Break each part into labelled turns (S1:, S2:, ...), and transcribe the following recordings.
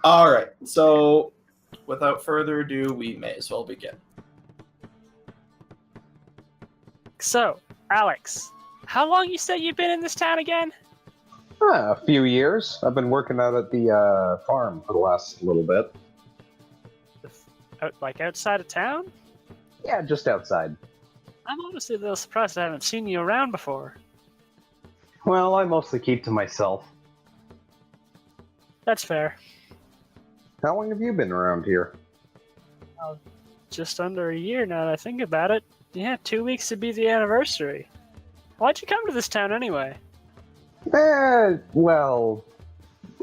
S1: All right. So, without further ado, we may as well begin.
S2: So, Alex, how long you say you've been in this town again?
S3: A few years. I've been working out at the farm for the last little bit.
S2: Like outside of town?
S3: Yeah, just outside.
S2: I'm honestly a little surprised I haven't seen you around before.
S3: Well, I mostly keep to myself.
S2: That's fair.
S3: How long have you been around here?
S2: Just under a year now that I think about it. Yeah, 2 weeks to be the anniversary. Why'd you come to this town anyway?
S3: Well,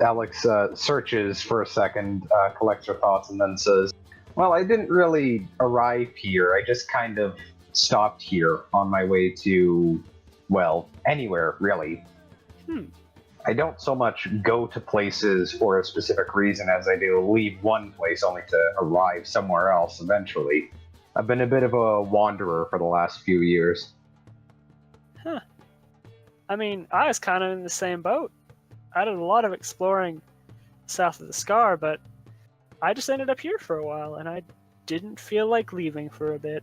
S3: Alex searches for a second, collects her thoughts, and then says, well, I didn't really arrive here. I just kind of stopped here on my way to, well, anywhere, really. I don't so much go to places for a specific reason as I do leave one place only to arrive somewhere else eventually. I've been a bit of a wanderer for the last few years.
S2: Huh. I mean, I was kind of in the same boat. I did a lot of exploring south of the Scar, but I just ended up here for a while, and I didn't feel like leaving for a bit.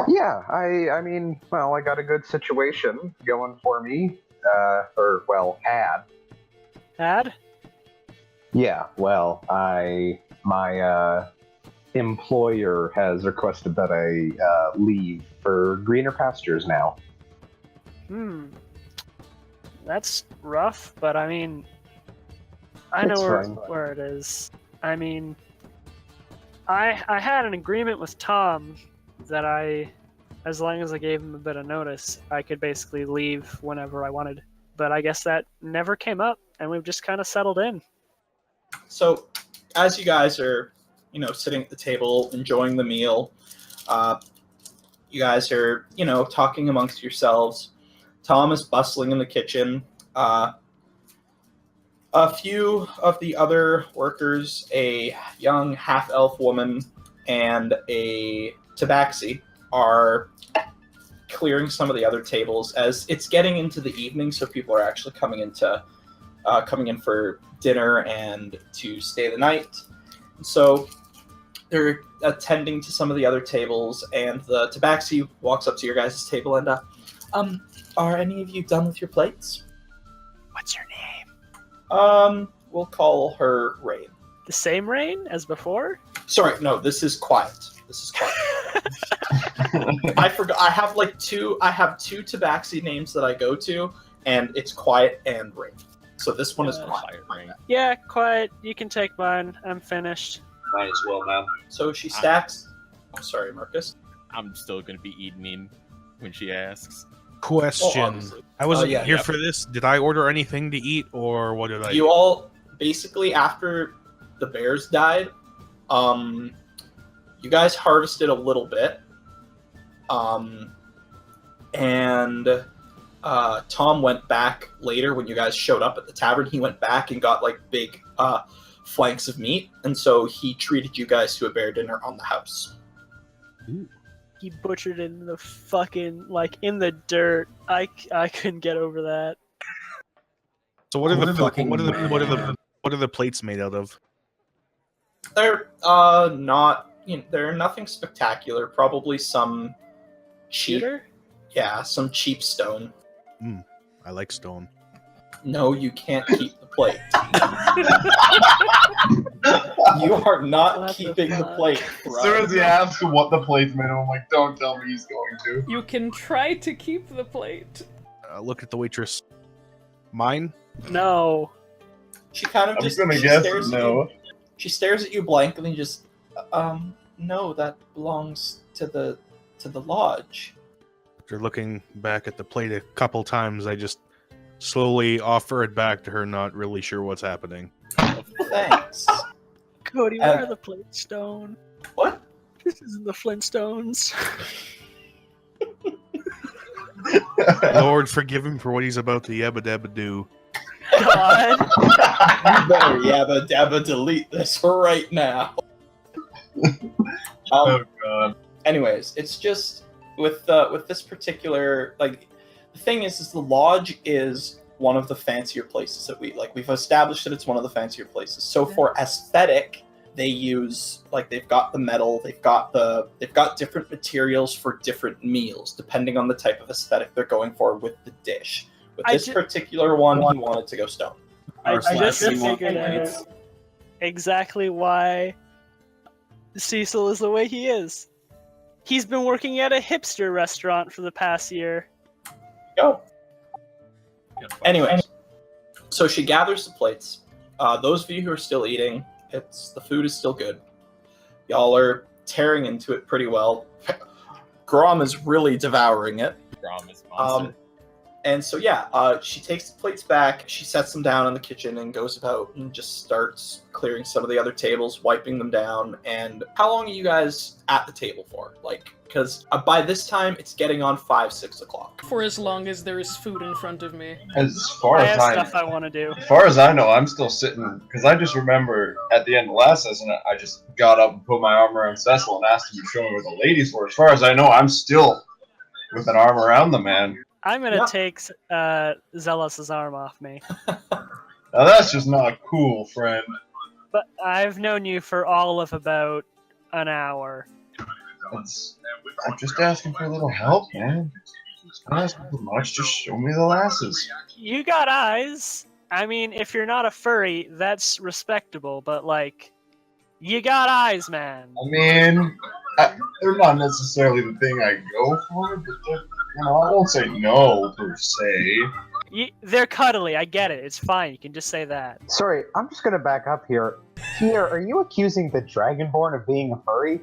S3: Yeah, I mean, well, I got a good situation going for me. Had.
S2: Had?
S3: Yeah, well, my employer has requested that I leave for greener pastures now.
S2: That's rough, but I mean, I know where it is. I mean, I had an agreement with Tom that as long as I gave him a bit of notice, I could basically leave whenever I wanted. But I guess that never came up, and we've just kind of settled in.
S1: So, as you guys are, sitting at the table, enjoying the meal, you guys are, talking amongst yourselves. Tom is bustling in the kitchen. A few of the other workers, a young half-elf woman and a tabaxi, are clearing some of the other tables as it's getting into the evening, so people are actually coming in for dinner and to stay the night. So they're attending to some of the other tables, and the tabaxi walks up to your guys' table and, are any of you done with your plates?
S2: What's your name?
S1: We'll call her Rain.
S2: The same Rain as before?
S1: Sorry, no, this is Quiet. I forgot. I have two tabaxi names that I go to, and it's Quiet and Rain. So this one is Quiet.
S2: Yeah, Quiet. You can take mine. I'm finished.
S4: Might as well now.
S1: So she stacks. I'm sorry, Marcus.
S5: I'm still gonna be eating when she asks.
S6: Question. I wasn't here
S1: yeah.
S6: for this. Did I order anything to eat, or what did I
S1: You
S6: do?
S1: all, basically, after the bears died, you guys harvested a little bit. And Tom went back later when you guys showed up at the tavern. He went back and got, big flanks of meat. And so he treated you guys to a bear dinner on the house.
S6: Ooh.
S2: He butchered it in the fucking, in the dirt. I couldn't get over that.
S6: So what are the plates made out of?
S1: They're not. They're nothing spectacular. Probably some cheap.
S2: Shooter?
S1: Yeah, some cheap stone.
S6: I like stone.
S1: No, you can't keep the plate. You are not
S2: What the
S1: keeping the
S2: fuck?
S1: plate.
S4: As soon as he asks what the plate's made of, I'm like, don't tell me he's going to.
S7: You can try to keep the plate.
S6: Look at the waitress. Mine?
S2: No.
S1: She kind of
S4: I'm
S1: just
S4: gonna
S1: she
S4: guess
S1: stares at
S4: no.
S1: you. She stares at you blankly and just, no, that belongs to the lodge.
S6: After looking back at the plate a couple times, I just slowly offer it back to her, not really sure what's happening.
S1: Thanks.
S2: Cody, where are the plate stone?
S1: What?
S2: This isn't the Flintstones.
S6: Lord, forgive him for what he's about to yabba dabba do.
S2: God.
S1: You better yabba dabba delete this right now.
S4: Oh god.
S1: Anyways, it's just with this particular the thing is the lodge is one of the fancier places that we've established that it's one of the fancier places. So for aesthetic, they use they've got the metal, they've got different materials for different meals depending on the type of aesthetic they're going for with the dish. With this particular one, he wanted to go stone.
S2: I just
S8: slashing
S2: figured
S8: plates.
S2: out exactly why Cecil is the way he is. He's been working at a hipster restaurant for the past year.
S1: Go. Anyways, so she gathers the plates. Those of you who are still eating, the food is still good. Y'all are tearing into it pretty well. Grom is really devouring it.
S5: Grom is monster.
S1: And so she takes the plates back, she sets them down in the kitchen and goes about and just starts clearing some of the other tables, wiping them down. And how long are you guys at the table for? Because by this time it's getting on 5-6 o'clock.
S7: For as long as there is food in front of me.
S4: As far
S2: I
S4: as
S2: have stuff I want to do.
S4: As far as I know, I'm still sitting, because I just remember at the end of last session, I just got up and put my arm around Cecil and asked him to show me where the ladies were. As far as I know, I'm still with an arm around the man.
S2: I'm gonna take Zealous' arm off me.
S4: Now that's just not cool, friend.
S2: But I've known you for all of about an hour.
S4: I'm just asking for a little help, man. I'm not asking for much, just show me the lasses.
S2: You got eyes. I mean, if you're not a furry, that's respectable, but you got eyes, man.
S4: I mean, they're not necessarily the thing I go for, but I won't say no, per se.
S2: They're cuddly, I get it. It's fine, you can just say that.
S3: Sorry, I'm just gonna back up here. Pierre, are you accusing the Dragonborn of being a furry?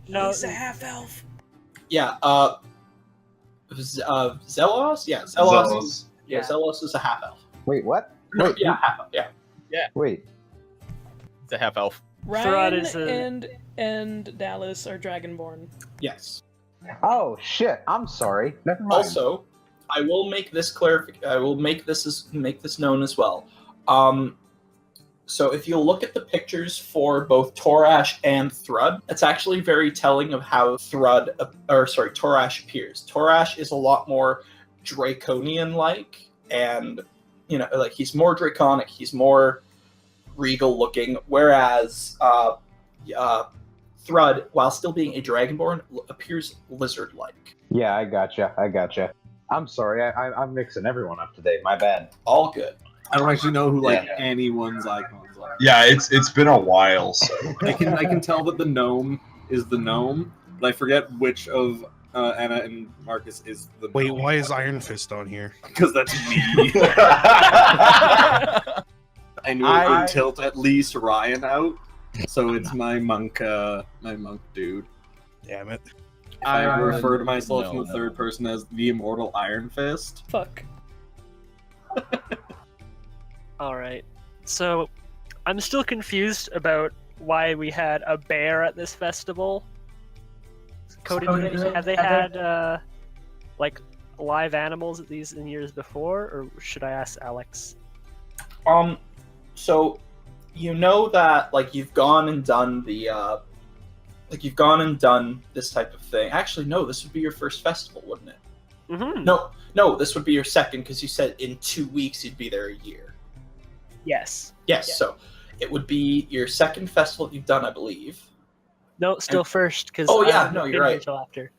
S2: No,
S7: He's a half-elf.
S1: Yeah, Zelos? Yeah, Zelos.
S4: Zelos.
S1: Yeah, Zelos is a half-elf.
S3: Wait, what?
S1: No,
S3: Wait,
S1: yeah, half-elf, yeah.
S3: Wait.
S5: It's a half elf.
S7: Ryan and Dallas are Dragonborn.
S1: Yes.
S3: Oh shit! I'm sorry. Never mind.
S1: Also, I will make this I will make this known as well. So if you look at the pictures for both Torash and Thrud, it's actually very telling of how Torash appears. Torash is a lot more draconian-like, and he's more draconic. He's more regal-looking, whereas Thrud, while still being a Dragonborn, appears lizard-like.
S3: Yeah, I gotcha. I'm sorry, I'm mixing everyone up today. My bad.
S1: All good.
S8: I don't actually know who anyone's icons are.
S4: Yeah, it's been a while, so
S8: I can tell that the gnome is the gnome, but I forget which of Anna and Marcus is the.
S6: Wait, why is Iron Fist on here?
S8: Because that's me. I knew it would tilt at least Ryan out, so it's my monk dude.
S6: Damn it.
S8: I refer to myself in the third person as the immortal Iron Fist.
S7: Fuck.
S2: Alright, so I'm still confused about why we had a bear at this festival. Cody, have they had live animals at these in years before, or should I ask Alex?
S1: So that you've gone and done this type of thing. Actually, no, this would be your first festival, wouldn't it?
S2: Mm-hmm.
S1: No, this would be your second, because you said in 2 weeks you'd be there a year.
S2: Yes.
S1: Yes,
S2: Yeah.
S1: So it would be your second festival you've done, I believe.
S2: No, still first, because
S1: you're right.
S2: Until after.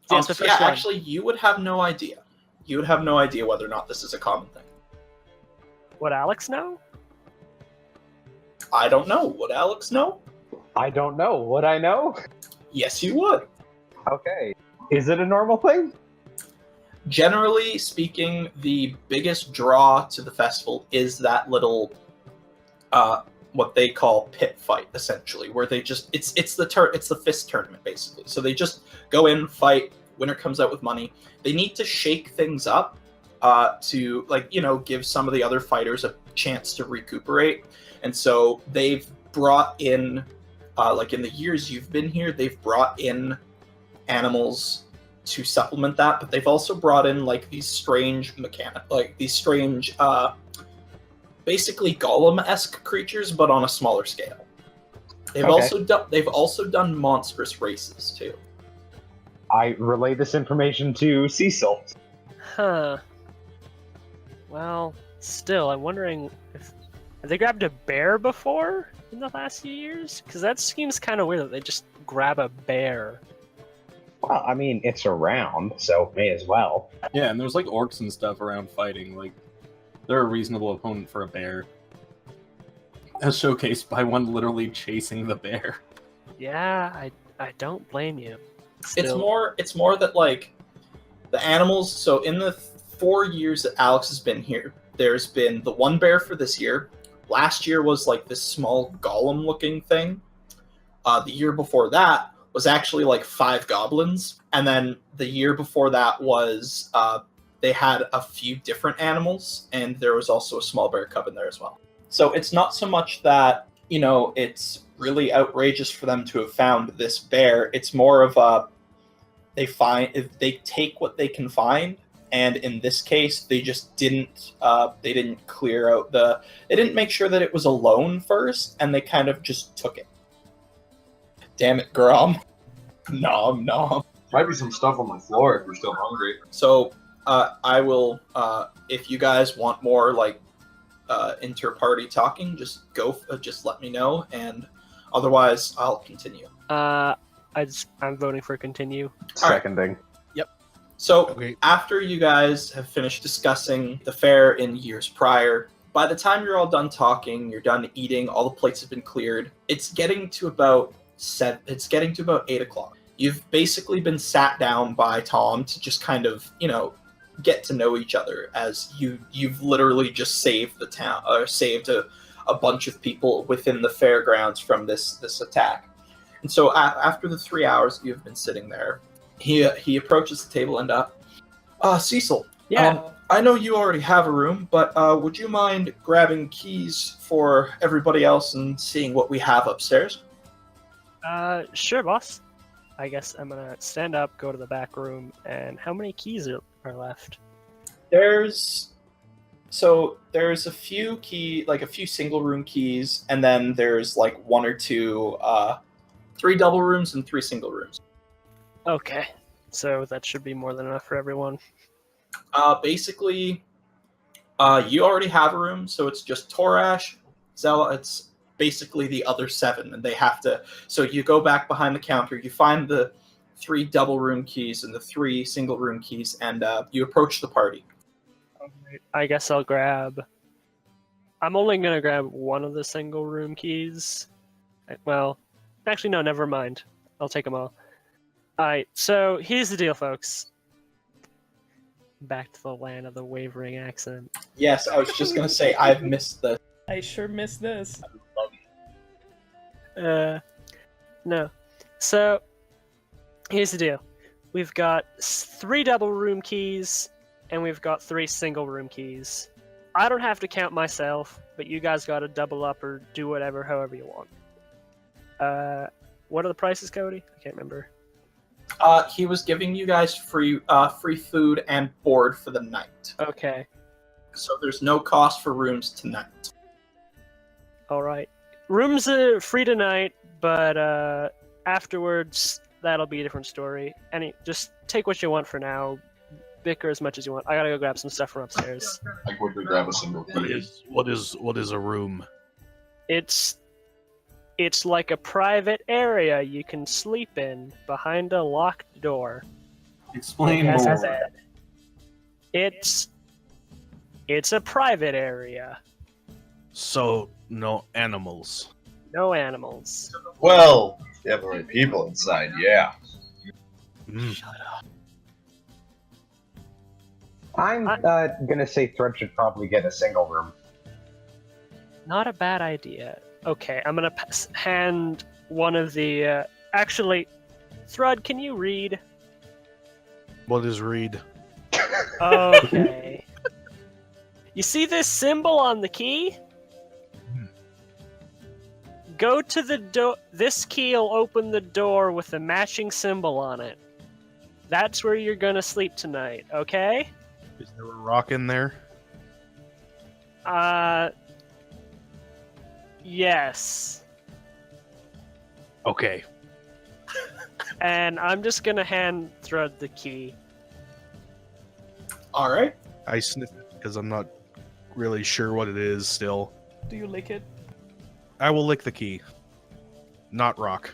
S2: So it's the
S1: So
S2: first one.
S1: actually, you would have no idea. You would have no idea whether or not this is a common thing.
S2: Would Alex know?
S1: I don't know. Would Alex know?
S3: I don't know. Would I know?
S1: Yes, you would.
S3: Okay. Is it a normal thing?
S1: Generally speaking, the biggest draw to the festival is that little, what they call pit fight, essentially, where they just it's the fist tournament basically. So they just go in, fight. Winner comes out with money. They need to shake things up to give some of the other fighters a chance to recuperate. And so they've brought in, in the years you've been here, they've brought in animals to supplement that, but they've also brought in these strange basically golem-esque creatures, but on a smaller scale. They've also done monstrous races too.
S3: I relay this information to Cecil.
S2: Huh. Well, Still, I'm wondering if have they grabbed a bear before in the last few years? Because that seems kind of weird that they just grab a bear.
S3: Well, I mean, it's around, so may as well.
S8: Yeah, and there's like orcs and stuff around fighting. Like, they're a reasonable opponent for a bear. As showcased by one literally chasing the bear.
S2: Yeah, I don't blame you.
S1: It's more that like the animals. So in the 4 years that Alex has been here, there's been the one bear for this year. Last year was like this small golem-looking thing. The year before that was actually like 5 goblins, and then the year before that was they had a few different animals, and there was also a small bear cub in there as well. So it's not so much that, you know, it's really outrageous for them to have found this bear. It's more of a they take what they can find, and in this case, they just didn't clear out they didn't make sure that it was alone first, and they kind of just took it. Damn it, Grom. Nom nom.
S4: Might be some stuff on the floor if we're still hungry.
S1: So I will, if you guys want more like inter-party talking, just let me know, and otherwise I'll continue.
S2: I'm voting for continue.
S3: Seconding.
S1: So
S6: Okay.
S1: after you guys have finished discussing the fair in years prior, by the time you're all done talking, you're done eating, all the plates have been cleared. It's getting to about 8 o'clock. You've basically been sat down by Tom to just kind of, you know, get to know each other, as you've literally just saved the town, or saved a bunch of people within the fairgrounds from this attack. And so after the 3 hours you've been sitting there, he approaches the table and Cecil.
S2: Yeah.
S1: I know you already have a room, but would you mind grabbing keys for everybody else and seeing what we have upstairs?
S2: Sure, boss. I guess I'm gonna stand up, go to the back room, and how many keys are left?
S1: There's a few single room keys, and then there's like 1 or 2, 3 double rooms and 3 single rooms.
S2: Okay, so that should be more than enough for everyone.
S1: Basically, you already have a room, so it's just Torash, Zella. It's basically the other 7, and they have to. So you go back behind the counter, you find the 3 double room keys and the 3 single room keys, and you approach the party.
S2: Alright, I guess I'll grab. I'm only gonna grab 1 of the single room keys. Well, actually, no, never mind. I'll take them all. Alright, so here's the deal, folks. Back to the land of the wavering accent.
S1: Yes, I was just gonna say I've missed this.
S7: I sure miss this.
S2: No. So, here's the deal. We've got 3 double room keys, and we've got 3 single room keys. I don't have to count myself, but you guys gotta double up or do whatever, however you want. What are the prices, Cody? I can't remember.
S1: He was giving you guys free food and board for the night.
S2: Okay.
S1: So there's no cost for rooms tonight.
S2: Alright. Rooms are free tonight, but afterwards, that'll be a different story. Just take what you want for now. Bicker as much as you want. I gotta go grab some stuff from upstairs.
S4: I quickly grab a single key.
S6: What is a room?
S2: It's like a private area you can sleep in behind a locked door.
S8: Explain
S2: Like, as I
S8: more.
S2: said, it's a private area.
S6: So no animals.
S2: No animals.
S4: Well, you have the right people inside, yeah.
S6: Mm.
S3: I'm gonna say Thread should probably get a single room.
S2: Not a bad idea. Okay, I'm gonna hand one of the. Actually, Thrud, can you read?
S6: What is read?
S2: Okay. You see this symbol on the key? Go to the door. This key will open the door with a matching symbol on it. That's where you're gonna sleep tonight, okay?
S6: Is there a rock in there?
S2: Yes.
S6: Okay.
S2: And I'm just gonna hand Thrud the key.
S1: All right.
S6: I sniff it because I'm not really sure what it is still.
S7: Do you lick it?
S6: I will lick the key. Not rock.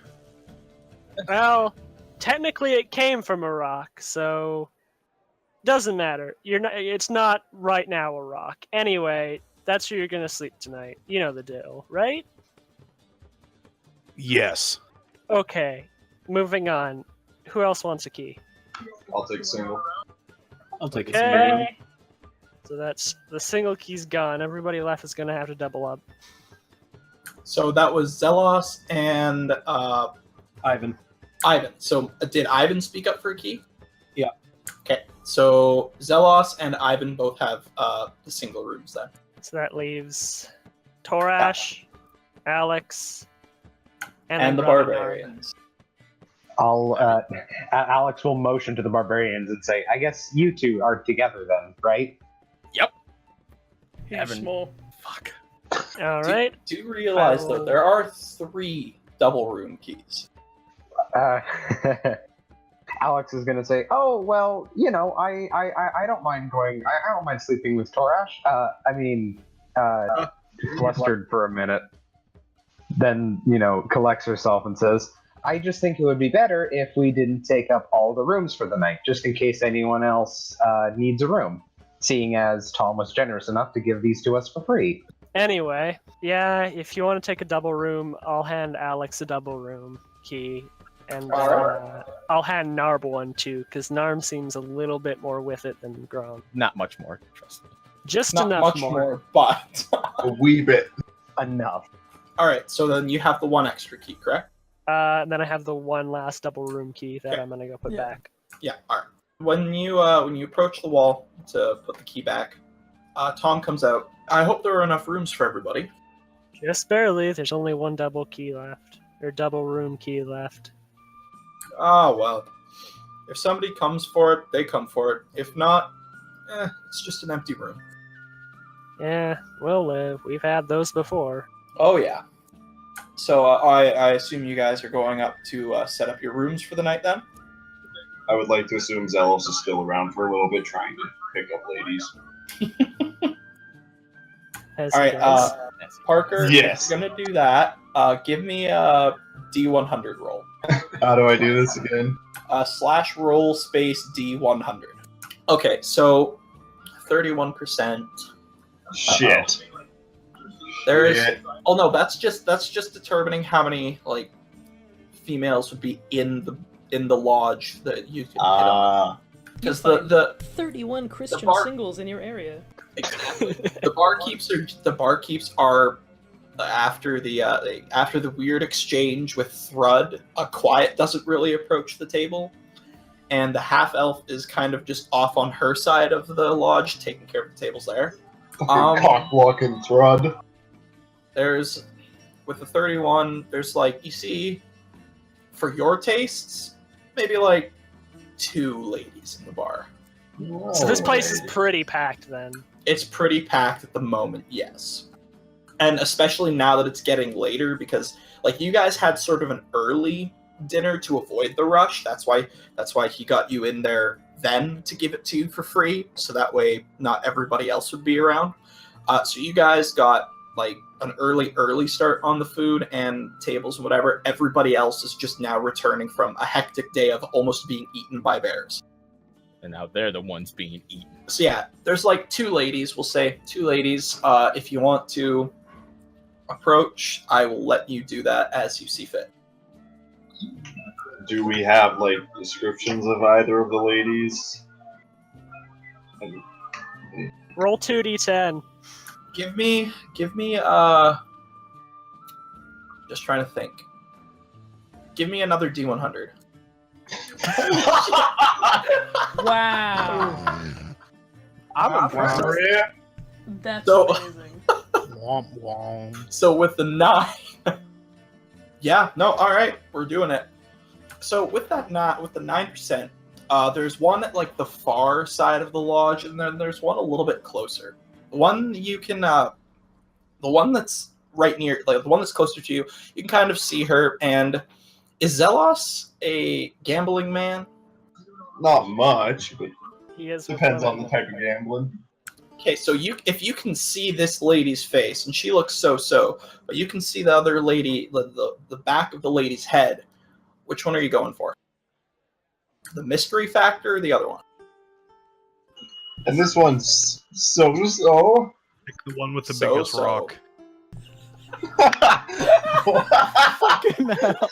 S2: Well, technically it came from a rock, so doesn't matter. You're not. It's not right now a rock. Anyway, that's where you're gonna sleep tonight. You know the deal, right?
S6: Yes.
S2: Okay. Moving on. Who else wants a key?
S4: I'll take single.
S8: I'll take a single room.
S2: Okay. So that's the single key's gone. Everybody left is gonna have to double up.
S1: So that was Zelos and
S8: Ivan.
S1: Ivan. So did Ivan speak up for a key?
S8: Yeah.
S1: Okay. So Zelos and Ivan both have the single rooms then.
S2: So that leaves Torash, Alex,
S1: And the
S2: Ron
S1: barbarians.
S3: Alex will motion to the barbarians and say, I guess you two are together then, right?
S7: He's
S5: Evan.
S7: small.
S5: Fuck.
S2: All right.
S1: Do realize though there are 3 double room keys.
S3: Alex is gonna say, "Oh well, you know, I don't mind going. I don't mind sleeping with Torash. Flustered for a minute, then collects herself and says, "I just think it would be better if we didn't take up all the rooms for the night, just in case anyone else needs a room. Seeing as Tom was generous enough to give these to us for free."
S2: Anyway, yeah, if you want to take a double room, I'll hand Alex a double room key. And I'll hand Narb one too, because Narm seems a little bit more with it than Grom.
S5: Not much more, trust me.
S2: Just
S1: Not
S2: enough
S1: much more, but
S4: A wee bit.
S3: Enough.
S1: all right. So then you have the 1 extra key, correct?
S2: And then I have the one last double room key that
S1: Okay.
S2: I'm gonna go put
S7: Yeah.
S2: back.
S1: Yeah. All right. When you approach the wall to put the key back, Tom comes out. I hope there are enough rooms for everybody.
S2: Just barely. There's only one double key left, or double room key left.
S1: Ah, well. If somebody comes for it, they come for it. If not, it's just an empty room.
S2: Yeah, we'll live. We've had those before.
S1: Oh, yeah. So I assume you guys are going up to set up your rooms for the night then?
S4: I would like to assume Zelos is still around for a little bit, trying to pick up ladies.
S2: As
S1: All
S2: he
S1: right,
S2: does.
S1: Parker,
S4: Yes.
S1: if you're going to do that, give me a D100 roll.
S4: How do I do this again?
S1: /roll space D100. Okay, so 31%.
S4: Shit.
S1: There is.
S4: Shit.
S1: Oh no, that's just determining how many females would be in the lodge that you can hit on. Because the
S7: 31 Christian
S1: bar-
S7: singles in your area.
S1: the barkeeps are after the weird exchange with Thrud. Quiet doesn't really approach the table, and the half elf is kind of just off on her side of the lodge, taking care of the tables there.
S4: Cock blocking Thrud.
S1: There's with the 31. There's you see, for your tastes, maybe 2 ladies in the bar.
S2: So this place is pretty packed then.
S1: It's pretty packed at the moment, yes. And especially now that it's getting later, because you guys had sort of an early dinner to avoid the rush. That's why he got you in there then to give it to you for free, so that way not everybody else would be around. So you guys got an early start on the food and tables and whatever. Everybody else is just now returning from a hectic day of almost being eaten by bears.
S5: And now they're the ones being eaten.
S1: So yeah, there's 2 ladies. We'll say 2 ladies. If you want to approach, I will let you do that as you see fit.
S4: Do we have descriptions of either of the ladies?
S2: Roll 2d10.
S1: Give me just trying to think. Give me another D100.
S7: Wow.
S2: I'm impressed.
S4: Kareria?
S7: That's
S1: So-
S7: amazing.
S6: Womp womp.
S1: So with the 9, yeah, no, all right, we're doing it. So with the 9%, there's one at the far side of the lodge, and then there's one a little bit closer. The one you can, the one that's right near, the one that's closer to you, you can kind of see her. And is Zelos a gambling man?
S4: Not much, but
S2: He is.
S4: depends on the type of gambling.
S1: Okay, so if you can see this lady's face, and she looks so, but you can see the other lady, the back of the lady's head. Which one are you going for? The mystery factor or the other one?
S4: And this one's so.
S6: Pick the one with the
S1: So.
S6: biggest rock.
S9: Fucking hell.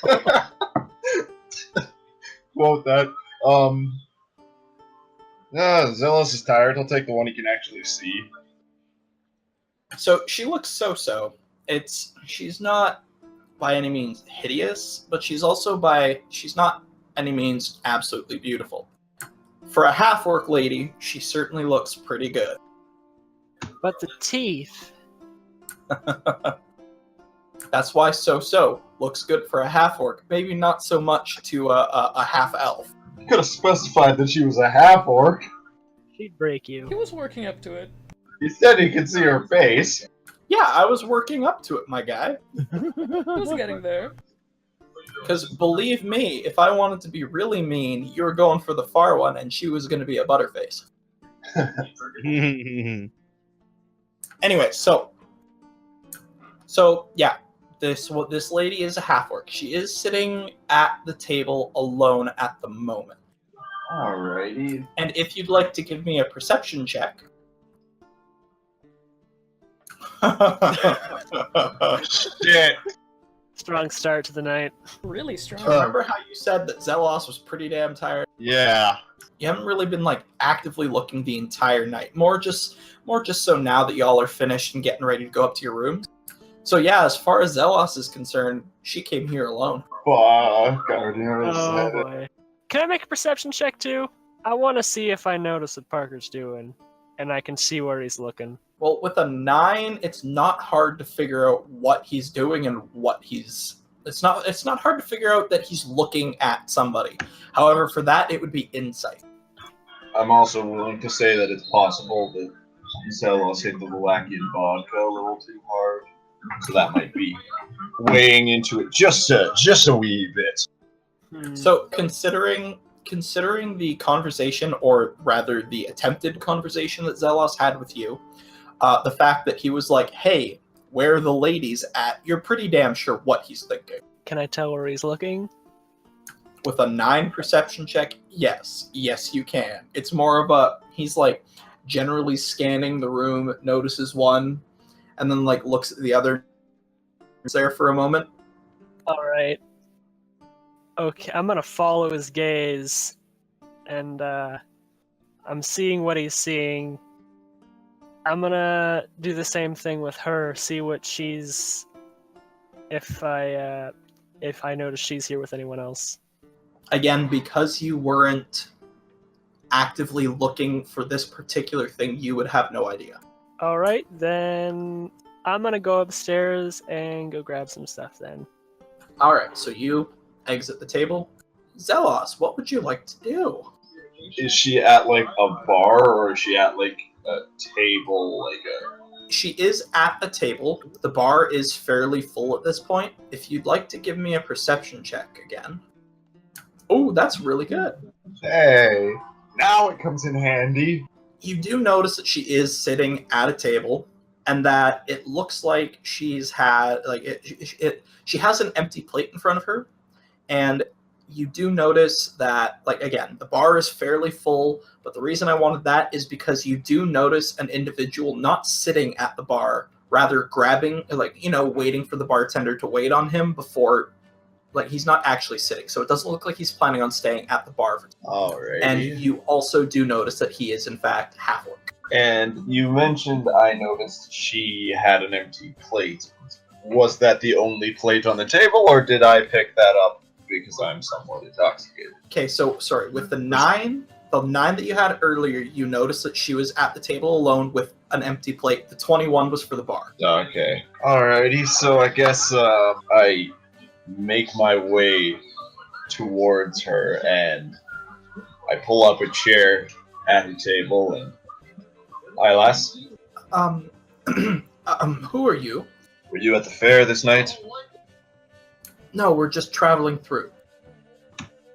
S4: Quote that. Zealous is tired. He'll take the one he can actually see.
S1: So she looks so. She's not by any means hideous, but she's not any means absolutely beautiful. For a half-orc lady, she certainly looks pretty good.
S2: But the teeth.
S1: That's why so looks good for a half-orc. Maybe not so much to a half-elf.
S4: You could have specified that she was a half-orc.
S2: She'd break you.
S7: He was working up to it.
S4: He said he could see her face.
S1: Yeah, I was working up to it, my guy.
S7: He was getting there.
S1: Because believe me, if I wanted to be really mean, you were going for the far one, and she was going to be a butterface. Anyway, so yeah, this lady is a half-orc. She is sitting at the table alone at the moment.
S4: Alrighty.
S1: And if you'd like to give me a perception check.
S4: Shit.
S2: Strong start to the night.
S7: Really strong.
S1: Remember how you said that Zelos was pretty damn tired?
S4: Yeah.
S1: You haven't really been actively looking the entire night. More just so now that y'all are finished and getting ready to go up to your rooms. So yeah, as far as Zelos is concerned, she came here alone.
S4: Fuck. I already
S2: Oh
S4: said it.
S2: boy. Can I make a perception check too? I want to see if I notice what Parker's doing, and I can see where he's looking.
S1: Well, with a 9, it's not hard to figure out what he's doing and what he's. It's not hard to figure out that he's looking at somebody. However, for that, it would be insight.
S4: I'm also willing to say that it's possible that Zealous hit the Valachian vodka a little too hard. So that might be weighing into it just a wee bit.
S1: So considering the conversation, or rather the attempted conversation that Zelos had with you, the fact that he was like, "Hey, where are the ladies at?" You're pretty damn sure what he's thinking.
S2: Can I tell where he's looking?
S1: With a 9 perception check, yes you can. It's more of he's generally scanning the room, notices one, and then looks at the other. Is there for a moment.
S2: All right. Okay, I'm gonna follow his gaze, and I'm seeing what he's seeing. I'm gonna do the same thing with her. See what she's. If I notice she's here with anyone else.
S1: Again, because you weren't actively looking for this particular thing, you would have no idea.
S2: All right, then I'm gonna go upstairs and go grab some stuff. Then.
S1: All right, so you exit the table. Zelos, what would you like to do?
S4: Is she at a bar, or is she at a table,
S1: She is at a table. The bar is fairly full at this point. If you'd like to give me a perception check again. Oh, that's really good.
S4: Hey, now it comes in handy.
S1: You do notice that she is sitting at a table, and that it looks like she's had she has an empty plate in front of her, and you do notice that again, the bar is fairly full, but the reason I wanted that is because you do notice an individual not sitting at the bar, rather grabbing waiting for the bartender to wait on him before he's not actually sitting, so it doesn't look like he's planning on staying at the bar.
S4: Alright.
S1: And you also do notice that he is in fact half-orc.
S4: And you mentioned I noticed she had an empty plate. Was that the only plate on the table, or did I pick that up because I'm somewhat intoxicated?
S1: Okay, so sorry, with the 9 that you had earlier, you noticed that she was at the table alone with an empty plate. The 21 was for the bar.
S4: Okay. Alrighty, so I guess I make my way towards her, and I pull up a chair at the table, and lass.
S1: Who are you?
S4: Were you at the fair this night?
S1: No, we're just traveling through.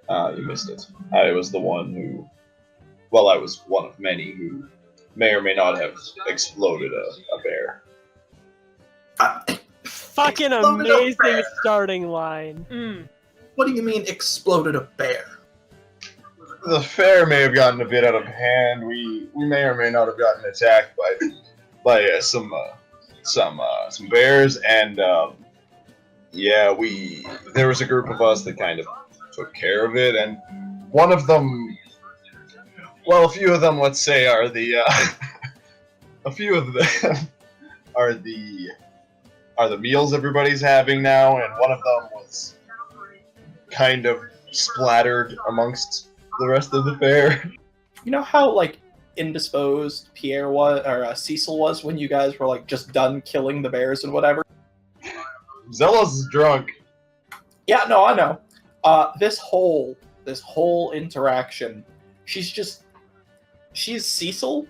S4: You missed it. I was the one who... Well, I was one of many who may or may not have exploded a bear.
S2: Fucking
S1: Exploded a
S2: amazing
S1: bear.
S2: starting line.
S7: Mm.
S1: What do you mean exploded a bear?
S4: The fair may have gotten a bit out of hand. We may or may not have gotten attacked by some bears, and there was a group of us that kind of took care of it, and one of them, well, a few of them, let's say, are the a few of them are the meals everybody's having now, and one of them was kind of splattered amongst the rest of the fair.
S1: You know how like indisposed Pierre was or Cecil was when you guys were like just done killing the bears and whatever?
S4: Zealous is drunk.
S1: Yeah, no, I know. This whole interaction, she's Cecil,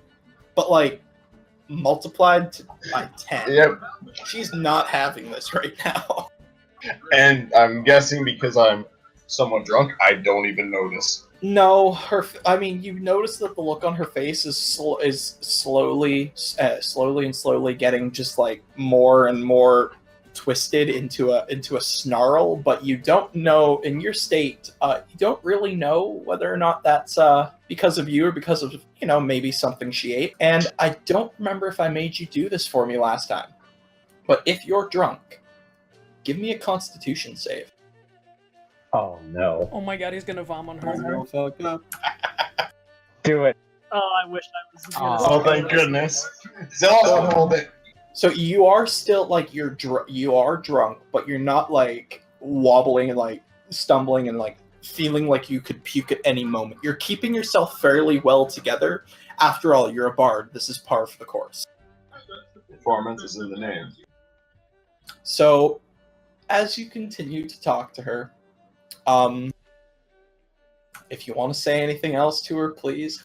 S1: but like multiplied by 10.
S4: Yep.
S1: She's not having this right now.
S4: And I'm guessing because I'm somewhat drunk, I don't even notice.
S1: No, I mean, you notice that the look on her face is slowly getting just like more and more twisted into a snarl. But you don't know, in your state, you don't really know whether or not that's because of you or because of maybe something she ate. And I don't remember if I made you do this for me last time. But if you're drunk, give me a Constitution save.
S3: Oh no.
S7: Oh my god, he's gonna vomit on her.
S8: Oh, fuck up.
S3: Do it.
S2: Oh, I wish I was. gonna
S3: Oh,
S2: say
S4: thank
S2: that.
S4: goodness. Zealous, hold it.
S1: So you are still like you are drunk, but you're not like wobbling and like stumbling and like feeling like you could puke at any moment. You're keeping yourself fairly well together. After all, you're a bard. This is par for the course.
S4: Performance is in the name.
S1: So, as you continue to talk to her, if you want to say anything else to her, please.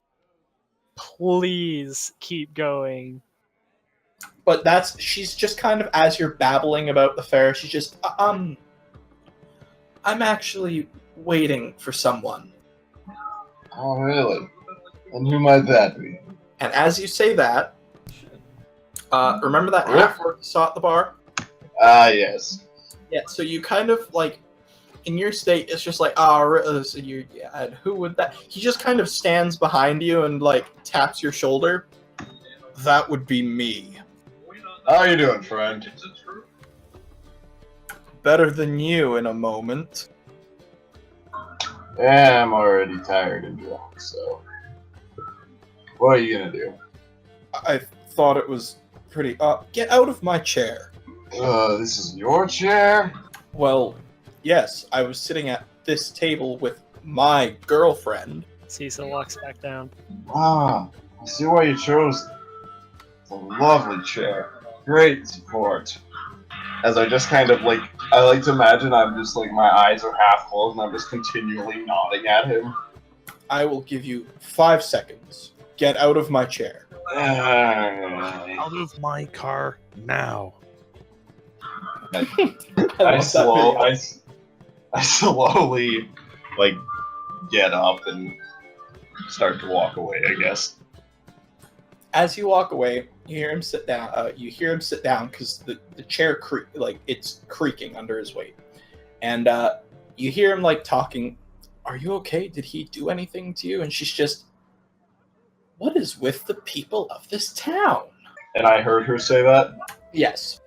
S2: Please keep going.
S1: But she's just kind of, as you're babbling about the fair, she's just, I'm actually waiting for someone.
S4: Oh, really? And who might that be?
S1: And as you say that, remember that half-orc you saw at the bar?
S4: Ah, yes.
S1: Yeah, so you kind of, like, in your state, it's just like, and who would that? He just kind of stands behind you and, like, taps your shoulder. That would be me.
S4: How you doing, friend?
S1: Better than you in a moment.
S4: Yeah, I'm already tired and drunk, so... What are you gonna do?
S1: I thought it was pretty... get out of my chair.
S4: This is your chair?
S1: Well, yes, I was sitting at this table with my girlfriend.
S2: Cecil walks back down.
S4: Ah, I see why you chose it. It's a lovely chair. Great support. As I just kind of like, I like to imagine I'm just like, my eyes are half closed and I'm just continually nodding at him.
S1: I will give you 5 seconds. Get out of my chair.
S6: Out of my car now.
S4: I slowly, like, get up and start to walk away, I guess.
S1: As you walk away, you hear him sit down. Because the chair it's creaking under his weight, and you hear him like talking. Are you okay? Did he do anything to you? And she's just, what is with the people of this town?
S4: And I heard her say that.
S1: Yes.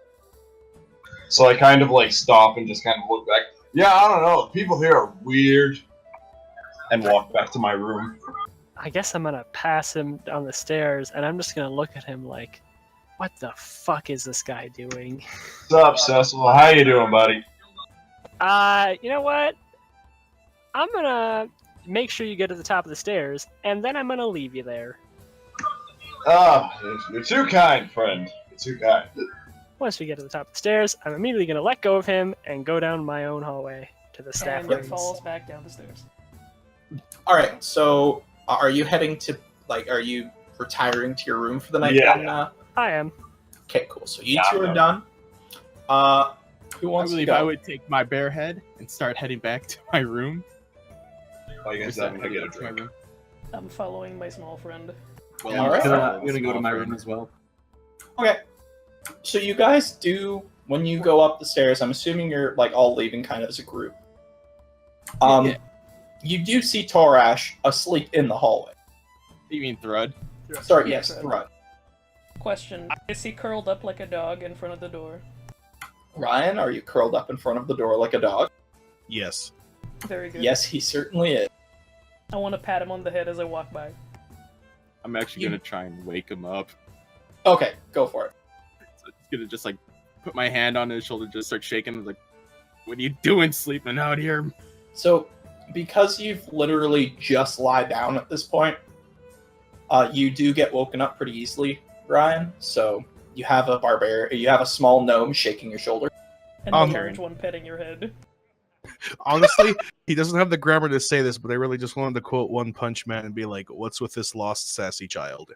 S4: So I kind of like stop and just kind of look back. Yeah, I don't know. People here are weird. And walk back to my room.
S2: I guess I'm gonna pass him down the stairs, and I'm just gonna look at him like, what the fuck is this guy doing?
S4: What's up, Cecil? How you doing, buddy?
S2: You know what? I'm gonna make sure you get to the top of the stairs, and then I'm gonna leave you there.
S4: Oh, you're too kind, friend. You're too kind.
S2: Once we get to the top of the stairs, I'm immediately gonna let go of him and go down my own hallway to the staff
S7: And it
S2: rooms.
S7: falls back down the stairs.
S1: All right. So, are you heading to are you retiring to your room for the night?
S4: Yeah.
S1: Then,
S2: I am.
S1: Okay, cool. So you
S4: Yeah,
S1: two
S4: I'm
S1: are done. Who
S8: I
S1: wants to
S8: believe
S1: go?
S8: I would take my bare head and start heading back to my room.
S4: I guess
S8: Start
S4: I'm gonna
S8: heading
S4: get a
S8: back to my
S4: drink.
S8: room.
S7: I'm following my small friend.
S5: Well,
S1: All right.
S8: I'm gonna go to my room as well.
S1: Okay. So you guys do, when you go up the stairs, I'm assuming you're like all leaving kind of as a group.
S5: Yeah.
S1: You do see Torash asleep in the hallway.
S5: You mean Thrud?
S1: Sorry, yes,
S7: Thrud.
S1: Thrud.
S7: Question: is he curled up like a dog in front of the door?
S1: Ryan, are you curled up in front of the door like a dog?
S6: Yes.
S7: Very good.
S1: Yes, he certainly is.
S7: I want to pat him on the head as I walk by.
S5: I'm actually gonna try and wake him up.
S1: Okay, go for it.
S5: So I'm gonna just like put my hand on his shoulder, just start shaking him, like, "What are you doing, sleeping out here?"
S1: So, because you've literally just lied down at this point, you do get woken up pretty easily, Ryan. So you have a small gnome shaking your shoulder.
S7: And a large one petting your head.
S6: Honestly, he doesn't have the grammar to say this, but I really just wanted to quote One Punch Man and be like, "What's with this lost sassy child?"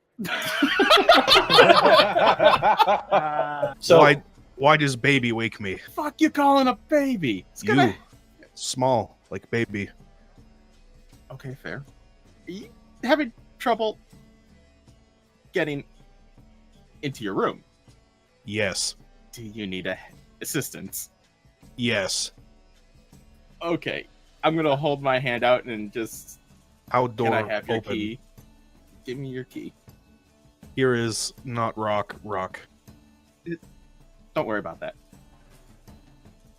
S1: So
S6: why does baby wake me?
S5: Fuck you calling a baby? It's gonna...
S6: You small like baby.
S5: Okay, fair. Are you having trouble getting into your room?
S6: Yes.
S5: Do you need assistance?
S6: Yes.
S5: Okay, I'm gonna hold my hand out and just...
S6: How door
S5: Can I have your
S6: open?
S5: key? Give me your key.
S6: Here is not rock.
S5: Don't worry about that.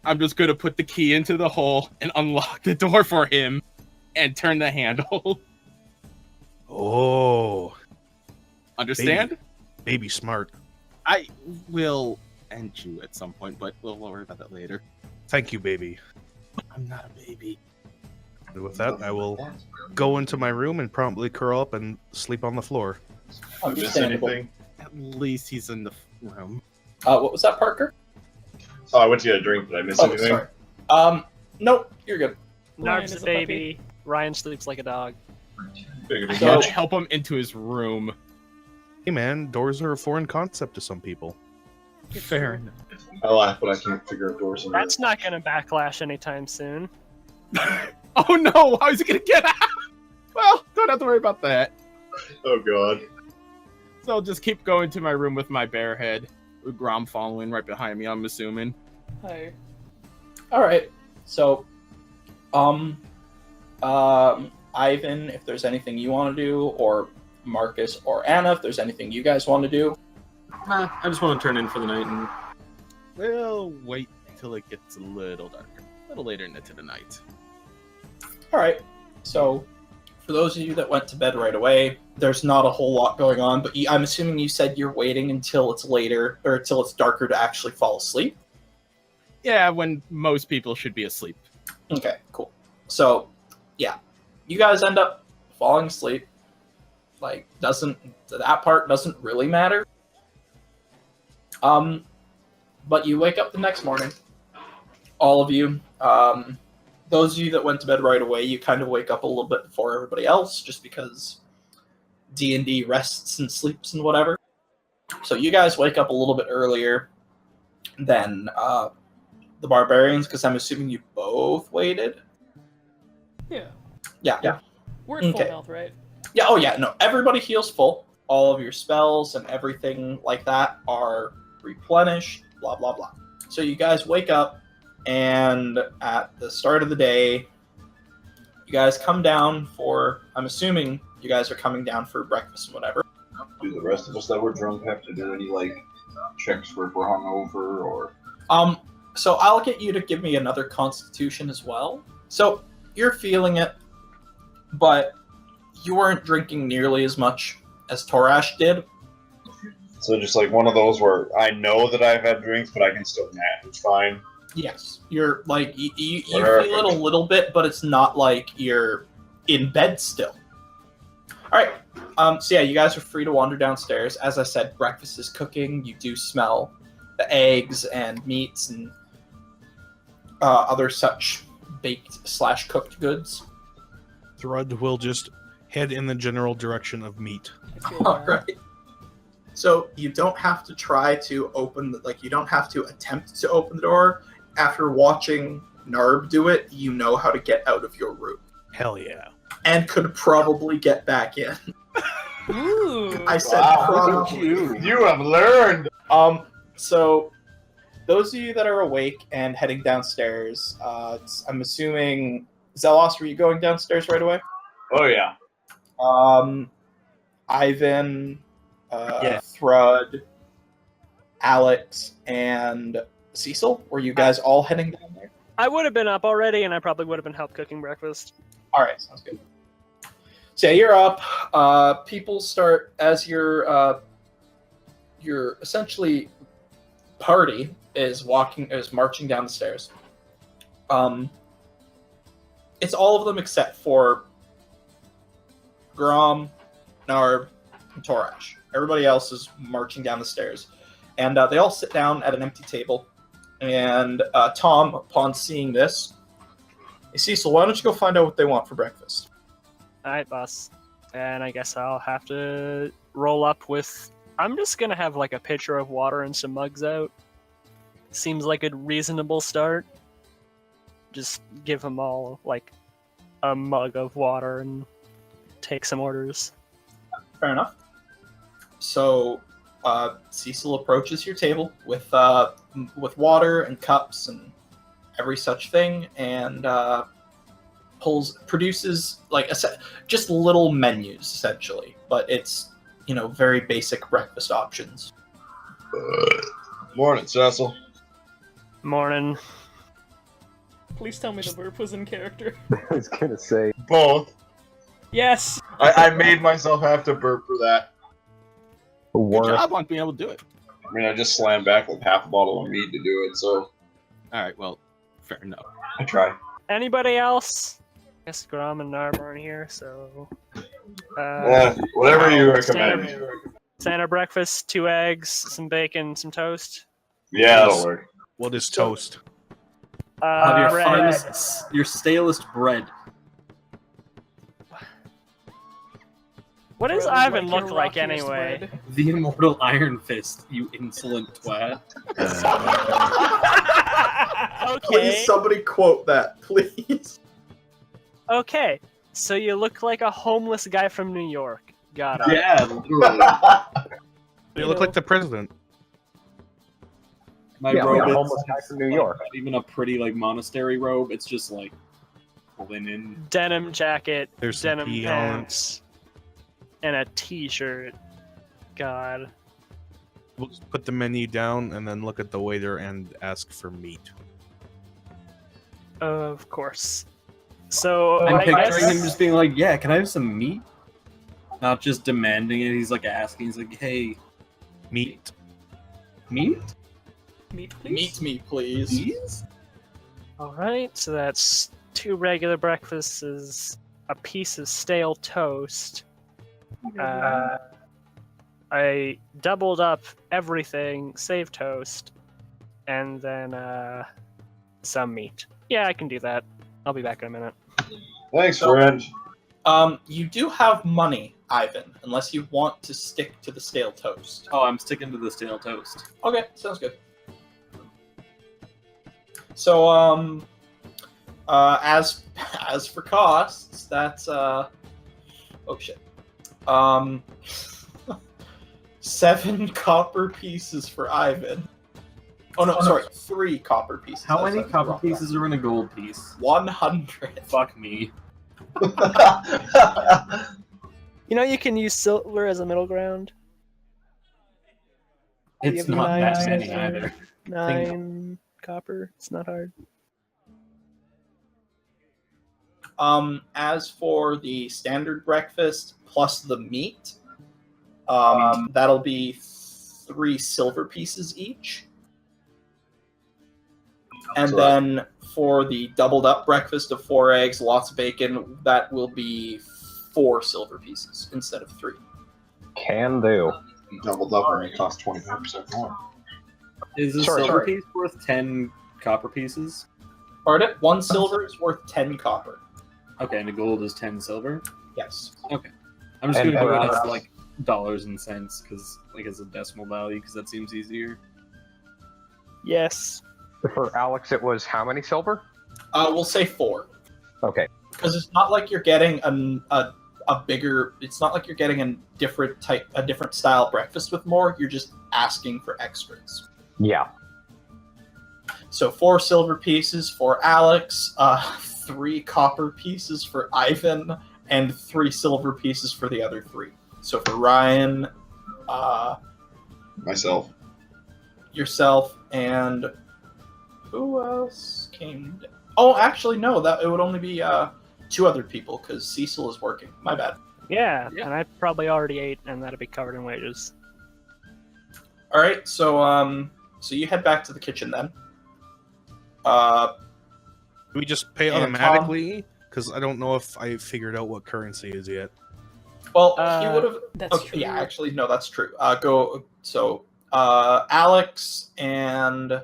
S5: I'm just gonna put the key into the hole and unlock the door for him and turn the handle.
S6: Oh.
S5: Understand?
S6: Baby smart.
S5: I will end you at some point, but we'll worry about that later.
S6: Thank you, baby.
S5: I'm not a baby.
S6: And with that, I will go into my room and promptly curl up and sleep on the floor.
S4: Miss anything?
S5: At least he's in the room.
S1: What was that, Parker?
S4: Oh, I went to get a drink. Did I miss anything?
S1: Sorry. Nope, you're good.
S7: Ryan
S2: Narb's
S7: is
S2: a
S7: a
S2: baby. Ryan sleeps like a dog.
S4: Figured
S5: I
S4: as
S1: So-
S5: had to help him into his room.
S6: Hey man, doors are a foreign concept to some people.
S5: Fair enough.
S4: I laugh, but I can't figure out doors.
S2: That's not going to backlash anytime soon.
S5: Oh no! How is he gonna get out? Well, don't have to worry about that.
S4: Oh god.
S5: So I'll just keep going to my room with my bare head, with Grom following right behind me, I'm assuming.
S7: Hi.
S1: Alright, so, Ivan, if there's anything you want to do, or Marcus or Anna, if there's anything you guys want to do.
S8: I just want to turn in for the night and
S5: We'll wait until it gets a little darker. A little later into the night.
S1: Alright, so, for those of you that went to bed right away, there's not a whole lot going on, but I'm assuming you said you're waiting until it's later, or until it's darker to actually fall asleep?
S5: Yeah, when most people should be asleep.
S1: Okay, cool. So, yeah, you guys end up falling asleep. Like, that part doesn't really matter. But you wake up the next morning, all of you. Those of you that went to bed right away, you kind of wake up a little bit before everybody else, just because D&D rests and sleeps and whatever. So you guys wake up a little bit earlier than the barbarians, because I'm assuming you both waited.
S7: Yeah.
S1: Yeah.
S7: We're at full
S1: Okay.
S7: health, right?
S1: Yeah, oh yeah, no, everybody heals full. All of your spells and everything like that are replenished, blah, blah, blah. So you guys wake up, and at the start of the day, you guys come down for, I'm assuming you guys are coming down for breakfast and whatever.
S4: Do the rest of us that were drunk have to do any, like, checks for if we're hungover, or...
S1: So I'll get you to give me another constitution as well. So you're feeling it, but you weren't drinking nearly as much as Torash did.
S4: So just, like, one of those where I know that I've had drinks, but I can still manage fine.
S1: Yes, you're like you feel
S4: Perfect.
S1: it a little bit, but it's not like you're in bed still. All right. So yeah, you guys are free to wander downstairs. As I said, breakfast is cooking. You do smell the eggs and meats and other such baked/cooked goods.
S6: Thrud will just head in the general direction of meat.
S7: I feel
S1: All
S7: bad.
S1: right. So you don't have to try to open, you don't have to attempt to open the door. After watching Narb do it, you know how to get out of your room.
S6: Hell yeah.
S1: And could probably get back in.
S7: Ooh.
S1: I said
S4: Wow,
S1: probably.
S4: you have learned.
S1: So those of you that are awake and heading downstairs, I'm assuming Zelos, were you going downstairs right away?
S4: Oh yeah.
S1: Ivan,
S8: Yeah.
S1: Thrud, Alex, and Cecil, were you guys all heading down there?
S2: I would have been up already, and I probably would have been help cooking breakfast.
S1: All right, sounds good. So yeah, you're up. People start as your essentially party is marching down the stairs. It's all of them except for Grom, Narb, and Torash. Everybody else is marching down the stairs, and they all sit down at an empty table. And Tom, upon seeing this, hey Cecil, why don't you go find out what they want for breakfast?
S2: Alright, boss. And I guess I'll have to roll up with... I'm just gonna have like a pitcher of water and some mugs out. Seems like a reasonable start. Just give them all like a mug of water and take some orders.
S1: Fair enough. So Cecil approaches your table with water and cups and every such thing, and produces like just little menus essentially, but it's very basic breakfast options.
S4: Morning, Cecil.
S2: Morning.
S7: Please tell me the burp was in character.
S3: I was gonna say.
S4: Both.
S7: Yes.
S4: I made myself have to burp for that.
S8: Good job on being able to do it.
S4: I mean, I just slammed back with half a bottle of mead to do it, so
S8: Alright, well, fair enough.
S4: I try.
S2: Anybody else? I guess Grom and Narb aren't here, so...
S4: Whatever you recommend.
S2: Standard breakfast, 2 eggs, some bacon, some toast.
S4: Yeah, that'll work.
S6: What is toast?
S8: Have your
S2: Bread.
S8: finest, your stalest bread.
S2: What does
S7: Probably
S2: Ivan
S7: like
S2: look
S7: your
S2: like
S7: rockiest
S2: anyway?
S7: bread.
S8: The immortal Iron Fist, you insolent twat.
S2: Okay.
S1: Please, somebody quote that, please.
S2: Okay, so you look like a homeless guy from New York. Got it.
S8: Yeah, literally.
S6: You look like the president.
S8: My
S3: Yeah,
S8: robe
S3: a
S8: is
S3: homeless guy from New
S8: like,
S3: York.
S8: not even a pretty like monastery robe. It's just like linen.
S2: Denim jacket,
S6: There's some
S2: denim
S6: pee on it.
S2: pants, and a t-shirt. God.
S6: We'll just put the menu down and then look at the waiter and ask for meat.
S2: Of course. So
S8: I'm
S2: I
S8: picturing
S2: guess...
S8: him just being like, "Yeah, can I have some meat?" Not just demanding it. He's like asking. He's like, "Hey,
S6: Meat.
S8: meat,
S7: Meat, please.
S1: Meet me, please.
S8: please."
S2: Alright, so that's 2 regular breakfasts, a piece of stale toast. I doubled up everything, save toast, and then some meat. Yeah, I can do that. I'll be back in a minute.
S4: Thanks, friend.
S1: You do have money, Ivan, unless you want to stick to the stale toast.
S8: Oh, I'm sticking to the stale toast.
S1: Okay, sounds good. So, as for costs, that's oh shit, 7 copper pieces for Ivan. Oh no, sorry, 3 copper pieces.
S8: How
S1: That's
S8: many
S1: not
S8: copper
S1: wrong.
S8: pieces are in a gold piece?
S1: 100.
S8: Fuck me.
S2: You know you can use silver as a middle ground.
S8: It's
S2: have
S8: not
S2: 9
S8: that many
S2: silver,
S8: either.
S2: 9 copper. It's not hard.
S1: As for the standard breakfast plus the meat, that'll be 3 silver pieces each. And
S4: That's
S1: then for the doubled up breakfast of 4 eggs, lots of bacon, that will be 4 silver pieces instead of 3.
S3: Can do.
S4: Doubled up and it costs 25% more.
S8: Is a
S3: Sorry,
S8: silver
S3: sorry.
S8: piece worth 10 copper pieces?
S1: Pardon? 1 silver is worth 10 copper.
S8: Okay, and a gold is 10 silver?
S1: Yes.
S8: I'm just
S3: And
S8: gonna do it
S3: for
S8: as
S3: us-
S8: like dollars and cents, because like as a decimal value, because that seems easier.
S2: Yes.
S3: For Alex, it was how many silver?
S1: We'll say 4.
S3: Okay.
S1: Because it's not like you're getting a bigger. It's not like you're getting a different style breakfast with more. You're just asking for extras.
S3: Yeah.
S1: So 4 silver pieces for Alex, 3 copper pieces for Ivan, and 3 silver pieces for the other 3. So for Ryan,
S4: Myself.
S1: yourself, and who else came? Oh, actually, no. That it would only be 2 other people because Cecil is working. My bad.
S2: Yeah,
S5: Yeah.
S2: and I probably already ate, and that'd be covered in wages.
S1: All right, so you head back to the kitchen then.
S6: Do we just pay
S1: And
S6: automatically? Because I don't know if I figured out what currency is yet.
S1: Well, he would have.
S7: That's
S1: Okay,
S7: true.
S1: yeah, actually, no, that's true. Go. So, Alex and.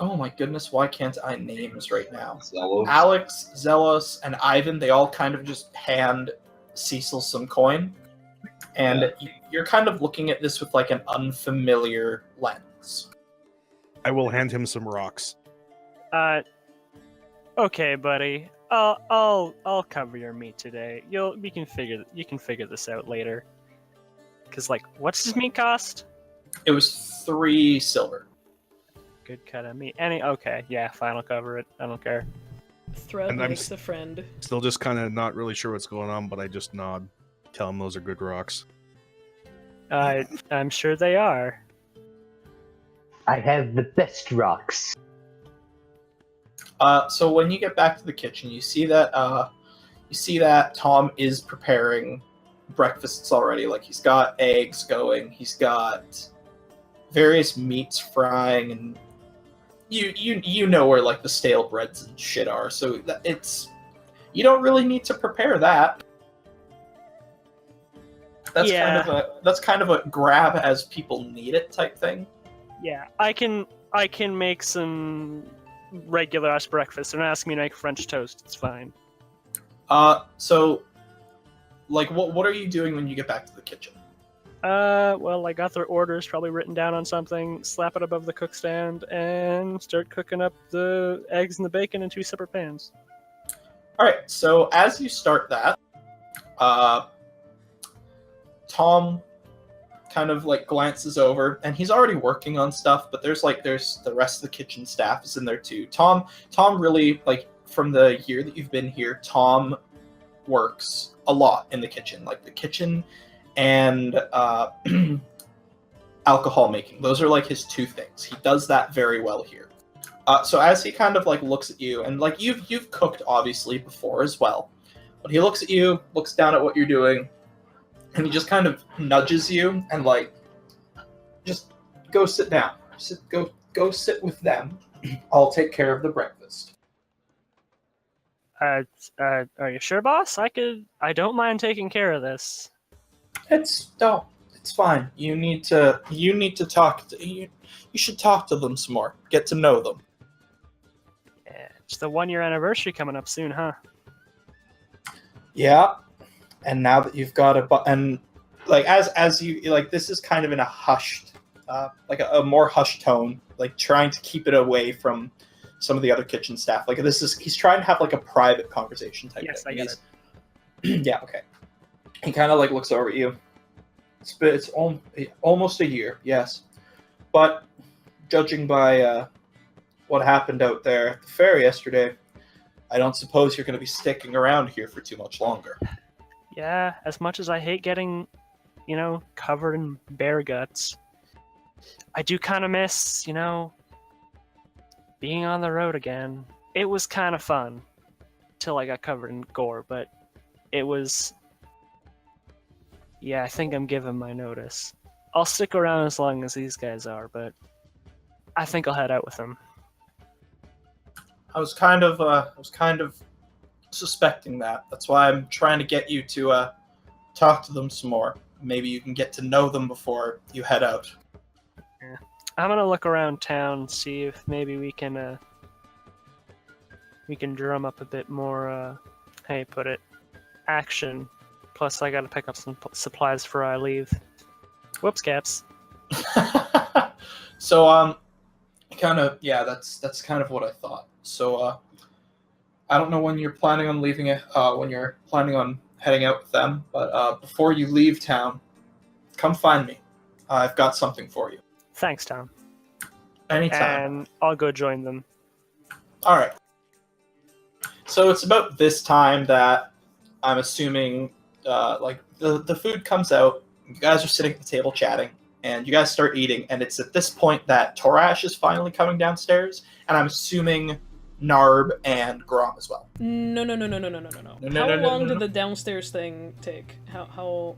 S1: Oh my goodness, why can't I names right now?
S4: Zelos.
S1: Alex, Zelos, and Ivan, they all kind of just hand Cecil some coin. And you're kind of looking at this with like an unfamiliar lens.
S6: I will hand him some rocks.
S2: Okay, buddy. I'll cover your meat today. You can figure this out later. Cause like, what's his meat cost?
S1: It was 3 silver.
S2: Good cut of meat. Okay, yeah, fine. I'll cover it. I don't care.
S7: Thread
S6: And I'm
S7: makes a friend.
S6: Still just kind of not really sure what's going on, but I just nod. Tell him those are good rocks.
S2: I'm sure they are.
S3: I have the best rocks.
S1: So when you get back to the kitchen, you see that Tom is preparing breakfasts already. Like he's got eggs going, he's got various meats frying, and you know where like the stale breads and shit are. So you don't really need to prepare that. That's kind of a grab as people need it type thing.
S2: Yeah, I can make some regular ass breakfast. Don't ask me to make French toast. It's fine.
S1: So, like, what are you doing when you get back to the kitchen?
S2: Well, I got their orders probably written down on something, slap it above the cook stand, and start cooking up the eggs and the bacon in 2 separate pans.
S1: All right. So as you start that, Tom kind of like glances over, and he's already working on stuff, but there's the rest of the kitchen staff is in there too. Tom really, like, from the year that you've been here, Tom works a lot in the kitchen, like the kitchen and alcohol making. Those are like his 2 things. He does that very well here. So as he kind of like looks at you, and like you've cooked obviously before as well, but he looks at you, looks down at what you're doing, and he just kind of nudges you and like, just go sit down. Go sit with them. I'll take care of the breakfast.
S2: Are you sure, boss? I don't mind taking care of this.
S1: It's fine. You need to talk to you. You should talk to them some more. Get to know them.
S2: Yeah, it's the 1-year anniversary coming up soon, huh?
S1: Yeah. And now that you've got and like as you like, this is kind of in a hushed, like a more hushed tone, like trying to keep it away from some of the other kitchen staff. Like he's trying to have like a private conversation type.
S2: Yes,
S1: thing.
S2: I get it.
S1: Yeah. Okay. He kind of like looks over at you. It's almost a year, yes, but judging by what happened out there at the fair yesterday, I don't suppose you're going to be sticking around here for too much longer.
S2: Yeah, as much as I hate getting, covered in bear guts, I do kind of miss, being on the road again. It was kind of fun till I got covered in gore, but it was... Yeah, I think I'm giving my notice. I'll stick around as long as these guys are, but I think I'll head out with them.
S1: I was kind of suspecting that. That's why I'm trying to get you to talk to them some more. Maybe you can get to know them before you head out.
S2: Yeah. I'm gonna look around town, see if maybe we can drum up a bit more, how you put it, action. Plus, I gotta pick up some supplies before I leave. Whoops, caps.
S1: So, kind of, yeah, that's kind of what I thought. So, I don't know when you're planning on leaving it. When you're planning on heading out with them, but before you leave town, come find me. I've got something for you.
S2: Thanks, Tom.
S1: Anytime.
S2: And I'll go join them.
S1: All right. So it's about this time that I'm assuming, like the food comes out. You guys are sitting at the table chatting, and you guys start eating. And it's at this point that Torash is finally coming downstairs, and I'm assuming Narb and Grom as well.
S7: No. How long did the downstairs thing take? What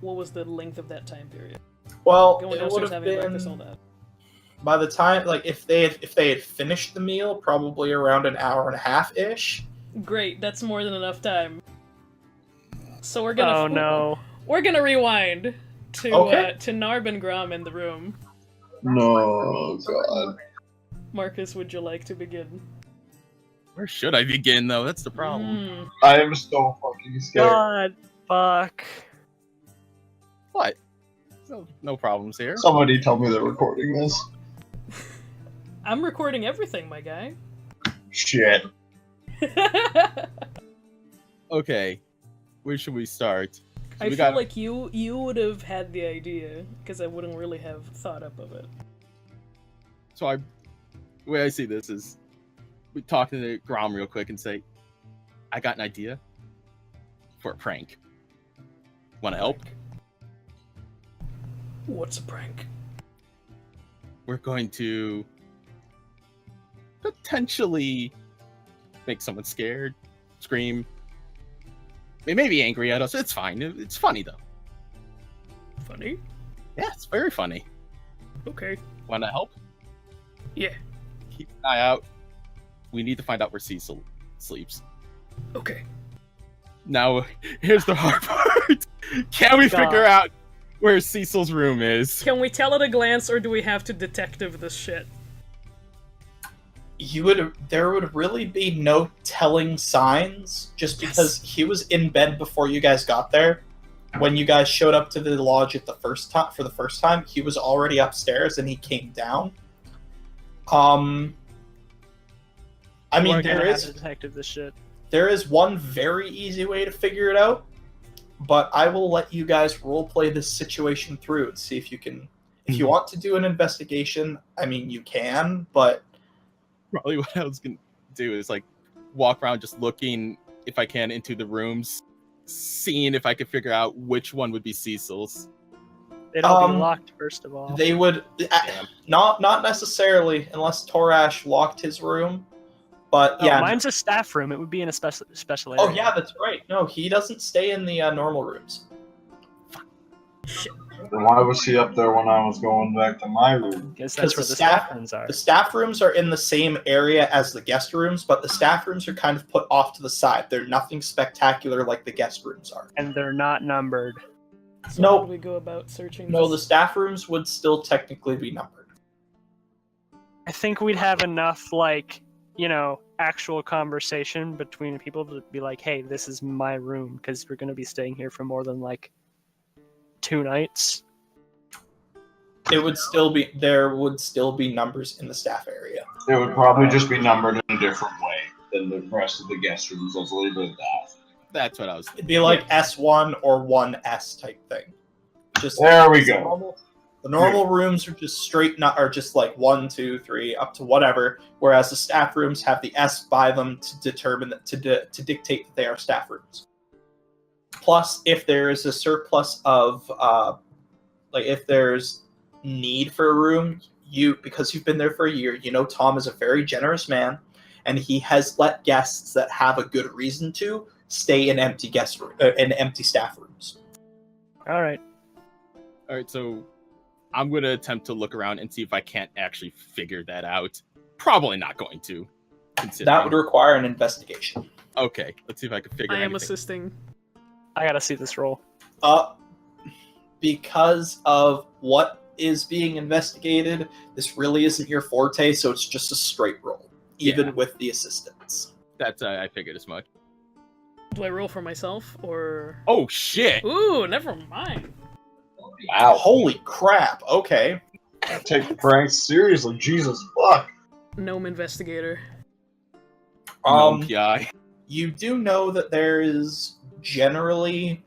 S7: was the length of that time period?
S1: Well,
S7: Going
S1: it would
S7: downstairs,
S1: have
S7: having
S1: been
S7: breakfast, all that.
S1: by the time, like, if they had finished the meal, probably around an hour and a half ish.
S7: Great, that's more than enough time. So we're gonna.
S2: Oh no.
S7: We're gonna rewind to Narb and Grom in the room.
S4: No, God.
S7: Marcus, would you like to begin?
S5: Where should I begin, though? That's the problem.
S4: I am so fucking scared.
S2: God, fuck.
S5: What? No problems here.
S4: Somebody tell me they're recording this.
S7: I'm recording everything, my guy.
S4: Shit.
S5: Okay, where should we start?
S7: I feel like you would have the idea, because I wouldn't really have thought up of it.
S5: So the way I see this is, we talk to Grom real quick and say, I got an idea for a prank. Want to help?
S7: What's a prank?
S5: We're going to potentially make someone scared, scream. They may be angry at us. It's fine. It's funny, though.
S7: Funny?
S5: Yeah, it's very funny.
S7: Okay.
S5: Want to help?
S7: Yeah.
S5: Keep an eye out. We need to find out where Cecil sleeps.
S7: Okay.
S5: Now, here's the hard part. Can we figure out where Cecil's room is?
S7: Can we tell at a glance, or do we have to detective this shit?
S1: There would really be no telling signs, just because he was in bed before you guys got there. When you guys showed up to the lodge for the first time, he was already upstairs and he came down. I mean, there is one very easy way to figure it out, but I will let you guys roleplay this situation through and see if you can. If you want to do an investigation, I mean, you can, but
S5: probably what I was gonna do is like walk around just looking if I can into the rooms, seeing if I could figure out which one would be Cecil's.
S2: They'd all be locked, first of all.
S1: They would not necessarily, unless Torash locked his room. But yeah,
S2: mine's a staff room. It would be in a special area.
S1: Oh yeah, that's right. No, he doesn't stay in the normal rooms.
S7: Shit.
S4: Then why was he up there when I was going back to my room?
S2: Because that's where the staff rooms are.
S1: The staff rooms are in the same area as the guest rooms, but the staff rooms are kind of put off to the side. They're nothing spectacular like the guest rooms are.
S2: And they're not numbered.
S7: So how do we go about searching
S1: No,
S7: this?
S1: the staff rooms would still technically be numbered.
S2: I think we'd have enough, like, you know, actual conversation between people to be like, hey, this is my room, because we're going to be staying here for more than, like, 2 nights.
S1: There would still be numbers in the staff area.
S4: It would probably just be numbered in a different way than the rest of the guest rooms. Let's leave it at that.
S5: That's what I was thinking.
S1: It'd be like S1 or 1S type thing. Just
S4: there we go.
S1: The normal rooms are just straight, are just like 1, 2, 3, up to whatever. Whereas the staff rooms have the S by them to determine to dictate that they are staff rooms. Plus, if there is a surplus of, like if there's need for a room, because you've been there for a year, you know Tom is a very generous man, and he has let guests that have a good reason to stay in empty empty staff rooms.
S2: All right.
S5: So I'm going to attempt to look around and see if I can't actually figure that out. Probably not going to.
S1: That would require an investigation.
S5: Okay, let's see if I can figure it out.
S7: I am assisting.
S2: I gotta see this roll.
S1: Because of what is being investigated, this really isn't your forte, so it's just a straight roll, even with the assistance.
S5: That's I figured as much.
S7: Do I roll for myself, or...
S5: Oh, shit!
S7: Ooh, never mind.
S1: Wow. Holy crap, okay.
S4: Take the pranks seriously, Jesus fuck.
S7: Gnome investigator.
S5: No PI.
S1: You do know that there is generally,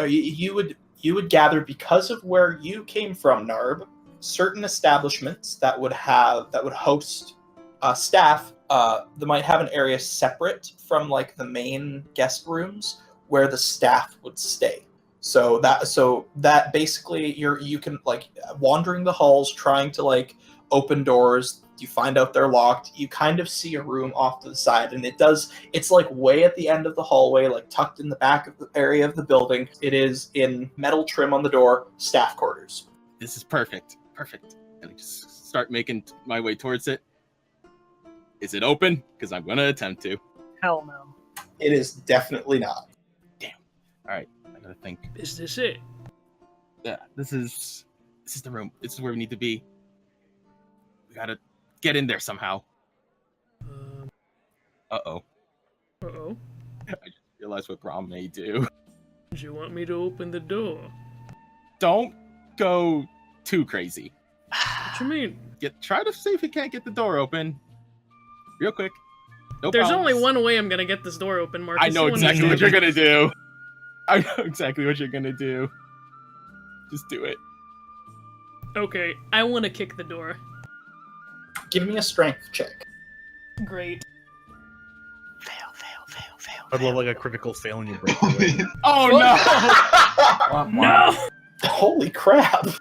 S1: you would gather, because of where you came from, Narb, certain establishments that would host staff, that might have an area separate from like the main guest rooms where the staff would stay. So that basically you can like wandering the halls trying to like open doors. You find out they're locked. You kind of see a room off to the side, and it's like way at the end of the hallway, like tucked in the back of the area of the building. It is in metal trim on the door, staff quarters.
S5: This is perfect. Perfect. And I just start making my way towards it. Is it open? Because I'm going to attempt to.
S2: Hell no.
S1: It is definitely not.
S5: Damn. All right. I got to think.
S7: Is this it?
S5: Yeah, this is the room. This is where we need to be. We got to get in there somehow. Uh-oh.
S7: Uh-oh.
S5: I just realized what Grom may do.
S7: Do you want me to open the door?
S5: Don't go too crazy.
S7: What you mean?
S5: Try to see if you can't get the door open. Real quick. No
S7: There's
S5: problems.
S7: only one way I'm gonna get this door open, Marcus.
S5: I know exactly what you're gonna do. I know exactly what you're gonna do. Just do it.
S7: Okay, I want to kick the door.
S1: Give me a strength check.
S7: Great.
S2: Fail.
S6: I'd love like a critical fail and you break away.
S5: Oh no!
S7: No!
S1: Holy crap!
S7: Man,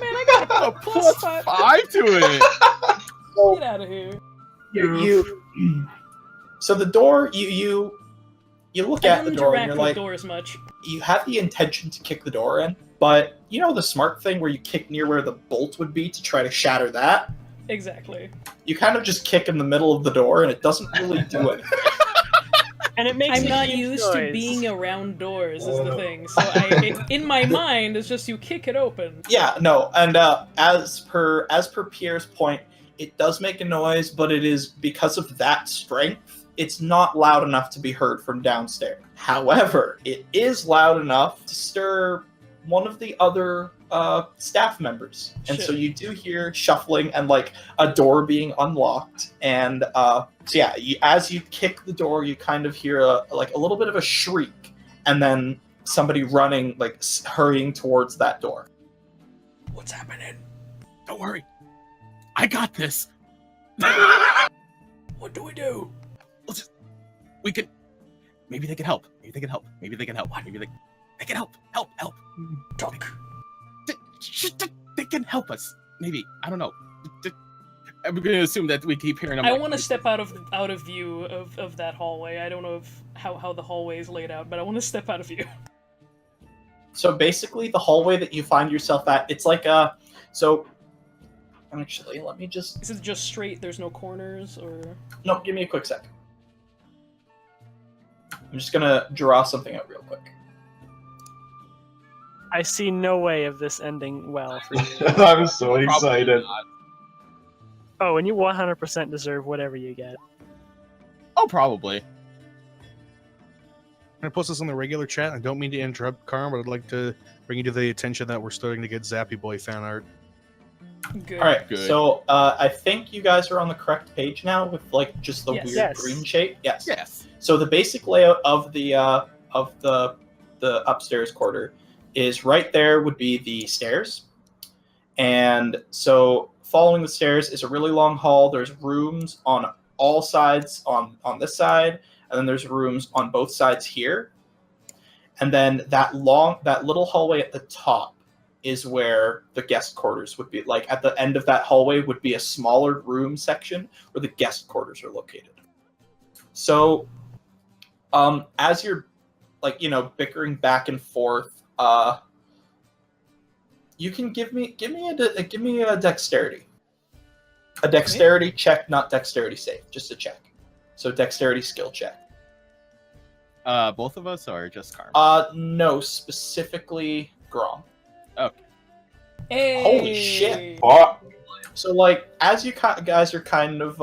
S7: I got a plus 5.
S5: 5 to it.
S7: Get out of here.
S1: So the door, you look
S7: I
S1: at
S7: don't
S1: the door and
S7: interact
S1: you're
S7: with
S1: like,
S7: doors much.
S1: you have the intention to kick the door in, but you know the smart thing where you kick near where the bolt would be to try to shatter that?
S7: Exactly.
S1: You kind of just kick in the middle of the door and it doesn't really do anything.
S2: And it makes
S7: I'm
S2: a
S7: not
S2: huge
S7: used to
S2: noise.
S7: being around doors, is the thing. So in my mind, it's just you kick it open.
S1: Yeah, no, and as per Pierre's point, it does make a noise, but it is because of that strength. It's not loud enough to be heard from downstairs. However, it is loud enough to stir one of the other staff members, and so you do hear shuffling and like a door being unlocked. And so yeah, as you kick the door, you kind of hear a little bit of a shriek, and then somebody running, like hurrying towards that door.
S7: What's happening?
S5: Don't worry. I got this.
S7: What do we do?
S5: We can. Maybe they can help. Maybe they can help. Maybe they can help. Maybe they can help. Help.
S7: Talk.
S5: They can help us. Maybe. I don't know. I'm going to assume that we keep hearing them.
S7: I want to step out of view of that hallway. I don't know how the hallway is laid out, but I want to step out of view.
S1: So basically, the hallway that you find yourself at, it's like a Actually, let me just...
S7: Is it just straight? There's no corners, or...
S1: No, give me a quick second. I'm just gonna draw something out real quick.
S2: I see no way of this ending well for you.
S4: I'm so excited.
S2: Oh, and you 100% deserve whatever you get.
S5: Oh, probably.
S6: I post this in the regular chat. I don't mean to interrupt, Karn, but I'd like to bring you to the attention that we're starting to get Zappy Boy fan art.
S7: Good.
S1: All right,
S5: Good.
S1: so I think you guys are on the correct page now with like just the weird
S2: Yes.
S1: green shape. Yes.
S5: Yes.
S1: So the basic layout of the upstairs quarter is right there would be the stairs, and so following the stairs is a really long hall. There's rooms on all sides on this side, and then there's rooms on both sides here, and then that little hallway at the top is where the guest quarters would be. Like at the end of that hallway would be a smaller room section where the guest quarters are located. So as you're bickering back and forth, you can give me a dexterity. A dexterity check, not dexterity save, just a check. So dexterity skill check.
S5: Both of us or just Karma?
S1: No, specifically Grom.
S5: Okay.
S7: Hey!
S1: Holy shit.
S4: Fuck.
S1: So like as you guys are kind of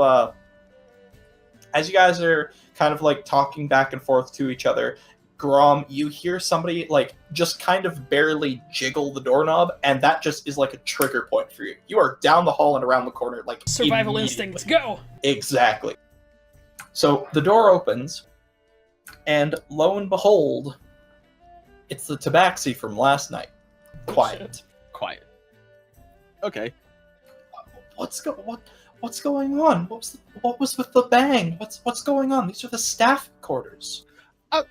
S1: talking back and forth to each other, Grom, you hear somebody like just kind of barely jiggle the doorknob, and that just is like a trigger point for you. You are down the hall and around the corner, like
S7: Survival instinct, let's go!
S1: Exactly. So the door opens, and lo and behold, it's the Tabaxi from last night. Quiet.
S5: Quiet. Okay.
S1: What's going on? What was with the bang? What's going on? These are the staff quarters.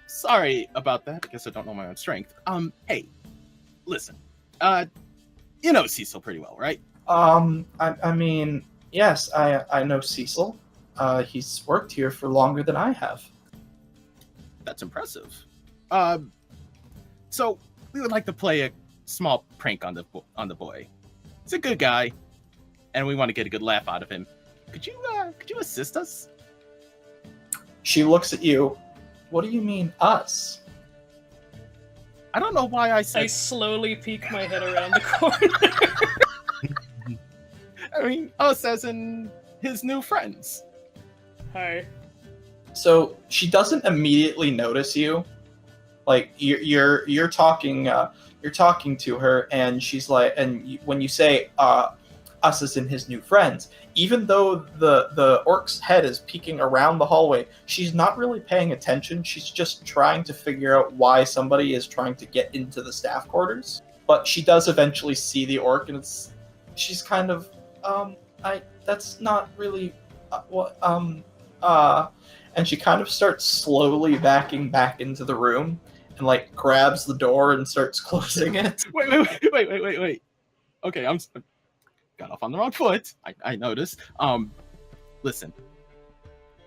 S5: Sorry about that. I guess I don't know my own strength. Hey, listen. You know Cecil pretty well, right?
S1: I mean, yes, I know Cecil. He's worked here for longer than I have.
S5: That's impressive. So we would like to play a small prank on the boy. He's a good guy, and we want to get a good laugh out of him. Could you assist us?
S1: She looks at you. What do you mean, us?
S5: I don't know why I said...
S7: I slowly peek my head around the corner.
S5: I mean, us as in his new friends.
S7: Hi.
S1: So she doesn't immediately notice you. Like you're talking to her, and she's like, and when you say us as in his new friends, even though the orc's head is peeking around the hallway, she's not really paying attention. She's just trying to figure out why somebody is trying to get into the staff quarters. But she does eventually see the orc, and she's kind of that's not really and she kind of starts slowly backing back into the room and like grabs the door and starts closing it.
S5: Wait. Okay, I'm got off on the wrong foot. I noticed. Listen,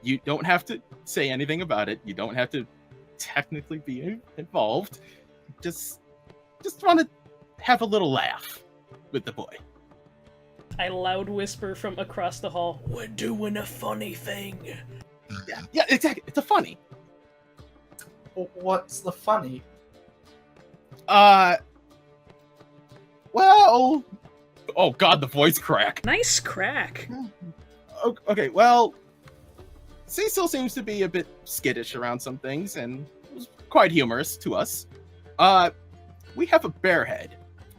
S5: you don't have to say anything about it. You don't have to technically be involved. Just want to have a little laugh with the boy.
S7: I loud whisper from across the hall, "We're doing a funny thing."
S5: Yeah, exactly. It's a funny.
S1: What's the funny?
S5: Well, oh god, the voice crack.
S7: Nice crack.
S5: Okay, well, Cecil seems to be a bit skittish around some things, and was quite humorous to us. We have a bear head,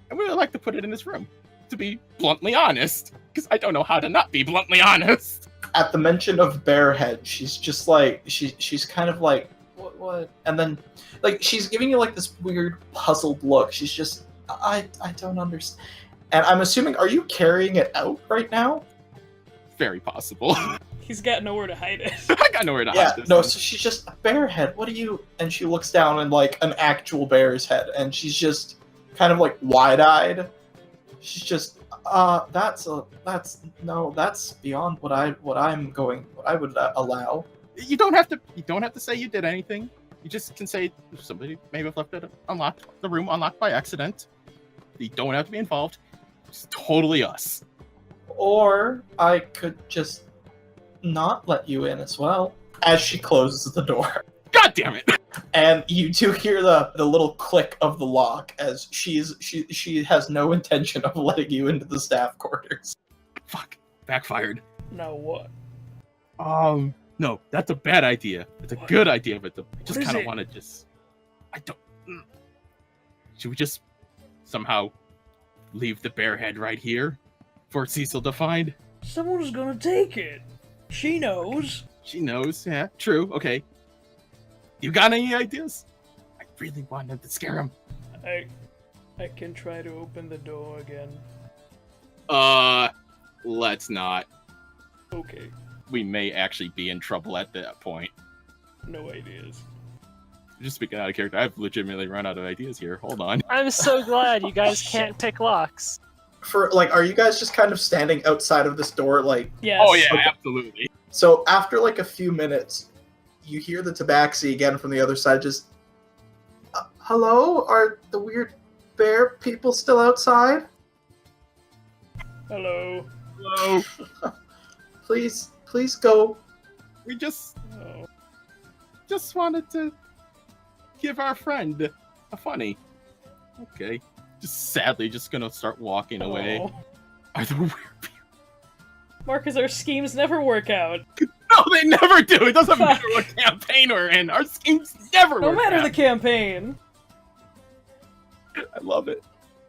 S5: and we would like to put it in this room, to be bluntly honest, because I don't know how to not be bluntly honest.
S1: At the mention of bear head, she's just like, she's kind of like, what? And then, like, she's giving you like this weird puzzled look. She's just, I don't understand. And I'm assuming, are you carrying it out right now?
S5: Very possible.
S7: He's got nowhere to hide it.
S5: I got nowhere to hide this.
S1: No, so she's just, a bear head, what do you... And she looks down and like an actual bear's head, and she's just kind of like wide-eyed. She's just, that's beyond what I would allow.
S5: You don't have to say you did anything. You just can say somebody may have left it unlocked, the room unlocked by accident. You don't have to be involved. It's totally us.
S1: Or I could just not let you in as well. As she closes the door.
S5: God damn it!
S1: And you do hear the little click of the lock as she has no intention of letting you into the staff quarters.
S5: Fuck. Backfired.
S7: Now what?
S5: No, that's a bad idea. It's a good idea, but I just kind of want to I don't... Should we just somehow leave the bear head right here for Cecil to find?
S7: Someone's gonna take it. She knows.
S5: She knows, yeah, true, okay. You got any ideas? I really wanted to scare him.
S7: I can try to open the door again.
S5: Let's not.
S7: Okay.
S5: We may actually be in trouble at that point.
S7: No ideas.
S5: Just speaking out of character, I've legitimately run out of ideas here. Hold on.
S2: I'm so glad you guys can't pick locks.
S1: For like, are you guys just kind of standing outside of this door, like?
S7: Yes.
S5: Oh yeah, okay. Absolutely.
S1: So after like a few minutes, you hear the Tabaxi again from the other side. Just, hello? Are the weird bear people still outside?
S7: Hello.
S5: Hello.
S1: Please go.
S5: We just wanted to give our friend a funny. Okay. Just sadly just gonna start walking away.
S7: Oh.
S5: Are the weird
S7: Marcus, our schemes never work out.
S5: No, they never do. It doesn't matter what campaign we're in. Our schemes never
S7: No
S5: work
S7: matter
S5: out.
S7: the campaign.
S5: I love it.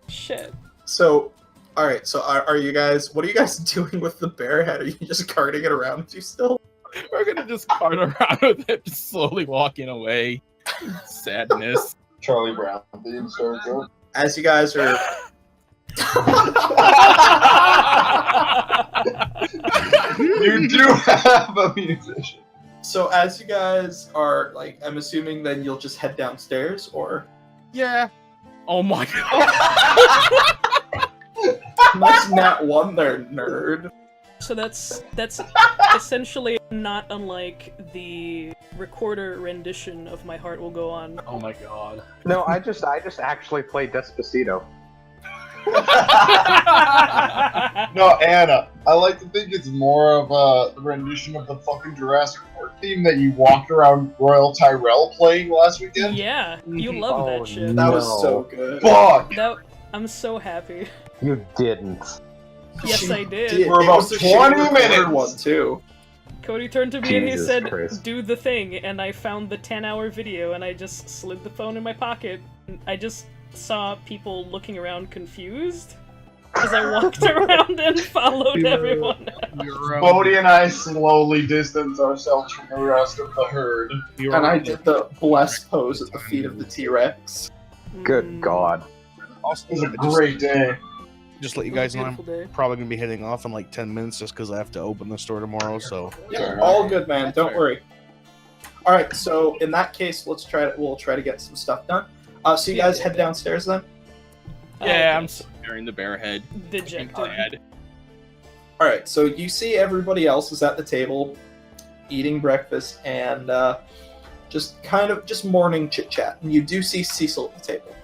S7: Shit.
S1: So, all right. So, are you guys? What are you guys doing with the bear head? Are you just carting it around with you still?
S5: We're gonna just cart around with it, just slowly walking away. Sadness.
S4: Charlie Brown theme starts up.
S1: As you guys are.
S4: You do have a musician.
S1: So, as you guys are like, I'm assuming then you'll just head downstairs, or
S5: Yeah. Oh my god.
S1: nice nat one there, nerd.
S7: So that's essentially not unlike the recorder rendition of My Heart Will Go On.
S8: Oh my god.
S3: No, I just actually played Despacito.
S4: No, Anna, I like to think it's more of a rendition of the fucking Jurassic Park theme that you walked around Royal Tyrell playing last weekend.
S7: Yeah, you love
S3: Oh,
S7: that shit.
S1: That was
S3: No.
S1: so good.
S4: Fuck!
S7: I'm so happy.
S3: You didn't.
S7: Yes,
S1: She
S7: I did.
S4: For
S1: It
S4: about
S1: was the
S4: 20
S1: shitty recorded
S4: minutes.
S1: one too.
S7: Cody turned to me and he
S3: Jesus
S7: said,
S3: Christ.
S7: "Do the thing," and I found the 10-hour video and I just slid the phone in my pocket. I just saw people looking around confused as I walked around and followed everyone.
S4: Bodhi and I slowly distance ourselves from the rest of the herd.
S1: And I did the bless pose at the feet of the T-Rex.
S3: Good God.
S6: Also,
S4: It was a great day.
S6: just let you
S7: It was
S6: guys
S7: a
S6: know I'm
S7: beautiful day.
S6: probably gonna be heading off in like 10 minutes just because I have to open the store tomorrow. So
S1: Yeah,
S4: Fair
S1: all good, man.
S5: That's
S1: Don't
S5: fair.
S1: worry. All right, so in that case, we'll try to get some stuff done. So you guys head downstairs then.
S5: Yeah, I'm staring the bear head.
S7: Dejected.
S5: Glad.
S1: All right, so you see everybody else is at the table, eating breakfast and just morning chit chat. And you do see Cecil at the table.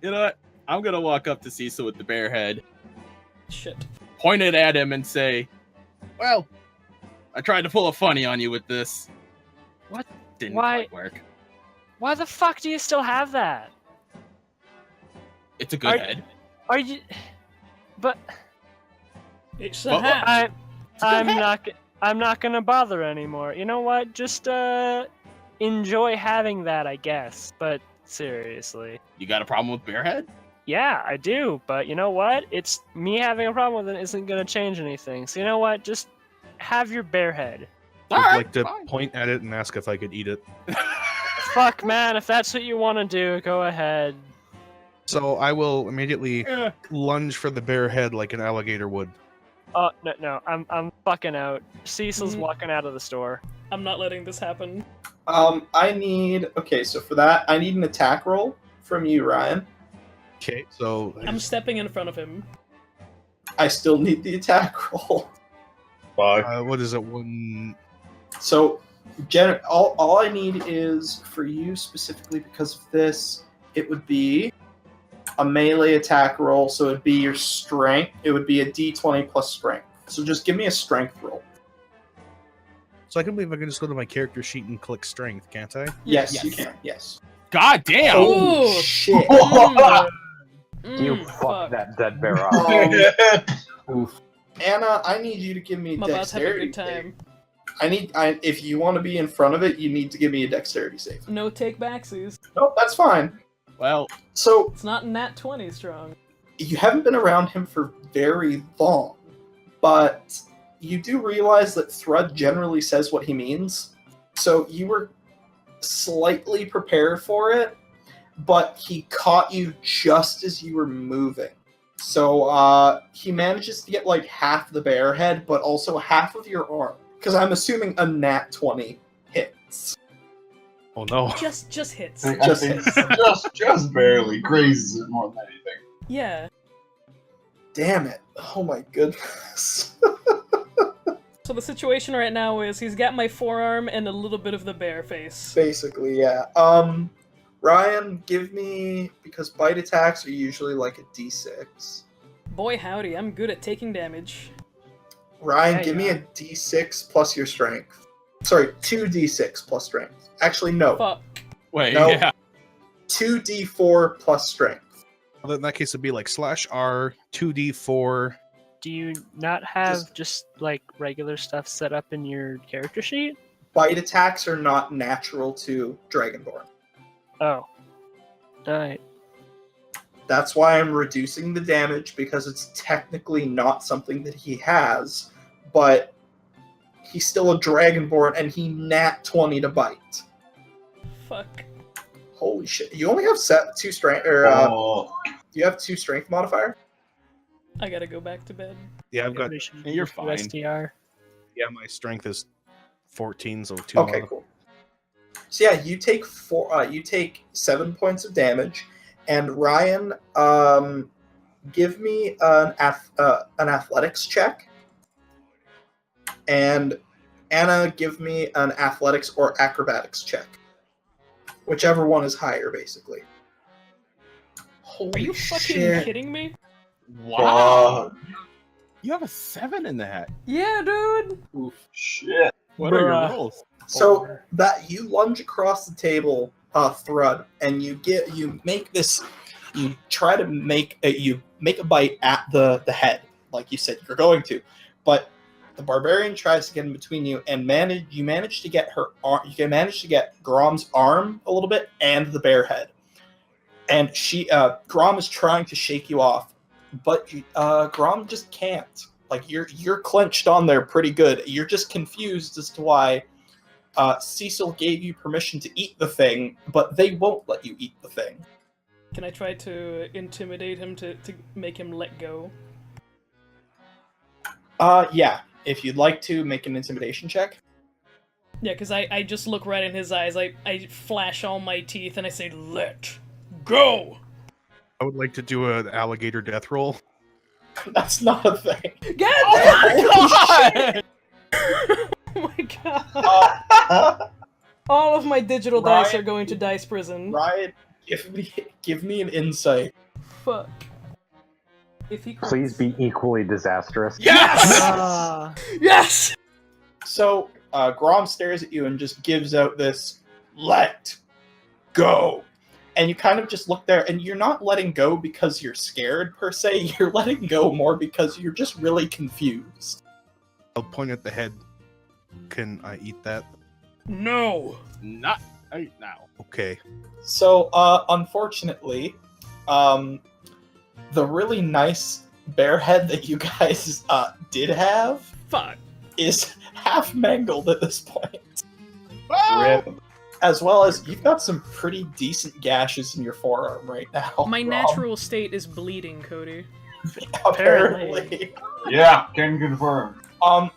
S5: You know what? I'm gonna walk up to Cecil with the bear head,
S7: Shit.
S5: point it at him, and say, "Well, I tried to pull a funny on you with this. What didn't
S2: Why-
S5: quite work.
S2: Why the fuck do you still have that?
S5: It's a good
S2: Are-
S5: head.
S2: Are you? But
S7: It's a
S5: What-
S7: hat.
S2: I'm not gonna bother anymore. You know what? Just enjoy having that, I guess. But seriously,
S5: You got a problem with bear head?
S2: yeah, I do. But you know what? It's me having a problem with it isn't gonna change anything. So you know what? Just have your bear head.
S5: All
S6: I'd
S5: right,
S6: like to
S5: fine.
S6: point at it and ask if I could eat it.
S2: Fuck, man. If that's what you want to do, go ahead.
S6: So I will immediately
S5: Eh,
S6: lunge for the bear head like an alligator would.
S2: Oh no, I'm fucking out. Cecil's
S7: Mhm.
S2: walking out of the store.
S7: I'm not letting this happen.
S1: So for that, I need an attack roll from you, Ryan.
S6: Okay, so
S7: I'm stepping in front of him.
S1: I still need the attack roll.
S4: Fuck.
S6: what is it? One.
S1: So, all I need is for you specifically because of this, it would be a melee attack roll. So it'd be your strength. It would be a D20 plus strength. So just give me a strength roll.
S6: So I can believe I can just go to my character sheet and click strength, can't I?
S1: Yes,
S5: Yes.
S1: you can. Yes.
S5: God damn!
S7: Oh,
S1: shit!
S3: You
S7: fuck.
S3: fucked that dead bear up.
S4: Oof.
S1: Anna, I need you to give me
S7: I'm about to have a
S1: dexterity.
S7: good time.
S1: If you want to be in front of it, you need to give me a dexterity save.
S7: No take backsies.
S1: Nope, that's fine.
S5: Well,
S1: So
S7: It's not nat 20 strong.
S1: you haven't been around him for very long, but you do realize that Thrud generally says what he means. So you were slightly prepared for it, but he caught you just as you were moving. So he manages to get like half the bear head, but also half of your arm. Because I'm assuming a nat 20 hits.
S6: Oh no.
S7: Just hits.
S4: I
S1: Just
S4: think
S1: hits.
S4: just barely grazes it more than anything.
S7: Yeah.
S1: Damn it. Oh my goodness.
S7: So the situation right now is he's got my forearm and a little bit of the bear face.
S1: Basically, yeah. Ryan, give me, because bite attacks are usually like a d6.
S7: Boy howdy, I'm good at taking damage.
S1: Ryan,
S2: Yeah,
S1: give
S2: you
S1: me a d6 plus your strength. Sorry, 2d6 plus strength. Actually, no.
S7: Fuck.
S5: wait,
S1: No.
S5: yeah.
S1: 2d4 plus strength.
S6: Well, in that case, it'd be like /R 2d4
S2: Do you not have just like regular stuff set up in your character sheet?
S1: Bite attacks are not natural to Dragonborn.
S2: Oh. Alright.
S1: That's why I'm reducing the damage, because it's technically not something that he has, but he's still a Dragonborn and he nat 20 to bite.
S7: Fuck.
S1: Holy shit. You only have two strength, or do you have 2 strength modifier?
S7: I gotta go back to bed.
S6: Yeah, I've got.
S5: You're fine.
S2: STR.
S6: Yeah, my strength is 14, so 2.
S1: Okay, cool. So yeah, you take 7 points of damage, and Ryan, give me an athletics check, and Anna, give me an athletics or acrobatics check, whichever one is higher, basically. Holy
S7: Are you fucking
S1: shit.
S7: kidding me?
S5: Wow. You have a 7 in that.
S7: Yeah, dude.
S5: Oof.
S4: Shit.
S5: What are
S2: Bruh.
S5: your rolls?
S1: So that you lunge across the table, Thrud, and you make a bite at the head, like you said you're going to, but the barbarian tries to get in between you, and you manage to get Grom's arm a little bit and the bear head, and Grom is trying to shake you off, but Grom just can't. Like you're clenched on there pretty good. You're just confused as to why Cecil gave you permission to eat the thing, but they won't let you eat the thing.
S7: Can I try to intimidate him to make him let go?
S1: Yeah. If you'd like to, make an intimidation check.
S7: Yeah, because I just look right in his eyes. I flash all my teeth and I say, "Let go!"
S6: I would like to do an alligator death roll.
S1: That's not a thing.
S7: God
S5: Oh
S7: damn! Oh my god. All of my digital dice
S1: Ryan-
S7: are going to dice prison.
S1: Ryan, give me an insight.
S7: Fuck. If he
S3: Please be equally disastrous.
S5: Yes!
S7: Yes!
S1: So, Grom stares at you and just gives out this, "Let go." And you kind of just look there, and you're not letting go because you're scared, per se. You're letting go more because you're just really confused.
S6: I'll point at the head. Can I eat that?
S7: No.
S5: Not right now.
S6: Okay.
S1: So, unfortunately, the really nice bear head that you guys did have
S7: Fuck.
S1: is half mangled at this point.
S4: Rip.
S1: As well as, you've got some pretty decent gashes in your forearm right now.
S7: My
S1: Rob.
S7: natural state is bleeding, Cody.
S1: Apparently.
S4: Yeah, can confirm.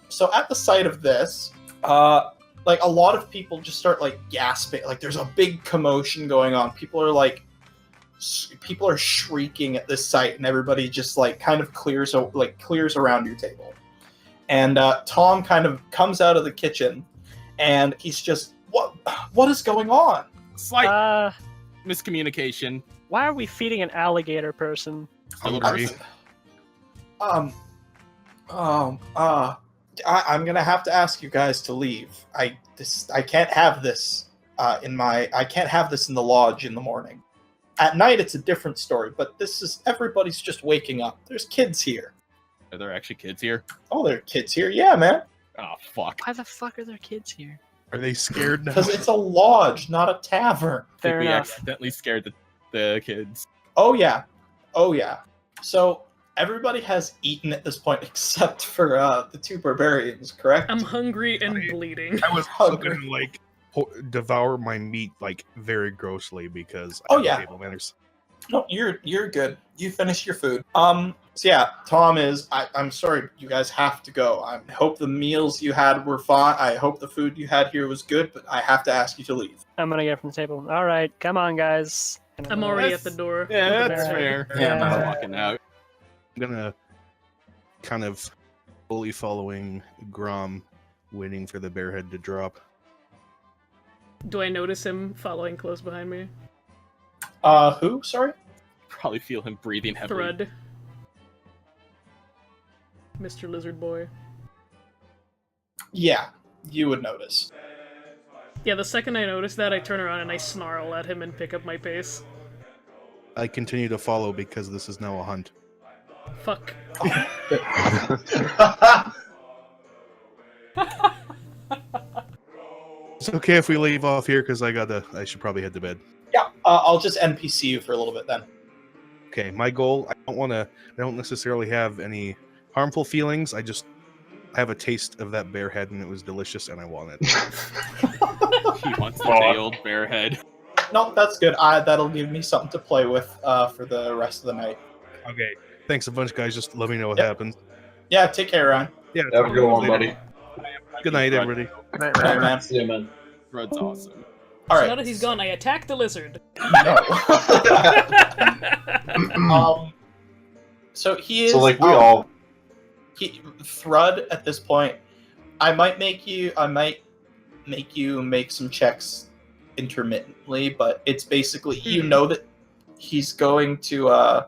S1: So at the sight of this, like a lot of people just start like gasping. Like there's a big commotion going on. People are shrieking at this sight, and everybody just like kind of clears around your table. And Tom kind of comes out of the kitchen, and he's just, what is going on?
S5: Slight miscommunication.
S2: Why are we feeding an alligator person?
S6: Hungry.
S1: I'm gonna have to ask you guys to leave. I can't have this I can't have this in the lodge in the morning. At night it's a different story, but everybody's just waking up. There's kids here.
S5: Are there actually kids here?
S1: Oh, there are kids here. Yeah, man.
S5: Oh, fuck.
S2: Why the fuck are there kids here?
S6: Are they scared now?
S1: Because it's a lodge, not a tavern.
S5: I think
S2: Fair
S5: we
S2: enough.
S5: accidentally scared the kids.
S1: Oh yeah. So everybody has eaten at this point except for the 2 barbarians, correct?
S7: I'm hungry and bleeding.
S6: I was hungry. Gonna like devour my meat like very grossly because
S1: Oh,
S6: I have
S1: yeah.
S6: table manners.
S1: No, you're good. You finished your food. So yeah, Tom is. I'm sorry, you guys have to go. I hope the meals you had were fine. I hope the food you had here was good, but I have to ask you to leave.
S2: I'm gonna get from the table. All right, come on, guys.
S7: I'm already at the door.
S5: Yeah, that's
S2: Alright.
S5: fair. Yeah, I'm
S2: Yeah.
S5: not walking out.
S6: I'm gonna kind of fully following Grom, waiting for the bear head to drop.
S7: Do I notice him following close behind me?
S1: Who? Sorry?
S5: Probably feel him breathing heavily.
S7: Thrud. Mr. Lizard Boy.
S1: Yeah, you would notice.
S7: Yeah, the second I notice that, I turn around and I snarl at him and pick up my pace.
S6: I continue to follow because this is now a hunt.
S7: Fuck.
S6: It's okay if we leave off here because I should probably head to bed.
S1: Yeah, I'll just NPC you for a little bit then.
S6: Okay, my goal, I don't necessarily have any harmful feelings. I have a taste of that bear head and it was delicious and I want it.
S5: He wants the day old bear head.
S1: No, that's good. That'll give me something to play with for the rest of the night.
S6: Okay, thanks a bunch, guys. Just let me know what happens.
S1: Yeah, take care, Ryan.
S6: Yeah,
S4: Have a good one, buddy.
S6: good night, everybody.
S3: Good night,
S1: Bye,
S3: Ryan.
S1: man.
S4: See you, man.
S5: Red's awesome.
S1: All
S7: So
S1: right.
S7: now that he's gone, I attack the lizard.
S1: No. So he is.
S4: So like we all.
S1: Thrud at this point. I might make you make some checks intermittently, but it's basically you know that he's going to.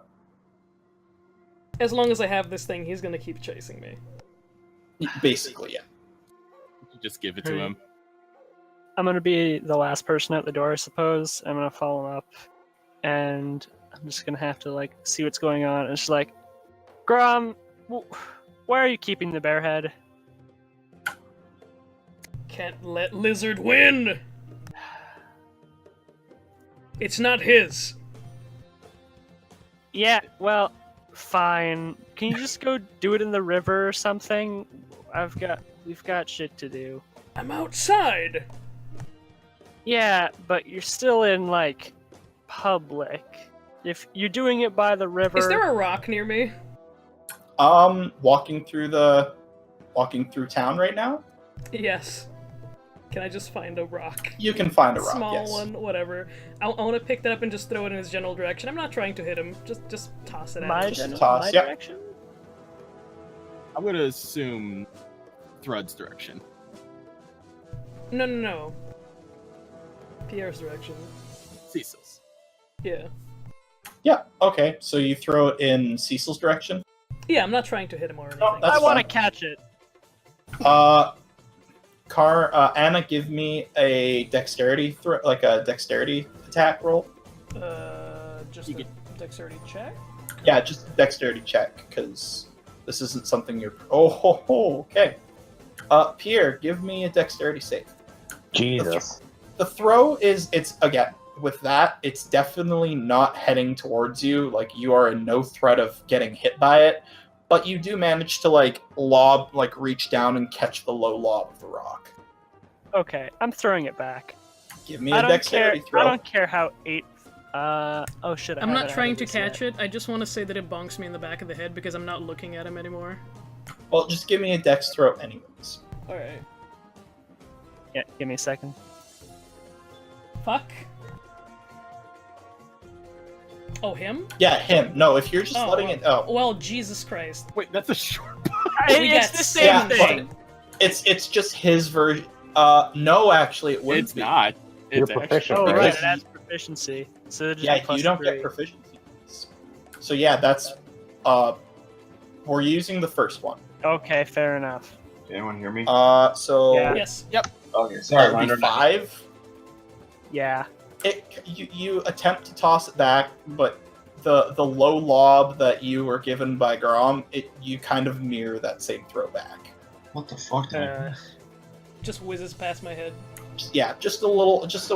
S7: As long as I have this thing, he's gonna keep chasing me.
S1: Basically, yeah.
S5: You just give it to him.
S2: I'm gonna be the last person at the door, I suppose. I'm gonna follow him up, and I'm just gonna have to like see what's going on. And it's like, Grom, why are you keeping the bear head?
S7: Can't let lizard win. It's not his.
S2: Yeah, well, fine. Can you just go do it in the river or something? We've got shit to do.
S7: I'm outside.
S2: Yeah, but you're still in like public. If you're doing it by the river,
S7: Is there a rock near me?
S1: Walking through town right now.
S7: Yes. Can I just find a rock?
S1: You can find a rock.
S7: Small
S1: yes.
S7: one, whatever. I want to pick that up and just throw it in his general direction. I'm not trying to hit him. Just toss it at
S2: my
S7: him.
S1: Just toss,
S2: my
S1: yep.
S2: direction?
S5: I'm gonna assume Thrud's direction.
S7: No. Pierre's direction.
S5: Cecil's.
S7: Yeah.
S1: Yeah. Okay. So you throw it in Cecil's direction.
S7: Yeah, I'm not trying to hit him or anything.
S1: Oh, that's
S2: I want to
S1: fine.
S2: catch it.
S1: Anna, give me a dexterity a dexterity attack roll.
S7: Just
S5: You
S7: a
S5: get-
S7: dexterity check.
S1: Yeah, just a dexterity check because this isn't something you're. Oh, okay. Pierre, give me a dexterity save.
S3: Jesus.
S1: The throw it's again with that. It's definitely not heading towards you. Like you are in no threat of getting hit by it. But you do manage to reach down and catch the low lob of the rock.
S2: Okay, I'm throwing it back.
S1: Give me
S2: I
S1: a
S2: don't care.
S1: dexterity throw.
S2: I don't care how oh shit!
S7: I'm not trying to catch it. I just want to say that it bonks me in the back of the head because I'm not looking at him anymore.
S1: Well, just give me a dex throw anyways.
S7: Alright.
S2: Yeah, give me a second.
S7: Fuck. Oh, him?
S1: Yeah, him. No, if you're just
S7: Oh,
S1: letting it. Oh,
S7: Well, Jesus Christ.
S5: Wait, that's a short.
S7: We
S2: It's
S7: got
S2: the same
S1: yeah,
S2: thing.
S1: but it's just his version. No, actually, it wouldn't
S5: It's
S1: be.
S5: not.
S3: You're
S5: It's
S3: proficient,
S2: Oh
S3: right?
S2: right,
S1: Because
S2: it adds proficiency. So just
S1: Yeah,
S2: plus
S1: you don't
S2: 3.
S1: get proficiency. So yeah, that's we're using the first one.
S2: Okay, fair enough.
S4: Anyone hear me?
S1: So
S2: Yeah.
S7: Yes.
S4: Okay, sorry,
S1: that would
S4: mine
S1: be 5.
S2: Yeah.
S1: You attempt to toss it back, but the low lob that you were given by Grom, you kind of mirror that same throwback.
S4: What the fuck? Did I do?
S7: Just whizzes past my head.
S1: Yeah, just a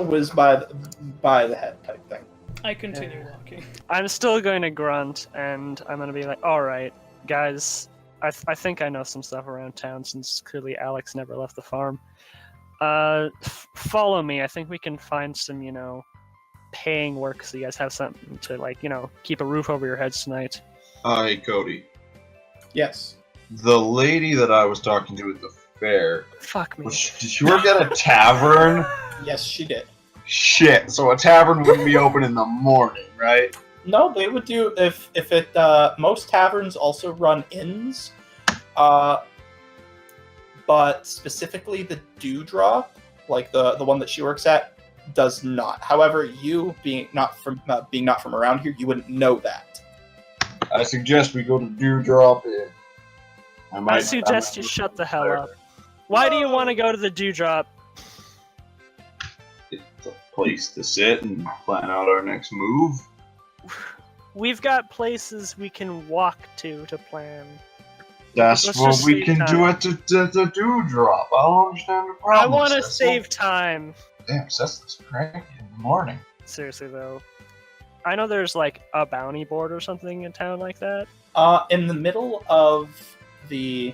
S1: whiz by the head type thing.
S7: I continue walking.
S2: I'm still going to grunt, and I'm going to be like, all right, guys, I think I know some stuff around town since clearly Alex never left the farm. Follow me. I think we can find some, paying work so you guys have something to, keep a roof over your heads tonight.
S4: Hey, Cody.
S1: Yes.
S4: The lady that I was talking to at the fair,
S2: Fuck me.
S4: did she work at a tavern?
S1: Yes, she did.
S4: Shit, so a tavern wouldn't be open in the morning, right?
S1: No, they would do if it. Most taverns also run inns, but specifically the Dewdrop, like the one that she works at, does not. However, you being not from around here, you wouldn't know that.
S4: I suggest we go to Dewdrop Inn.
S2: I suggest you shut the hell up. Why do you want to go to the Dewdrop?
S4: It's a place to sit and plan out our next move.
S2: we've got places we can walk to plan.
S4: That's
S2: Let's
S4: what
S2: just
S4: we
S2: save
S4: can do
S2: time.
S4: at the dewdrop. I don't understand the
S2: I
S4: problem.
S2: want to
S4: Cecil.
S2: save time.
S4: Damn, Cecil's cranky in the morning.
S2: Seriously though, I know there's like a bounty board or something in town like that.
S1: In the middle of the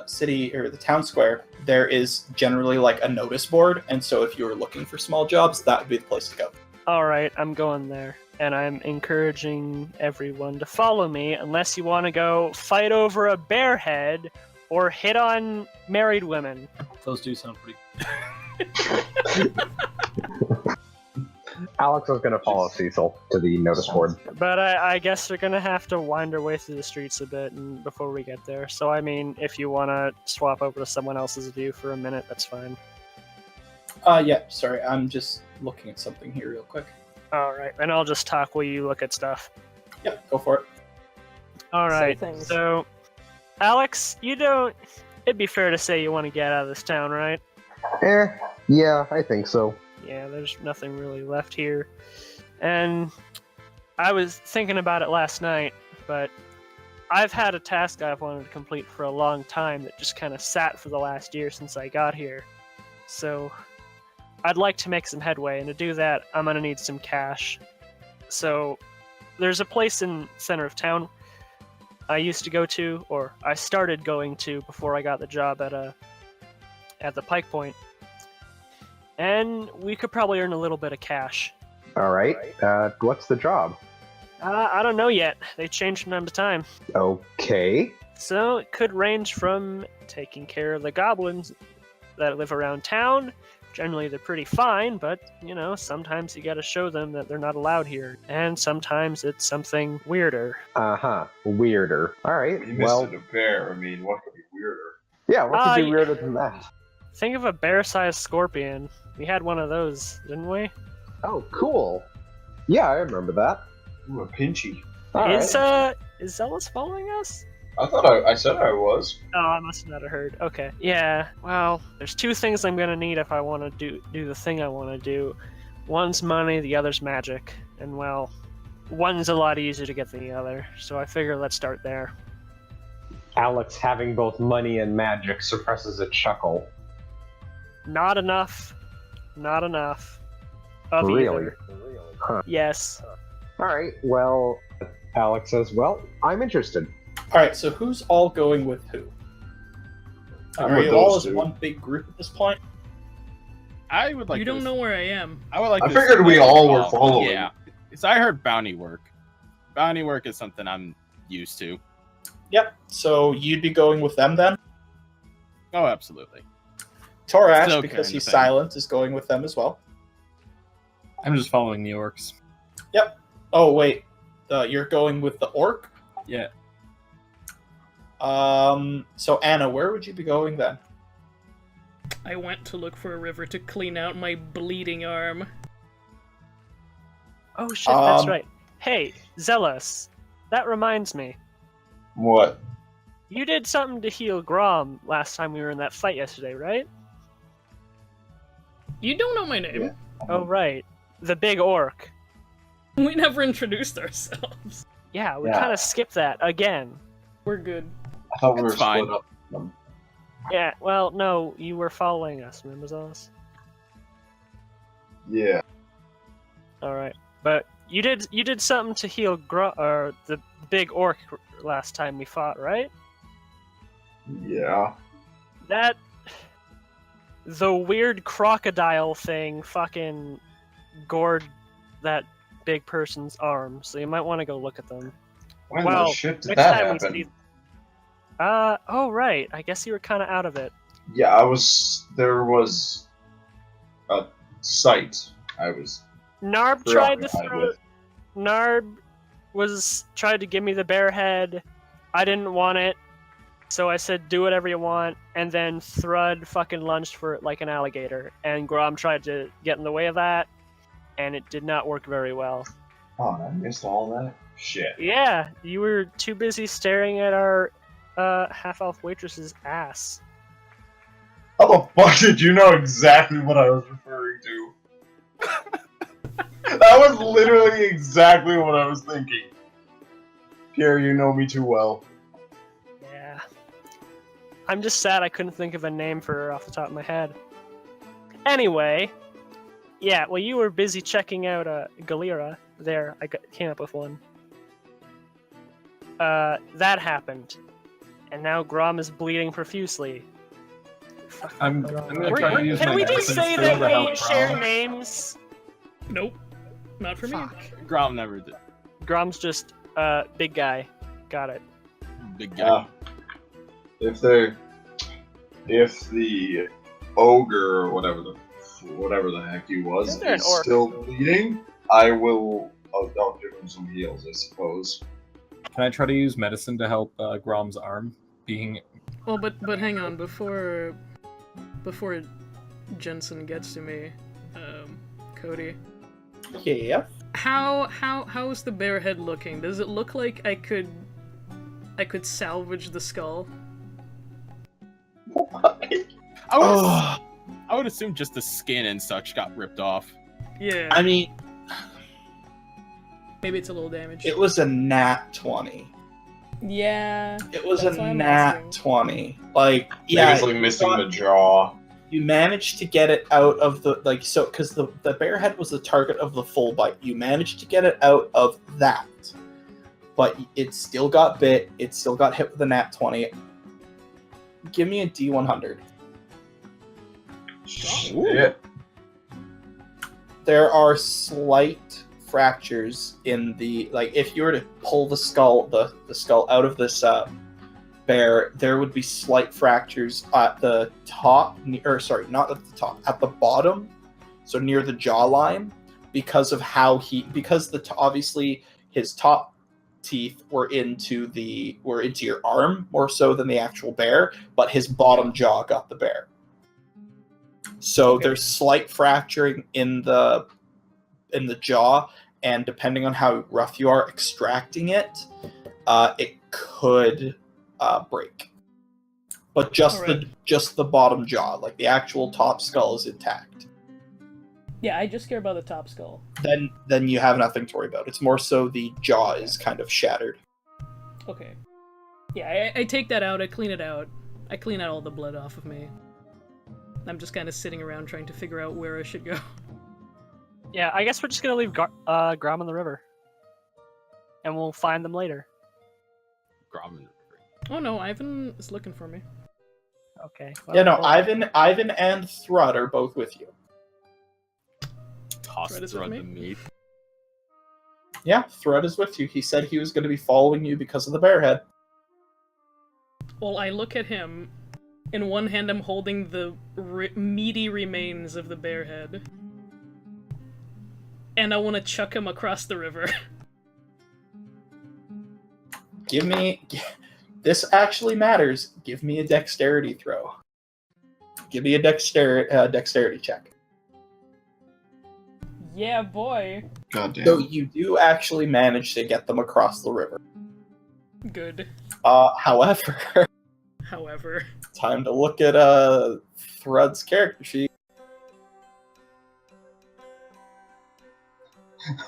S1: city or the town square, there is generally like a notice board, and so if you were looking for small jobs, that would be the place to go.
S2: All right, I'm going there, and I'm encouraging everyone to follow me unless you want to go fight over a bear head or hit on married women.
S8: Those do sound pretty.
S3: Alex was going to follow Cecil to the notice board.
S2: But I guess they're gonna have to wind our way through the streets a bit and before we get there. So I mean, if you want to swap over to someone else's view for a minute, that's fine.
S1: Yeah, sorry, I'm just looking at something here real quick.
S2: All right, and I'll just talk while you look at stuff.
S1: Yeah, go for it.
S2: All right,
S7: things.
S2: so Alex, you don't. It'd be fair to say you want to get out of this town, right?
S3: Yeah, I think so.
S2: Yeah, there's nothing really left here. And I was thinking about it last night, but I've had a task I've wanted to complete for a long time that just kind of sat for the last year since I got here. So I'd like to make some headway, and to do that, I'm going to need some cash. So there's a place in center of town I used to go to, or I started going to before I got the job at the Pike Point. And we could probably earn a little bit of cash.
S3: All right. What's the job?
S2: I don't know yet. They change from time to time.
S3: Okay.
S2: So it could range from taking care of the goblins that live around town. Generally, they're pretty fine, but, you know, sometimes you gotta show them that they're not allowed here. And sometimes it's something weirder.
S3: Uh-huh. Weirder. All right.
S4: You missed
S3: Well,
S4: it a bear. I mean, what could be weirder?
S3: yeah, what could be
S2: yeah.
S3: weirder than that?
S2: Think of a bear-sized scorpion. We had one of those, didn't we?
S3: Oh, cool. Yeah, I remember that.
S4: Ooh, a pinchy.
S3: All right.
S2: Is Zealous following us?
S4: I thought I said I was.
S2: Oh, I must not have heard. Okay. Yeah, well, there's two things I'm gonna need if I want to do the thing I want to do. One's money, the other's magic. And, well, one's a lot easier to get than the other, so I figure let's start there.
S3: Alex having both money and magic suppresses a chuckle.
S2: Not enough. Not enough. Of
S3: Really?
S2: either.
S3: Huh.
S2: Yes.
S3: All right. Well, Alex says, well, I'm interested.
S1: All right, so who's all going with who?
S4: I'm
S1: Are
S4: with
S1: you all
S4: those
S1: as
S4: two.
S1: one big group at this point?
S5: I would like.
S7: You don't know where I am.
S5: I would like.
S4: I
S5: to
S4: figured we
S5: say-
S4: all were following.
S5: Yeah, so I heard bounty work. Bounty work is something I'm used to.
S1: Yep. So you'd be going with them then?
S5: Oh, absolutely.
S1: Torash,
S5: Still
S1: because
S5: kinda
S1: he's
S5: thing.
S1: silent, is going with them as well.
S8: I'm just following the orcs.
S1: Oh, wait. You're going with the orc?
S8: Yeah.
S1: So Anna, where would you be going then?
S7: I went to look for a river to clean out my bleeding arm.
S2: Oh shit, that's
S1: Um,
S2: right. Hey, Zealous. That reminds me.
S4: What?
S2: You did something to heal Grom last time we were in that fight yesterday, right?
S7: You don't know my name.
S4: Yeah.
S2: Oh, right. The big orc.
S7: We never introduced ourselves.
S2: Yeah, we
S4: Yeah.
S2: kind of skipped that again.
S7: We're good.
S4: I thought we were
S5: It's fine.
S4: split up.
S2: Yeah, well, no, you were following us, remember, Zealous?
S4: Yeah.
S2: Alright. But you did something to heal the big orc last time we fought, right?
S4: Yeah.
S2: The weird crocodile thing fucking gored that big person's arm, so you might want to go look at them.
S4: When
S2: Well,
S4: the shit did
S2: next
S4: that
S2: time
S4: happen?
S2: we see... oh right, I guess you were kind of out of it.
S4: Yeah, there was a site I was
S2: Narb tried to
S4: preoccupied
S2: throw...
S4: with.
S2: Narb tried to give me the bear head. I didn't want it, so I said, do whatever you want, and then Thrud fucking lunged for it like an alligator, and Grom tried to get in the way of that, and it did not work very well.
S4: Oh, I missed all that? Shit.
S2: Yeah, you were too busy staring at our half-elf waitress's ass.
S4: How the fuck did you know exactly what I was referring to? That was literally exactly what I was thinking. Pierre, you know me too well.
S2: Yeah. I'm just sad I couldn't think of a name for her off the top of my head. Anyway, yeah, while you were busy checking out Galera, there, came up with one. That happened. And now Grom is bleeding profusely.
S8: I'm gonna try to use
S2: Can
S8: my
S2: we just
S8: medicine
S2: say
S8: skill
S2: that
S8: to help
S2: we share
S8: Grom.
S2: names?
S7: Nope. Not for me.
S5: Grom never did.
S2: Grom's just, big guy. Got it.
S5: Big guy.
S4: If the ogre or whatever the heck he was
S2: Isn't there an
S4: is
S2: orc?
S4: still bleeding, I'll give him some heals, I suppose.
S8: Can I try to use medicine to help Grom's arm? Being
S7: Well, but hang on, before Jensen gets to me, Cody,
S1: Yeah.
S7: how is the bear head looking? Does it look like I could salvage the skull?
S5: I would assume just the skin and such got ripped off.
S7: Yeah.
S1: I mean,
S7: Maybe it's a little damaged.
S1: it was a nat 20.
S7: Yeah.
S1: It was
S7: That's
S1: a
S7: why I'm
S1: nat
S7: asking.
S1: 20. Like,
S4: Maybe
S1: yeah,
S4: it's like missing the jaw.
S1: you managed to get it out of the, like, so, because the bear head was the target of the full bite. You managed to get it out of that. But it still got bit. It still got hit with a nat 20. Give me a D100.
S4: Shit.
S1: There are slight fractures in the, like, if you were to pull the skull out of this bear, there would be slight fractures at the top, or sorry, not at the top, at the bottom, so near the jawline, because of how obviously his top teeth were into your arm more so than the actual bear, but his bottom jaw got the bear. So
S7: Okay.
S1: there's slight fracturing in the jaw, and depending on how rough you are extracting it, it could break. But just
S7: Alright.
S1: the bottom jaw, like the actual top skull, is intact.
S7: Yeah, I just care about the top skull.
S1: Then you have nothing to worry about. It's more so the jaw is kind of shattered.
S7: Okay. Yeah, I take that out, I clean it out. I clean out all the blood off of me. I'm just kind of sitting around trying to figure out where I should go.
S2: Yeah, I guess we're just gonna leave Grom in the river. And we'll find them later.
S5: Grom.
S7: Oh no, Ivan is looking for me.
S2: Okay.
S1: Yeah, no,
S2: well,
S1: Ivan and Thrud are both with you.
S5: Toss
S7: Thread is
S5: through
S7: with
S5: the
S7: me?
S5: meat.
S1: Yeah, Thrud is with you. He said he was going to be following you because of the bear head.
S7: Well, I look at him. In one hand, I'm holding the meaty remains of the bear head. And I want to chuck him across the river.
S1: This actually matters. Give me a dexterity throw. Give me a dexterity check.
S7: Yeah, boy.
S4: God damn.
S1: So you do actually manage to get them across the river.
S7: Good.
S1: However,
S7: However,
S1: time to look at Thrud's character sheet.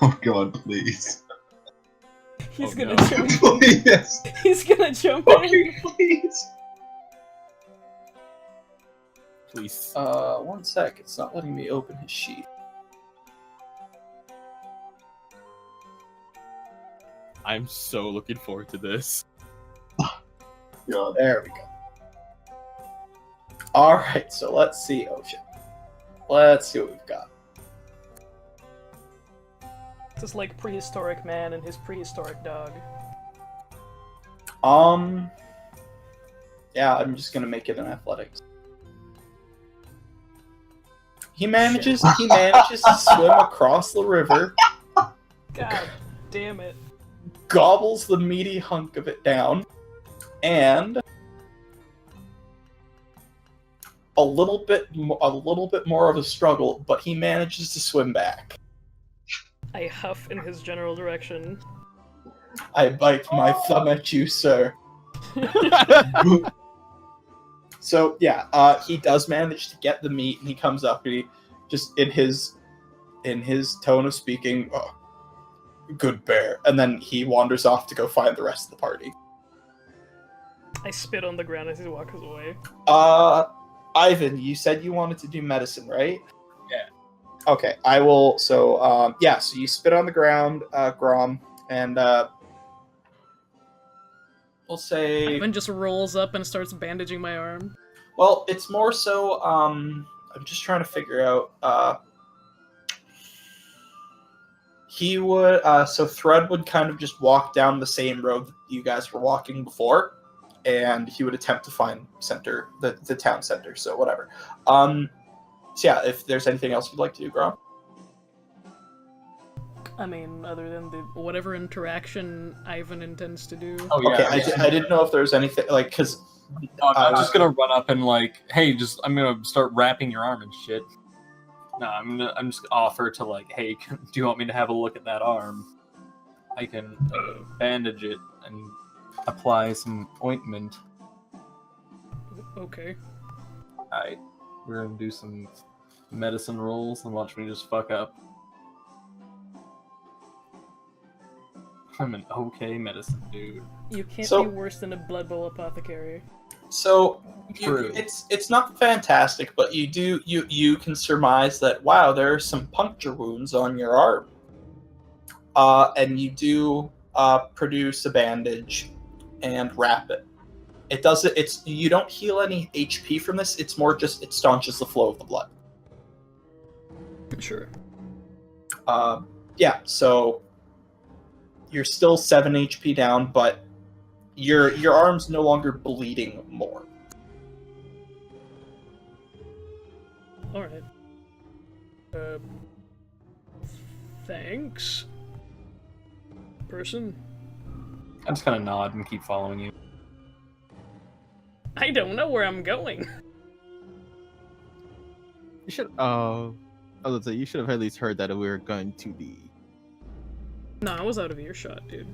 S4: Oh god, please.
S7: he's
S5: Oh,
S7: gonna
S5: no.
S7: jump.
S4: Please.
S7: He's gonna jump in.
S4: Fucking please.
S5: Please.
S1: 1 sec. It's not letting me open his sheet.
S5: I'm so looking forward to this.
S4: God.
S1: There we go. Alright, so let's see, Ocean. Let's see what we've got.
S7: Just like prehistoric man and his prehistoric dog.
S1: Yeah, I'm just gonna make it an athletics. He manages to swim across the river,
S7: God damn it.
S1: gobbles the meaty hunk of it down, and a little bit more of a struggle, but he manages to swim back.
S7: I huff in his general direction.
S1: I bite my thumb at you, sir. So yeah, he does manage to get the meat, and he comes up, and he just in his in his tone of speaking, "Oh, good bear," and then he wanders off to go find the rest of the party.
S7: I spit on the ground as he walks away.
S1: Ivan, you said you wanted to do medicine, right?
S8: Yeah.
S1: Okay, I will. So, so you spit on the ground, Grom, and we'll say.
S7: Ivan just rolls up and starts bandaging my arm.
S1: Well, it's more so. I'm just trying to figure out. He would. So Thread would kind of just walk down the same road that you guys were walking before, and he would attempt to find the town center. So whatever. So yeah, if there's anything else you'd like to do, Grom.
S7: I mean, other than the whatever interaction Ivan intends to do.
S8: Oh yeah.
S1: Okay, I didn't know if there was anything like because.
S8: I'm just gonna run up and like, hey, I'm gonna start wrapping your arm and shit. No, I'm just offer to like, hey, do you want me to have a look at that arm? I can bandage it and apply some ointment.
S7: Okay.
S8: Alright, we're gonna do some medicine rolls and watch me just fuck up. I'm an okay medicine dude.
S7: You can't
S1: So-
S7: be worse than a Blood Bowl apothecary.
S1: So
S8: True.
S1: it's not fantastic, but you can surmise that wow, there are some puncture wounds on your arm, and you do produce a bandage and wrap it. It doesn't. You don't heal any HP from this. It's more just it staunches the flow of the blood.
S7: Sure.
S1: Yeah. So you're still 7 HP down, but your arm's no longer bleeding more.
S7: All right. Thanks. Person.
S8: I just kind of nod and keep following you.
S7: I don't know where I'm going.
S9: You should. I was gonna say you should have at least heard that we were going to the.
S7: No, I was out of earshot, dude.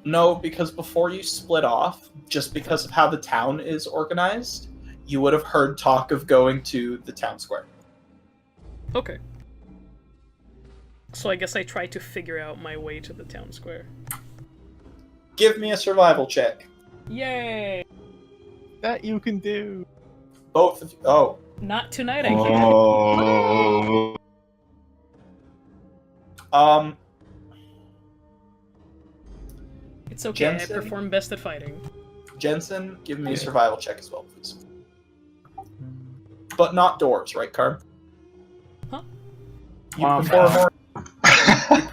S1: No, because before you split off, just because of how the town is organized, you would have heard talk of going to the town square.
S7: Okay. So I guess I try to figure out my way to the town square.
S1: Give me a survival check.
S7: Yay!
S9: That you can do.
S1: Both of you. Oh.
S7: Not tonight, I can't.
S4: Oh.
S7: It's okay,
S1: Jensen?
S7: I perform best at fighting.
S1: Jensen, give me a survival check as well, please. But not doors, right, Carb?
S7: Huh?
S1: You perform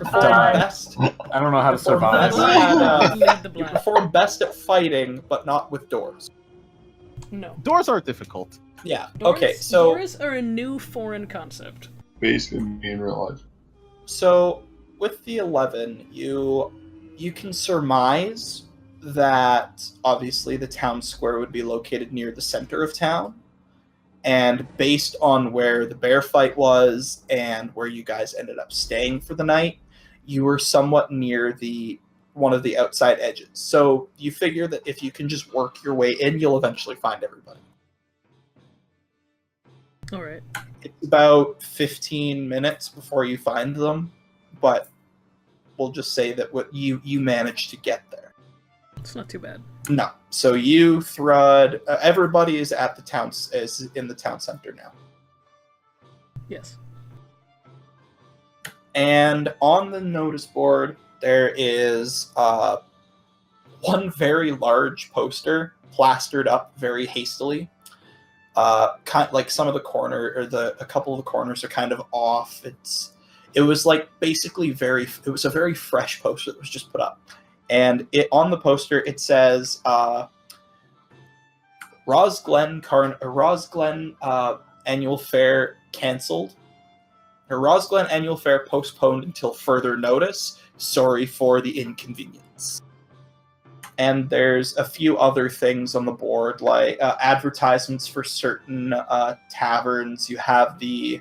S1: best.
S8: I don't know how to
S1: Perform
S8: survive.
S1: best at,
S7: Lead the
S1: you
S7: black.
S1: perform best at fighting, but not with doors.
S7: No.
S9: Doors are difficult.
S1: Yeah.
S7: Doors,
S1: Okay. So
S7: doors are a new foreign concept.
S4: Basically, in real life.
S1: So with the 11, you can surmise that obviously the town square would be located near the center of town. And based on where the bear fight was and where you guys ended up staying for the night, you were somewhat near one of the outside edges. So you figure that if you can just work your way in, you'll eventually find everybody.
S7: All right.
S1: It's about 15 minutes before you find them, but we'll just say that you managed to get there.
S7: It's not too bad.
S1: No. So you, Thrud, everybody is is in the town center now.
S7: Yes.
S1: And on the notice board, there is one very large poster plastered up very hastily. Kind like some of the corner or a couple of the corners are kind of off. It was like basically it was a very fresh poster that was just put up. And on the poster, it says, Ross Glen annual fair canceled. Her Ross Glen annual fair postponed until further notice. Sorry for the inconvenience. And there's a few other things on the board, like advertisements for certain taverns. You've got the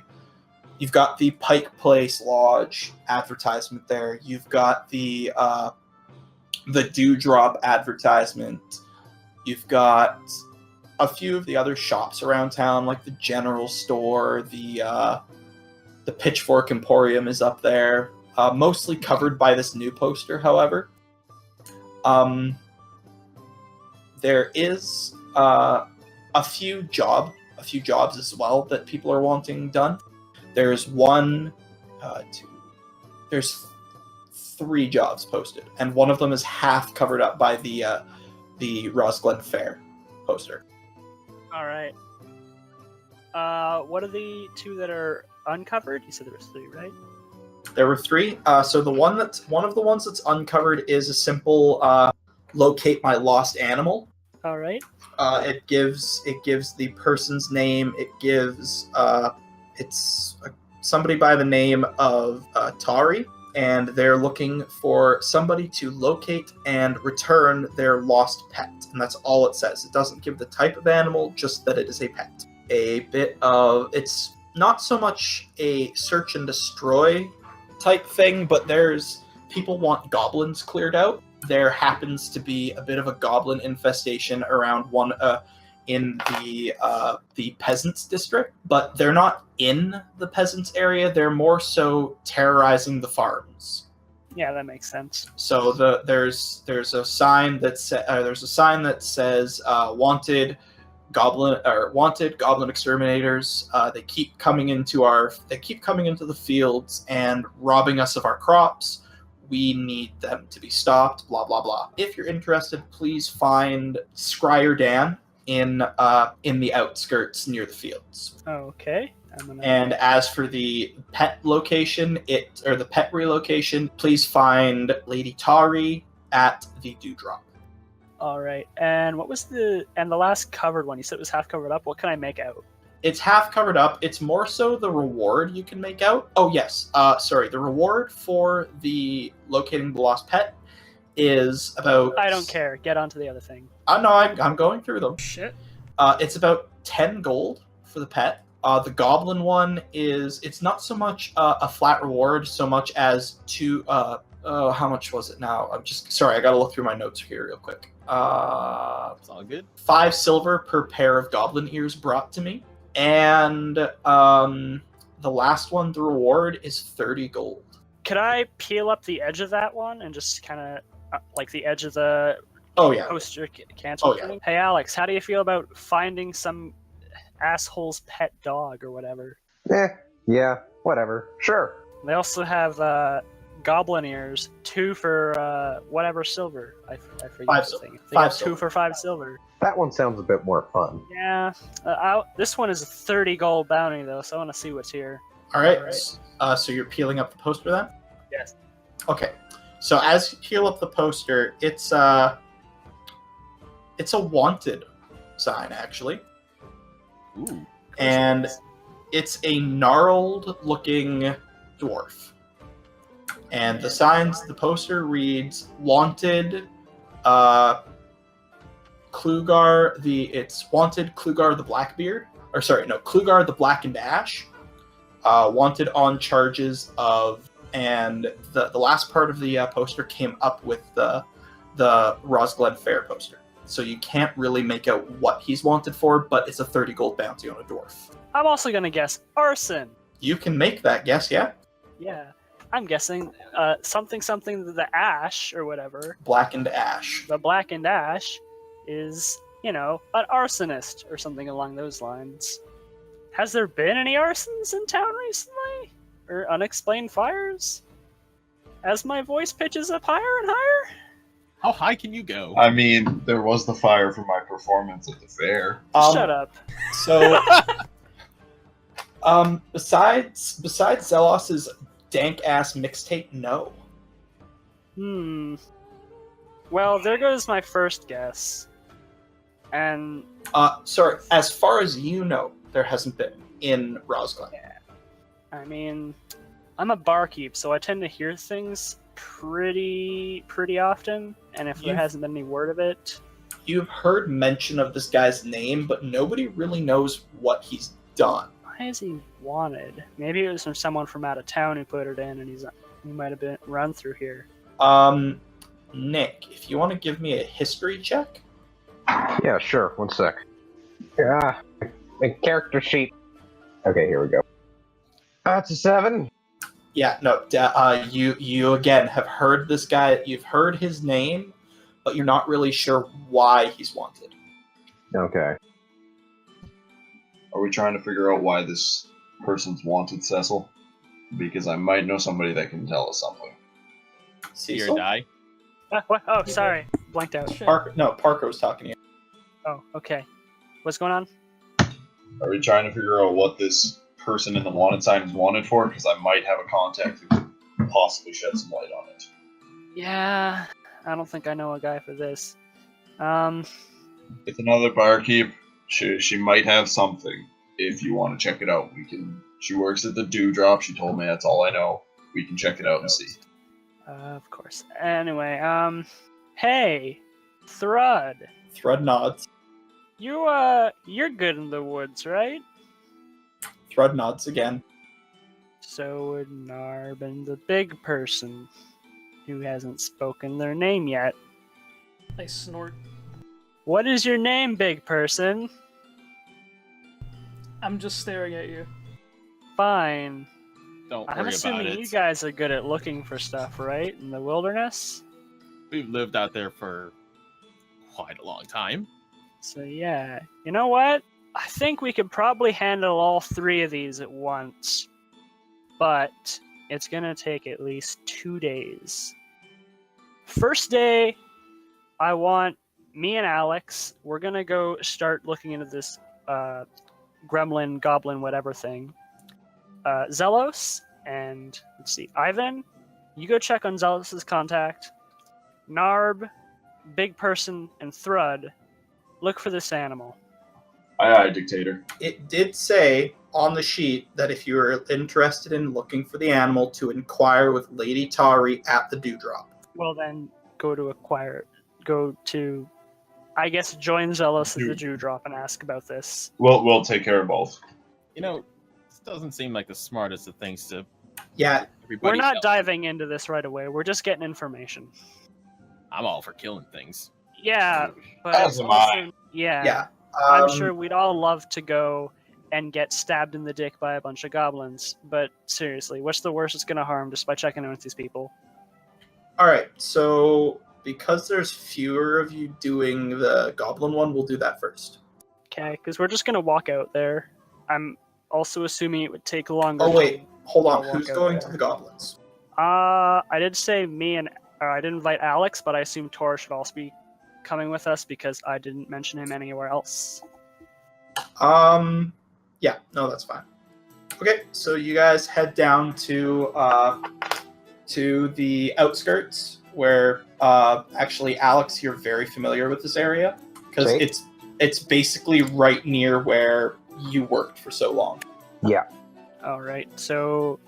S1: Pike Place Lodge advertisement there. You've got the Dewdrop advertisement. You've got a few of the other shops around town, like the general store, the The Pitchfork Emporium is up there, mostly covered by this new poster, however. There is a few jobs as well that people are wanting done. There's there's 3 jobs posted, and one of them is half covered up by the Rosglen Fair poster.
S2: All right. What are the 2 that are uncovered? You said there was 3, right?
S1: There were 3. So one of the ones that's uncovered is a simple locate my lost animal.
S2: All right.
S1: It gives the person's name. It gives it's somebody by the name of Tari, and they're looking for somebody to locate and return their lost pet, and that's all it says. It doesn't give the type of animal, just that it is a pet. It's not so much a search and destroy type thing, but people want goblins cleared out. There happens to be a bit of a goblin infestation around one in the peasants district, but they're not in the peasants area. They're more so terrorizing the farms.
S2: Yeah, that makes sense.
S1: So there's a sign that says wanted goblin exterminators. They keep coming into the fields and robbing us of our crops. We need them to be stopped, blah, blah, blah. If you're interested, please find Scryer Dan in the outskirts near the fields.
S2: Okay.
S1: And as for the pet location, the pet relocation, please find Lady Tari at the Dewdrop.
S2: All right. And what was the last covered one? You said it was half covered up. What can I make out?
S1: It's half covered up. It's more so the reward you can make out. Oh, yes. The reward for the locating the lost pet is about...
S2: I don't care. Get on to the other thing.
S1: No, I'm going through them.
S2: Shit.
S1: It's about 10 gold for the pet. The goblin one it's not so much a flat reward, so much as how much was it now? I'm just... Sorry, I gotta look through my notes here real quick.
S5: It's all good.
S1: 5 silver per pair of goblin ears brought to me. And the last one, the reward is 30 gold.
S2: Could I peel up the edge of that one and just kind of like the edge of the poster cancel?
S1: Yeah.
S2: Hey Alex, how do you feel about finding some asshole's pet dog or whatever?
S3: Yeah, whatever. Sure.
S2: They also have goblin ears, 2 for whatever silver. I forget
S1: 5
S2: the
S1: silver.
S2: thing.
S1: 5
S2: 2 for 5 silver.
S3: That one sounds a bit more fun.
S2: Yeah. This one is a 30 gold bounty though, so I want to see what's here.
S1: All right. So you're peeling up the poster then?
S2: Yes.
S1: Okay. So as you peel up the poster, it's a wanted sign actually.
S5: Ooh.
S1: And it's a gnarled-looking dwarf. And the poster reads, wanted, wanted Klugar the Blackbeard. Or sorry, no, Klugar the Blackened Ash. Wanted on charges of, and the last part of the poster came up with the Rosglen Fair poster. So you can't really make out what he's wanted for, but it's a 30 gold bounty on a dwarf.
S2: I'm also gonna guess arson.
S1: You can make that guess, yeah?
S2: Yeah. I'm guessing something the ash or whatever.
S1: Blackened Ash.
S2: The blackened ash is, an arsonist or something along those lines. Has there been any arsons in town recently? Or unexplained fires? As my voice pitches up higher and higher?
S5: How high can you go?
S4: I mean, there was the fire for my performance at the fair.
S2: Shut up.
S1: So, besides Zelos's dank-ass mixtape, no.
S2: Well, there goes my first guess. And...
S1: sorry, as far as you know, there hasn't been in Rosglen.
S2: Yeah. I mean, I'm a barkeep, so I tend to hear things pretty often, and if there hasn't been any word of it...
S1: You've heard mention of this guy's name, but nobody really knows what he's done.
S2: Why is he wanted? Maybe it was from someone from out of town who put it in, and he might have been run through here.
S1: Nick, if you want to give me a history check?
S3: Yeah, sure. 1 sec. A character sheet. Okay, here we go. That's a 7.
S1: Yeah, no. You again have heard this guy. You've heard his name, but you're not really sure why he's wanted.
S3: Okay.
S4: Are we trying to figure out why this person's wanted, Cecil? Because I might know somebody that can tell us something.
S5: Fear
S1: Cecil?
S5: die.
S2: What? Oh, sorry. Blanked out.
S7: Shit.
S1: Parker was talking to you.
S2: Oh, okay. What's going on?
S4: Are we trying to figure out what this person in the wanted sign is wanted for? Because I might have a contact who could possibly shed some light on it.
S2: Yeah, I don't think I know a guy for this.
S4: It's another barkeep. She might have something. If you want to check it out, we can. She works at the Dewdrop. She told me that's all I know. We can check it out and see.
S2: Of course. Anyway, hey, Thrud.
S1: Thrud nods.
S2: You're good in the woods, right?
S1: Thrud nods again.
S2: So would Narb and the big person, who hasn't spoken their name yet.
S7: I snort.
S2: What is your name, big person?
S7: I'm just staring at you.
S2: Fine.
S5: Don't
S2: I'm
S5: worry about
S2: assuming
S5: it.
S2: you guys are good at looking for stuff, right? In the wilderness?
S5: We've lived out there for quite a long time.
S2: So yeah. You know what? I think we could probably handle all 3 of these at once. But it's gonna take at least 2 days. First day, I want me and Alex, we're gonna go start looking into this gremlin, goblin, whatever thing. Zelos, and let's see, Ivan, you go check on Zelos's contact. Narb, big person, and Thrud, look for this animal.
S4: Aye, dictator.
S1: It did say on the sheet that if you were interested in looking for the animal, to inquire with Lady Tari at the Dewdrop.
S2: Well then, go to, I guess, join Zelos at the Dewdrop and ask about this.
S4: We'll take care of both.
S5: You know, this doesn't seem like the smartest of things to
S1: Yeah,
S5: everybody.
S2: We're not
S5: else.
S2: diving into this right away, we're just getting information.
S5: I'm all for killing things.
S2: Yeah, but
S4: As
S2: it's
S4: am
S2: also,
S4: I.
S2: yeah.
S1: I'm
S2: I'm sure we'd all love to go and get stabbed in the dick by a bunch of goblins, but seriously, what's the worst it's gonna harm just by checking in with these people?
S1: All right, so because there's fewer of you doing the goblin one, we'll do that first.
S2: Okay, because we're just gonna walk out there. I'm also assuming it would take longer.
S1: Oh wait, hold on.
S2: I'll walk
S1: Who's
S2: out
S1: going
S2: there.
S1: to the goblins?
S2: I did say me and I didn't invite Alex, but I assume Tor should also be coming with us because I didn't mention him anywhere else.
S1: Yeah, no, that's fine. Okay, so you guys head down to the outskirts, where actually, Alex, you're very familiar with this area because
S3: Okay.
S1: it's basically right near where you worked for so long.
S2: All right, so,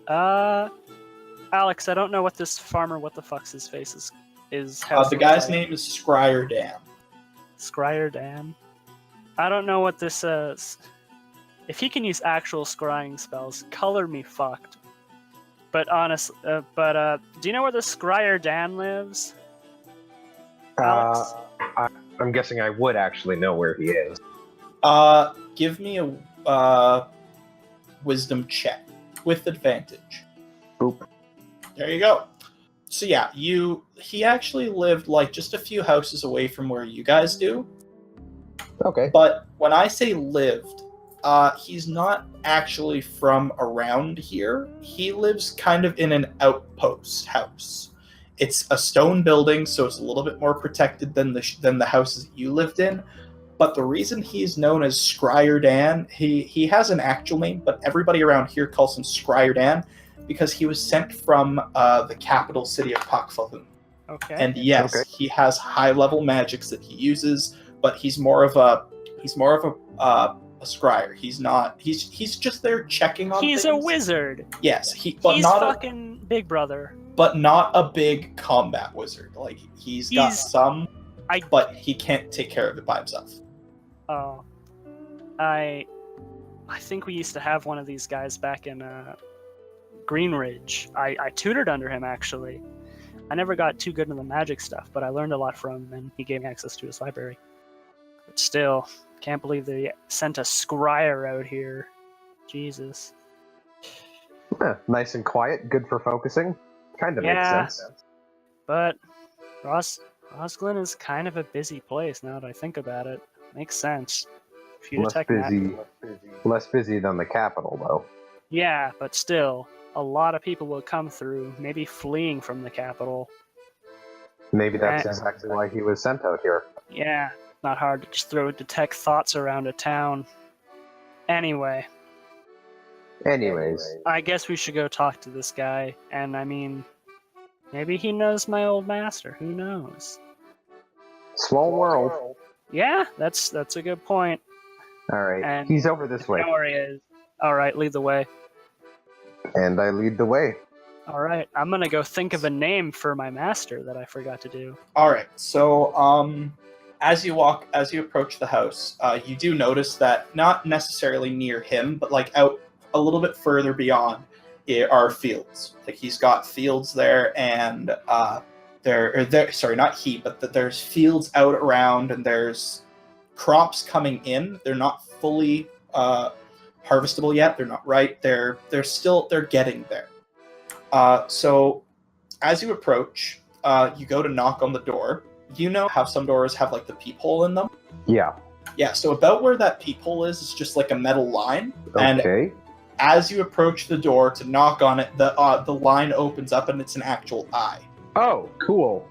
S2: Alex, I don't know what this farmer, what the fuck's his face is.
S1: The guy's name is Scryer Dan.
S2: Scryer Dan. I don't know what this is. If he can use actual scrying spells, color me fucked. But honestly, do you know where the Scryer Dan lives? Alex?
S3: I'm guessing I would actually know where he is.
S1: Give me a wisdom check with advantage.
S3: Boop.
S1: There you go. So yeah, he actually lived like just a few houses away from where you guys do.
S3: Okay.
S1: But when I say lived, he's not actually from around here. He lives kind of in an outpost house. It's a stone building, so it's a little bit more protected than the houses that you lived in. But the reason he's known as Scryer Dan, he has an actual name, but everybody around here calls him Scryer Dan because he was sent from the capital city of Pakfalun.
S2: Okay.
S1: And yes,
S3: Okay.
S1: he has high-level magics that he uses, but he's more of a scryer. He's not. He's just there checking on.
S2: He's
S1: things.
S2: a wizard.
S1: Yes,
S2: He's
S1: not
S2: fucking Big Brother.
S1: but not a big combat wizard. Like he's got some, but he can't take care of it by himself.
S2: Oh, I think we used to have one of these guys back in Greenridge. I tutored under him actually. I never got too good in the magic stuff, but I learned a lot from him, and he gave me access to his library. But still, can't believe they sent a scryer out here. Jesus.
S3: Nice and quiet, good for focusing. Kind of
S2: Yeah.
S3: makes sense.
S2: But Rosglin is kind of a busy place now that I think about it. Makes sense. If you detect
S3: Less busy than the capital, though.
S2: Yeah, but still, a lot of people will come through, maybe fleeing from the capital.
S3: Maybe that's exactly why he was sent out here.
S2: Yeah, not hard to just detect thoughts around a town. Anyways, I guess we should go talk to this guy, and I mean, maybe he knows my old master, who knows?
S3: Small world.
S2: Yeah, that's a good point.
S3: Alright,
S2: And
S3: he's over this way.
S2: I know where he is. Alright, lead the way.
S3: And I lead the way.
S2: Alright, I'm gonna go think of a name for my master that I forgot to do.
S1: All right. So, as you approach the house, you do notice that not necessarily near him, but like out a little bit further beyond, are fields. Like he's got fields there, and sorry, not he, but there's fields out around, and there's crops coming in. They're not fully harvestable yet. They're not ripe. They're getting there. So as you approach, you go to knock on the door. You know how some doors have like the peephole in them?
S3: Yeah.
S1: Yeah, so about where that peephole is just like a metal line.
S3: Okay.
S1: And as you approach the door to knock on it, the line opens up and it's an actual eye.
S3: Oh, cool.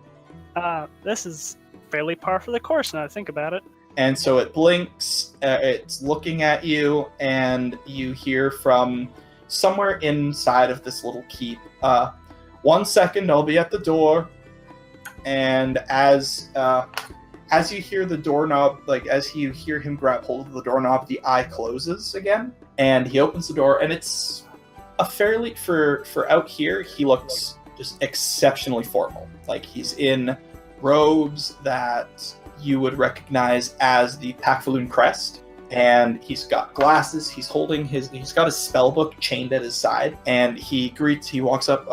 S2: This is fairly par for the course now that I think about it.
S1: And so it blinks, it's looking at you, and you hear from somewhere inside of this little keep, 1 second, I'll be at the door. And as you hear the doorknob, like as you hear him grab hold of the doorknob, the eye closes again, and he opens the door, and it's a fairly, for out here, he looks just exceptionally formal. Like he's in robes that you would recognize as the Pakfaloon crest, and he's got glasses. He's got his spell book chained at his side, and he walks up.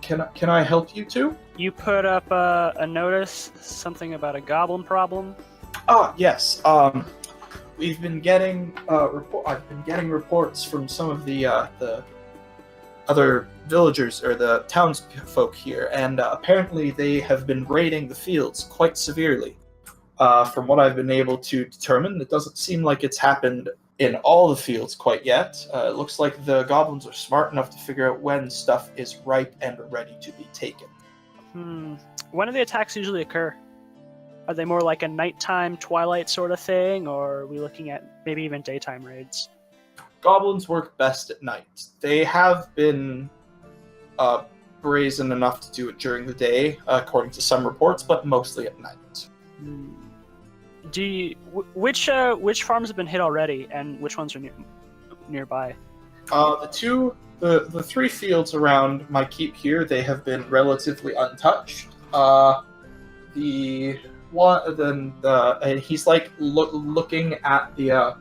S1: Can I help you too?
S2: You put up a notice, something about a goblin problem.
S1: Ah, yes. We've been getting I've been getting reports from some of the other villagers or the townsfolk here, and apparently they have been raiding the fields quite severely. From what I've been able to determine, it doesn't seem like it's happened in all the fields quite yet. It looks like the goblins are smart enough to figure out when stuff is ripe and ready to be taken.
S2: When do the attacks usually occur? Are they more like a nighttime, twilight sort of thing, or are we looking at maybe even daytime raids?
S1: Goblins work best at night. They have been brazen enough to do it during the day, according to some reports, but mostly at night.
S2: Which farms have been hit already, and which ones are nearby?
S1: The three fields around my keep here, they have been relatively untouched. And he's like looking at the.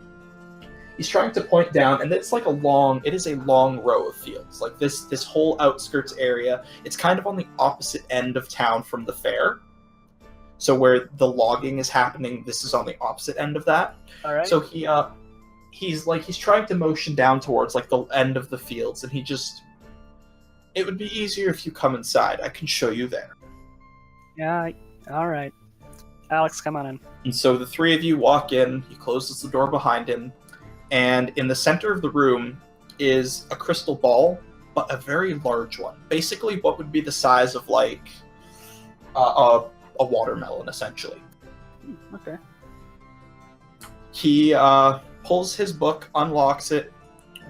S1: He's trying to point down, and it's like it is a long row of fields. Like this whole outskirts area, it's kind of on the opposite end of town from the fair. So where the logging is happening, this is on the opposite end of that.
S2: All right.
S1: So he's trying to motion down towards like the end of the fields, and it would be easier if you come inside. I can show you there.
S2: Yeah, all right. Alex, come on in.
S1: And so the three of you walk in, he closes the door behind him, and in the center of the room is a crystal ball, but a very large one. Basically what would be the size of like a watermelon, essentially.
S2: Okay.
S1: He pulls his book, unlocks it,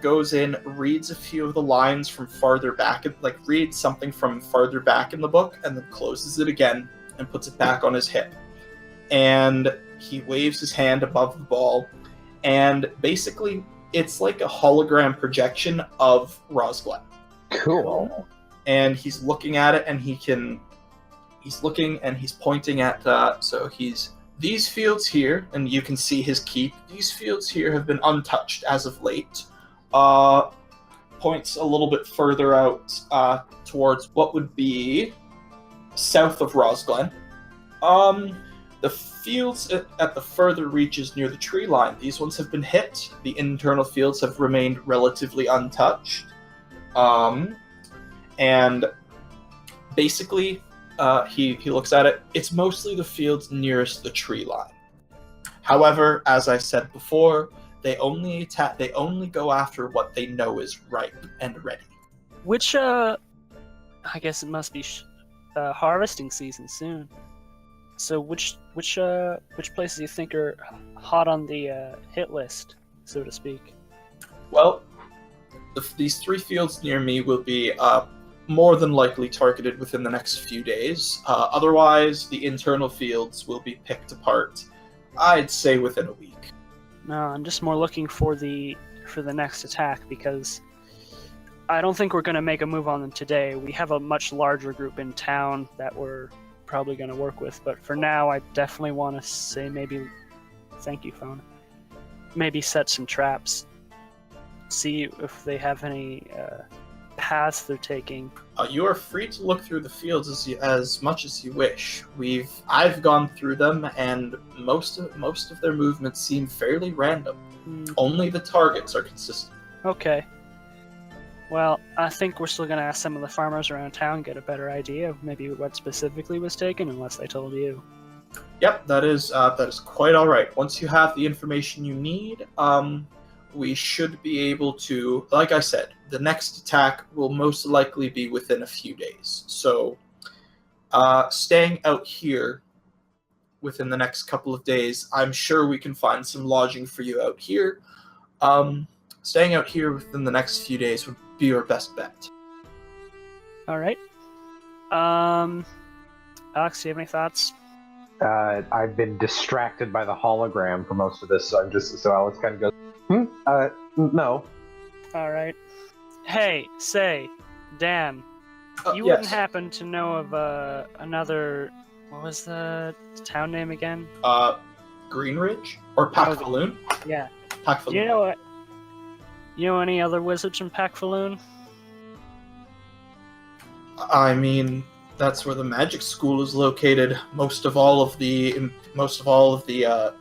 S1: goes in, reads a few of the lines from farther back, like reads something from farther back in the book, and then closes it again and puts it back on his hip. And he waves his hand above the ball, and basically it's like a hologram projection of Rosglen.
S3: Cool.
S1: And he's looking at it, and he's looking and he's pointing at these fields here, and you can see his keep. These fields here have been untouched as of late. Points a little bit further out towards what would be south of Rosglen. The fields at the further reaches near the tree line, these ones have been hit. The internal fields have remained relatively untouched. And basically, he looks at it. It's mostly the fields nearest the tree line. However, as I said before, they only attack. They only go after what they know is ripe and ready.
S2: Which, I guess it must be harvesting season soon. So which places do you think are hot on the hit list, so to speak?
S1: Well, these 3 fields near me will be more than likely targeted within the next few days. Otherwise, the internal fields will be picked apart, I'd say, within a week.
S2: No, I'm just more looking for the next attack, because I don't think we're going to make a move on them today. We have a much larger group in town that we're probably going to work with, but for now, I definitely want to say maybe, thank you, phone, maybe set some traps, see if they have any paths they're taking.
S1: You are free to look through the fields as much as you wish. I've gone through them, and most of their movements seem fairly random. Only the targets are consistent.
S2: Okay. Well, I think we're still going to ask some of the farmers around town, get a better idea of maybe what specifically was taken, unless they told you.
S1: Yep, that is quite all right. Once you have the information you need, we should be able to, like I said, the next attack will most likely be within a few days. So, staying out here within the next couple of days, I'm sure we can find some lodging for you out here. Staying out here within the next few days would be your best bet.
S2: All right. Alex, do you have any thoughts?
S3: I've been distracted by the hologram for most of this, so Alex kind of goes, no.
S2: All right. Hey, Dan, you
S1: yes.
S2: wouldn't happen to know of another, what was the town name again?
S1: Greenridge? Or Pakfaloon?
S2: Yeah.
S1: Pakfaloon.
S2: Do you know what? You know any other wizards in Pakfaloon?
S1: I mean, that's where the magic school is located. Most of all of the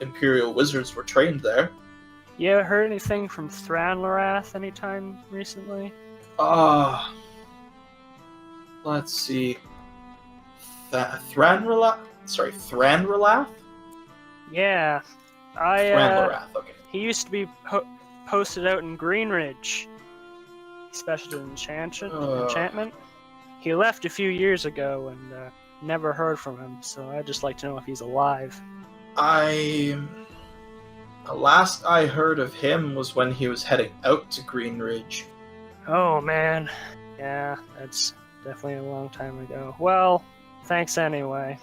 S1: Imperial wizards were trained there.
S2: You ever heard anything from Thranlorath anytime recently?
S1: Let's see. Thranralath?
S2: Yeah.
S1: Thranlorath, okay.
S2: He used to be posted out in Greenridge. He specialized in enchantment. He left a few years ago and never heard from him, so I'd just like to know if he's alive.
S1: The last I heard of him was when he was heading out to Greenridge.
S2: Oh, man. Yeah, that's definitely a long time ago. Well, thanks anyway.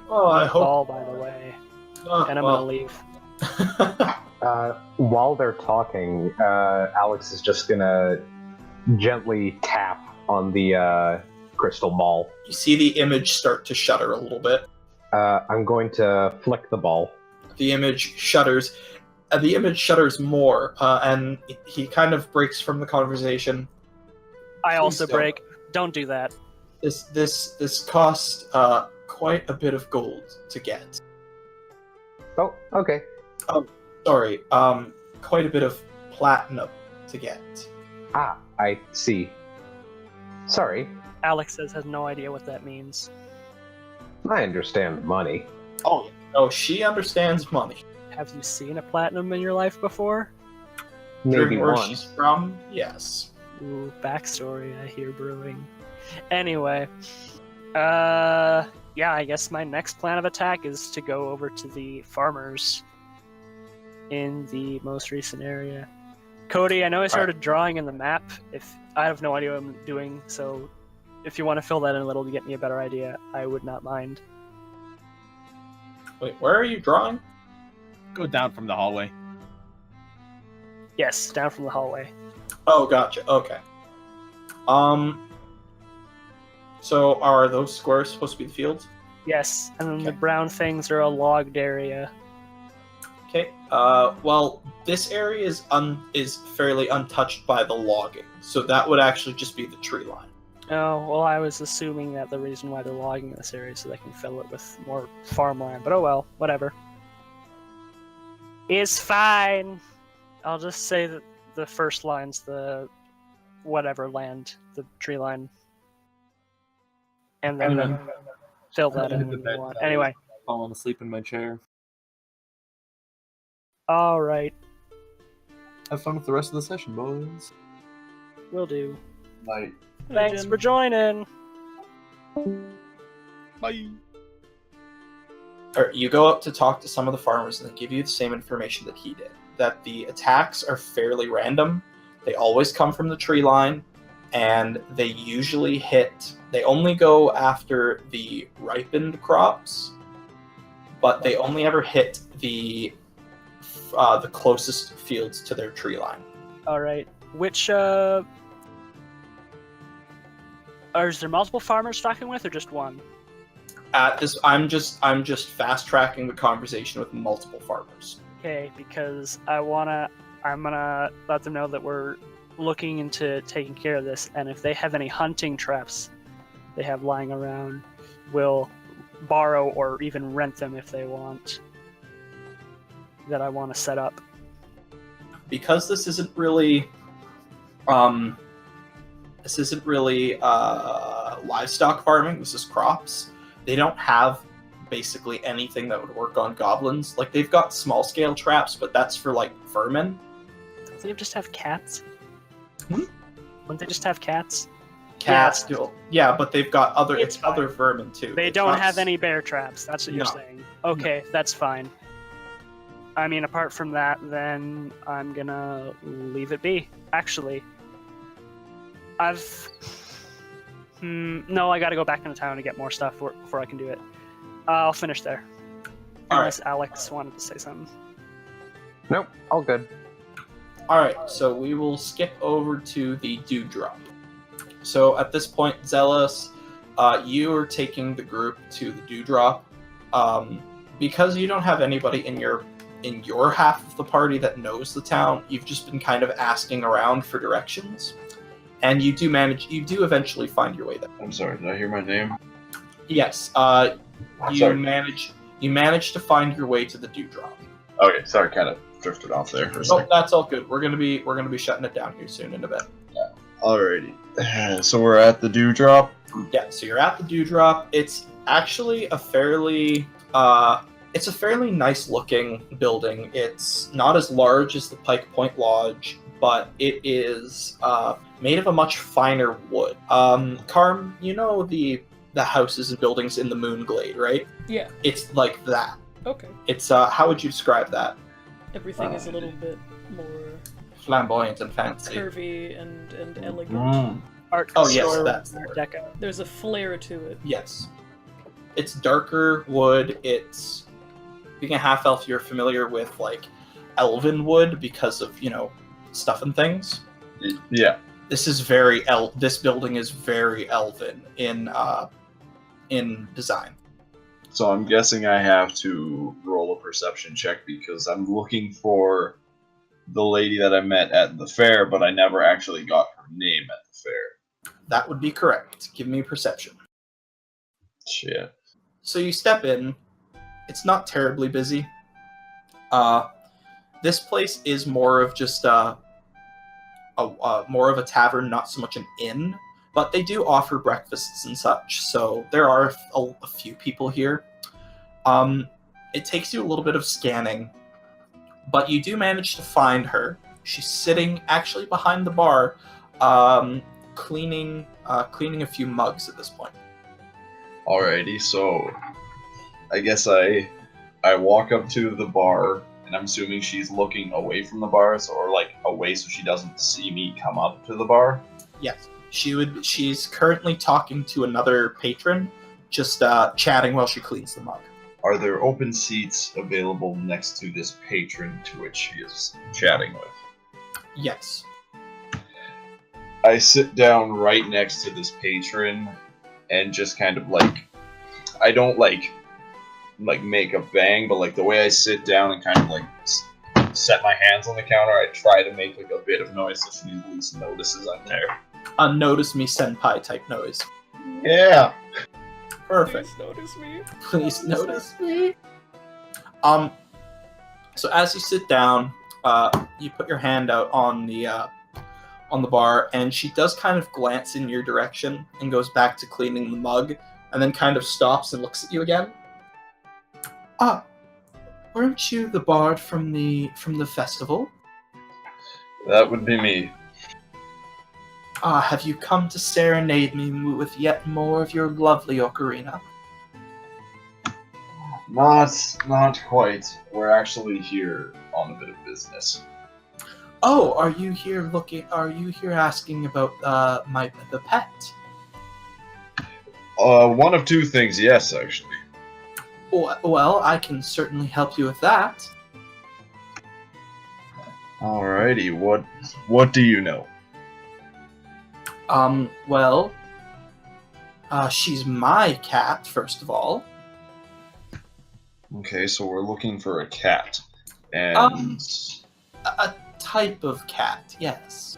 S1: Oh, I hope...
S2: Ball, by the way. And I'm gonna leave.
S3: While they're talking, Alex is just gonna gently tap on the crystal ball.
S1: You see the image start to shudder a little bit.
S3: I'm going to flick the ball.
S1: The image shudders. The image shudders more, and he kind of breaks from the conversation.
S2: I also break. Don't do that.
S1: This cost quite a bit of gold to get.
S3: Oh, okay.
S1: Sorry. Quite a bit of platinum to get.
S3: Ah, I see. Sorry.
S2: Alex has no idea what that means.
S3: I understand money.
S1: Oh, she understands money.
S2: Have you seen a platinum in your life before?
S3: Maybe
S1: where
S3: once.
S1: she's from, yes.
S2: Ooh, backstory I hear brewing. Anyway, yeah, I guess my next plan of attack is to go over to the farmers in the most recent area. Cody, I know I started drawing in the map. If I have no idea what I'm doing, so if you want to fill that in a little to get me a better idea, I would not mind.
S1: Wait, where are you drawing?
S5: Go down from the hallway.
S2: Yes, down from the hallway.
S1: Oh, gotcha. Okay. So are those squares supposed to be the fields?
S2: Yes, and then the
S1: Okay.
S2: brown things are a logged area.
S1: Okay. Well, this area is fairly untouched by the logging, so that would actually just be the tree line.
S2: Oh, well, I was assuming that the reason why they're logging this area is so they can fill it with more farmland, but oh well, whatever. It's fine. I'll just say that the first line's the whatever land, the tree line, and then fill that in when you want. Anyway,
S8: Falling asleep in my chair.
S2: all right,
S8: Have fun with the rest of the session, boys.
S2: will do.
S4: Like,
S2: Thanks for joining.
S5: Bye.
S1: Or you go up to talk to some of the farmers, and they give you the same information that he did. That the attacks are fairly random. They always come from the tree line, and they usually hit. They only go after the ripened crops, but they only ever hit the closest fields to their tree line.
S2: All right, which is there multiple farmers talking with, or just one?
S1: At this, I'm just fast tracking the conversation with multiple farmers.
S2: Okay, because I'm gonna let them know that we're looking into taking care of this, and if they have any hunting traps they have lying around, we'll borrow or even rent them if they want. That I want to set up.
S1: Because this isn't really livestock farming. This is crops. They don't have basically anything that would work on goblins. Like, they've got small scale traps, but that's for like vermin.
S2: Don't they just have cats?
S1: Hmm?
S2: Wouldn't they just have cats?
S1: Cats
S2: Yeah.
S1: do. Yeah, but they've got other
S2: It's fine.
S1: other vermin too.
S2: They
S1: It's
S2: don't
S1: not
S2: have any bear traps. That's what you're
S1: No.
S2: saying. Okay, that's fine. I mean, apart from that, then I'm gonna leave it be. Actually, no, I gotta go back into town to get more stuff before I can do it. I'll finish there.
S1: All right.
S2: Unless Alex wanted to say something.
S3: Nope, all good.
S1: All right, so we will skip over to the dewdrop. So at this point, Zealous, you are taking the group to the dewdrop. Because you don't have anybody in your half of the party that knows the town, you've just been kind of asking around for directions, and you do eventually find your way there.
S4: I'm sorry, did I hear my name?
S1: Yes, you
S4: Sorry.
S1: manage to find your way to the dewdrop.
S4: Okay, sorry, kind of drifted off there for a
S1: Oh,
S4: second.
S1: that's all good. We're gonna be shutting it down here soon in a bit.
S4: Alrighty. So we're at the dewdrop.
S1: Yeah, so you're at the dewdrop. It's actually a fairly nice looking building. It's not as large as the Pike Point Lodge, but it is made of a much finer wood. Carm, you know the houses and buildings in the Moonglade, right?
S7: Yeah.
S1: It's like that.
S7: Okay.
S1: It's how would you describe that?
S7: Everything is a little bit more
S1: Flamboyant and fancy.
S7: curvy and elegant.
S2: Art
S1: Oh, yes,
S2: Deco.
S1: that's the
S2: Art
S1: word.
S2: Deco.
S7: There's a flair to it.
S1: Yes. It's darker wood. It's, being a half elf, you're familiar with like elven wood because of, stuff and things.
S4: Yeah.
S1: This is this building is very elven in design.
S4: So I'm guessing I have to roll a perception check because I'm looking for the lady that I met at the fair, but I never actually got her name at the fair.
S1: That would be correct. Give me perception.
S4: Shit.
S1: So you step in. It's not terribly busy. This place is more of just more of a tavern, not so much an inn. But they do offer breakfasts and such, so there are a few people here. It takes you a little bit of scanning, but you do manage to find her. She's sitting actually behind the bar, cleaning a few mugs at this point.
S4: Alrighty, so I guess I walk up to the bar, and I'm assuming she's looking away from the bar, or like away so she doesn't see me come up to the bar.
S1: Yes, she's currently talking to another patron, just chatting while she cleans the mug.
S4: Are there open seats available next to this patron to which she is chatting with?
S1: Yes.
S4: I sit down right next to this patron and just kind of I don't like make a bang, but the way I sit down and kind of set my hands on the counter, I try to make a bit of noise so she at least notices I'm there.
S1: Notice me senpai type noise.
S4: Yeah.
S1: Perfect.
S7: Please notice me.
S1: Please notice me. So as you sit down, you put your hand out on on the bar, and she does kind of glance in your direction and goes back to cleaning the mug, and then kind of stops and looks at you again. Ah, weren't you the bard from the festival?
S4: That would be me.
S1: Ah, have you come to serenade me with yet more of your lovely ocarina?
S4: Not quite. We're actually here on a bit of business.
S1: Oh, are you here asking about the pet?
S4: One of two things, yes, actually.
S1: Well, I can certainly help you with that.
S4: Alrighty, what do you know?
S1: Well, she's my cat, first of all.
S4: Okay, so we're looking for a cat. And
S1: A type of cat, yes.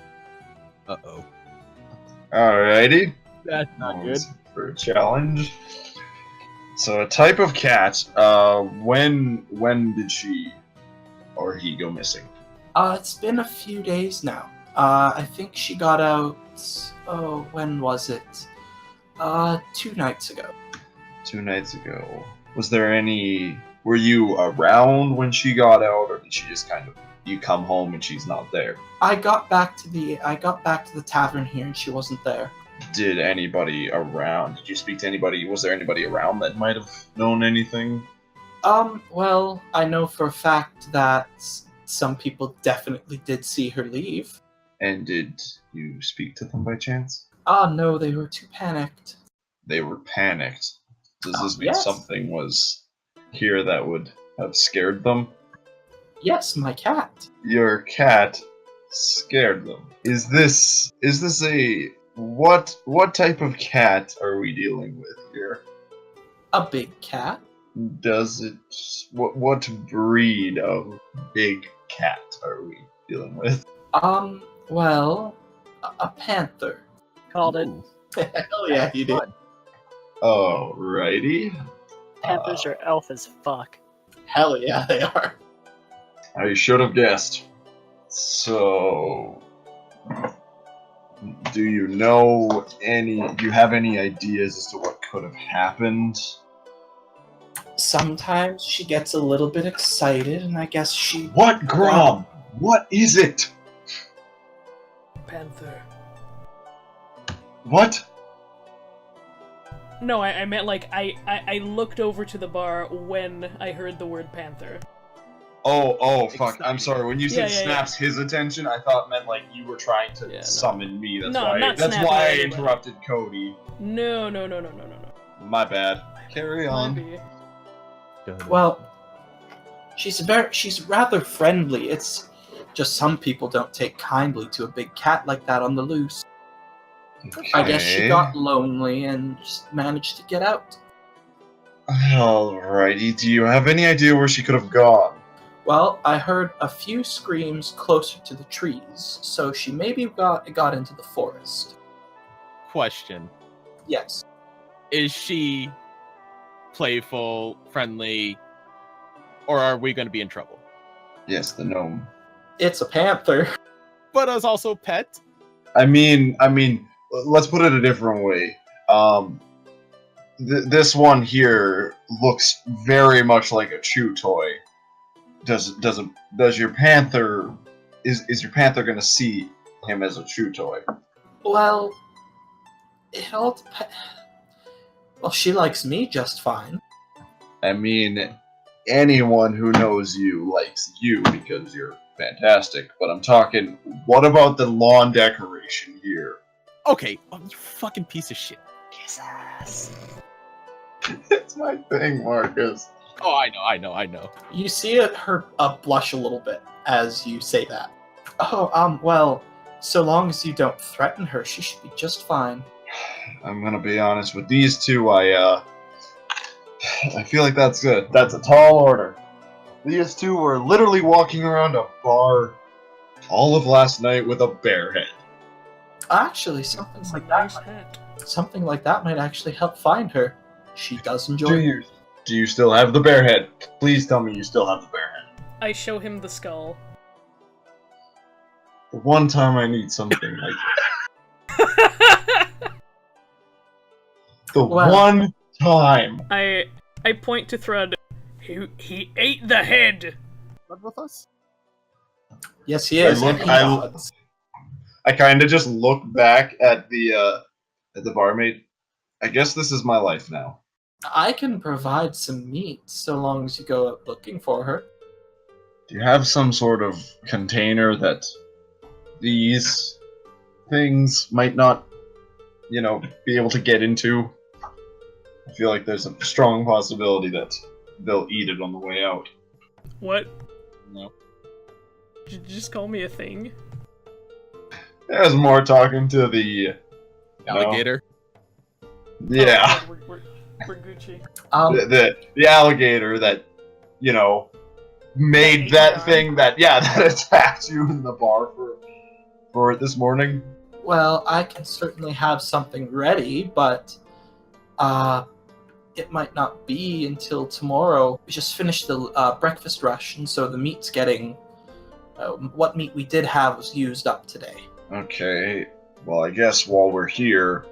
S9: Uh-oh.
S4: alrighty.
S9: That's not good.
S4: For a challenge. So a type of cat, when did she or he go missing?
S1: It's been a few days now. I think she got out, when was it? 2 nights ago.
S4: 2 nights ago. Were you around when she got out, or did she just kind of, you come home and she's not there?
S1: I got back to the tavern here and she wasn't there.
S4: Did you speak to anybody, was there anybody around that might have known anything?
S1: Well, I know for a fact that some people definitely did see her leave.
S4: And did you speak to them by chance?
S1: No, they were too panicked.
S4: They were panicked. Does this mean
S1: Yes.
S4: something was here that would have scared them?
S1: Yes, my cat.
S4: Your cat scared them. Is this a what type of cat are we dealing with here?
S1: A big cat.
S4: Does it what breed of big cat are we dealing with?
S1: Well, a panther.
S2: Called it.
S1: Hell yeah, you did.
S4: Alrighty.
S2: Panthers are elf as fuck.
S1: Hell yeah, they are.
S4: I should have guessed. So, do you have any ideas as to what could have happened?
S1: Sometimes she gets a little bit excited, and I guess she...
S4: What, Grom? What is it?
S7: Panther.
S4: What?
S7: No, I meant like I looked over to the bar when I heard the word panther.
S4: Oh, fuck. I'm sorry. When you said
S7: Yeah.
S4: snaps his attention, I thought it meant like you were trying to summon me. That's
S7: No,
S4: why.
S7: not
S4: That's
S7: snapping
S4: why I
S7: anybody.
S4: interrupted Cody.
S7: No.
S4: My bad. Carry on.
S7: Maybe.
S1: Well, she's rather friendly. It's just some people don't take kindly to a big cat like that on the loose. I guess she
S4: Okay.
S1: got lonely and just managed to get out.
S4: Alrighty. Do you have any idea where she could have gone?
S1: Well, I heard a few screams closer to the trees, so she maybe got into the forest.
S5: Question.
S1: Yes.
S5: Is she playful, friendly, or are we going to be in trouble?
S4: Yes, the gnome.
S1: It's a panther.
S5: But as also pet?
S4: I mean, let's put it a different way. This one here looks very much like a chew toy. Does your panther is your panther gonna see him as a chew toy?
S1: Well, it all depends. Well, she likes me just fine.
S4: I mean, anyone who knows you likes you because you're fantastic. But I'm talking, what about the lawn decoration here?
S5: Okay, you fucking piece of shit.
S2: Kiss ass.
S4: It's my thing, Marcus.
S5: Oh, I know.
S1: You see her blush a little bit as you say that. Oh, well, so long as you don't threaten her, she should be just fine.
S4: I'm gonna be honest with these two. I feel like that's good. That's a tall order. These two were literally walking around a bar all of last night with a bear head.
S1: Actually, something
S7: It's a
S1: like
S7: nice
S1: that.
S7: hat.
S1: Something like that might actually help find her. She does enjoy.
S4: Do you still have the bear head? Please tell me you still have the bear head.
S7: I show him the skull.
S4: The one time I need something like the
S7: Well-
S4: one time.
S7: I point to Thrud. He ate the head.
S5: Blood with us?
S1: Yes, he is.
S4: look-
S1: and he
S4: I-
S1: nods.
S4: I kind of just look back at the barmaid. I guess this is my life now.
S1: I can provide some meat so long as you go out looking for her.
S4: Do you have some sort of container that these things might not, be able to get into? I feel like there's a strong possibility that they'll eat it on the way out.
S7: What?
S5: No.
S7: Did you just call me a thing?
S4: There's more talking to the
S5: Alligator.
S4: Yeah,
S7: Oh, we're Gucci.
S4: the alligator that made
S7: That ate
S4: that
S7: my
S4: thing that attacked you in the bar for this morning.
S1: Well, I can certainly have something ready, but it might not be until tomorrow. We just finished the breakfast rush, and so the meat's getting. What meat we did have was used up today.
S4: Okay, well, I guess while we're here,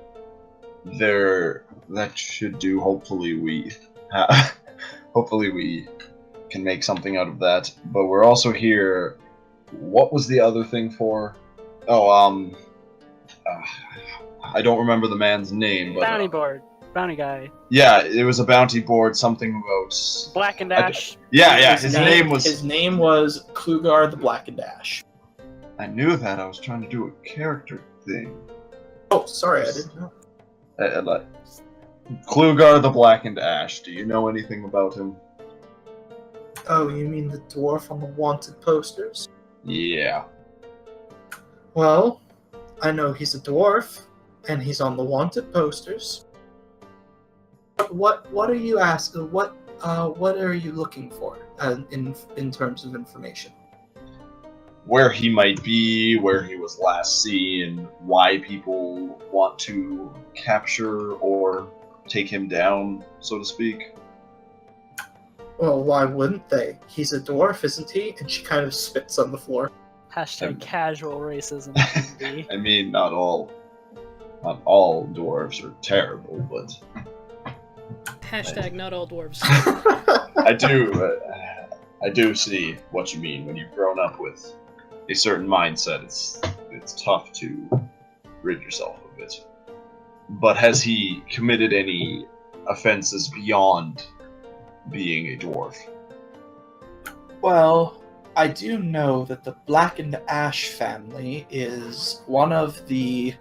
S4: that should do. Hopefully we can make something out of that. But we're also here. What was the other thing for? Oh, I don't remember the man's name, but
S2: Bounty board. Bounty guy.
S4: yeah, it was a bounty board. Something about
S2: Black and Ash.
S4: His name was.
S1: His name was Klugar the Black and Ash.
S4: I knew that. I was trying to do a character thing.
S1: Oh, sorry, I didn't know.
S4: Klugar the Blackened Ash. Do you know anything about him?
S1: Oh, you mean the dwarf on the wanted posters?
S4: Yeah.
S1: Well, I know he's a dwarf, and he's on the wanted posters. What are you asking? What are you looking for in terms of information?
S4: Where he might be, where he was last seen, why people want to capture or take him down, so to speak.
S1: Well, why wouldn't they? He's a dwarf, isn't he? And she kind of spits on the floor.
S2: Hashtag casual racism.
S4: I mean, not all dwarves are terrible, but
S7: Hashtag not all dwarves.
S4: I do see what you mean. When you've grown up with a certain mindset, it's tough to rid yourself of it. But has he committed any offenses beyond being a dwarf?
S1: Well, I do know that the Black and Ash family is one of the.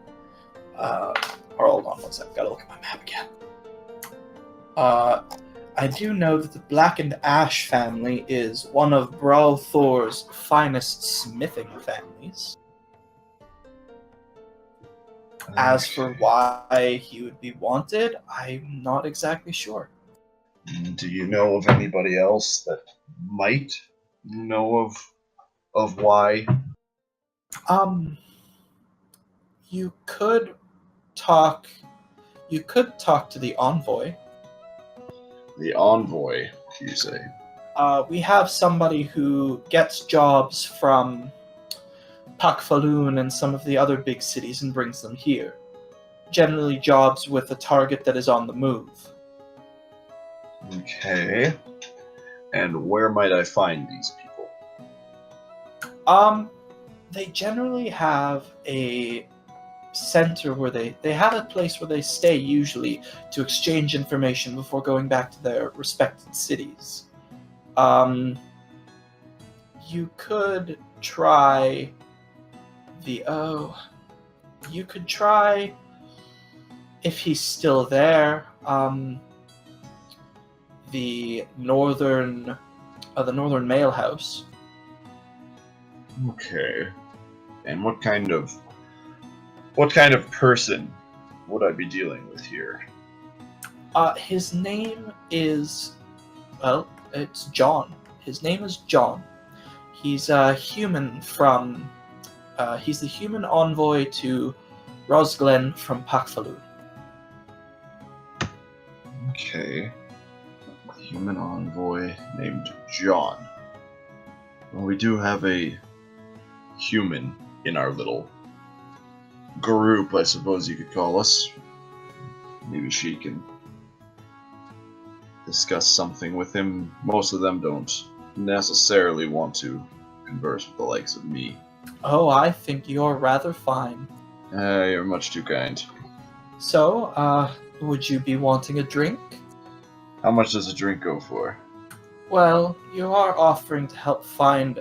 S1: Hold on one sec. Gotta look at my map again. I do know that the Black and Ash family is one of Brawl Thor's finest smithing families. As for why he would be wanted, I'm not exactly sure.
S4: Do you know of anybody else that might know of why?
S1: You could talk to the envoy.
S4: The envoy, you say?
S1: We have somebody who gets jobs from Pakfaloon and some of the other big cities and brings them here. Generally jobs with a target that is on the move.
S4: Okay. And where might I find these people?
S1: They generally have a center where they have a place where they stay usually to exchange information before going back to their respected cities. You could try if he's still there, the northern mail house.
S4: Okay. And what kind of person would I be dealing with here?
S1: His name is, well, it's John. His name is John. He's a human from, he's the human envoy to Rosglen from Pakfaloon.
S4: Okay. A human envoy named John. Well, we do have a human in our little group, I suppose you could call us. Maybe she can discuss something with him. Most of them don't necessarily want to converse with the likes of me.
S1: Oh, I think you're rather fine.
S4: You're much too kind.
S1: So, would you be wanting a drink?
S4: How much does a drink go for?
S1: Well, you are offering to help find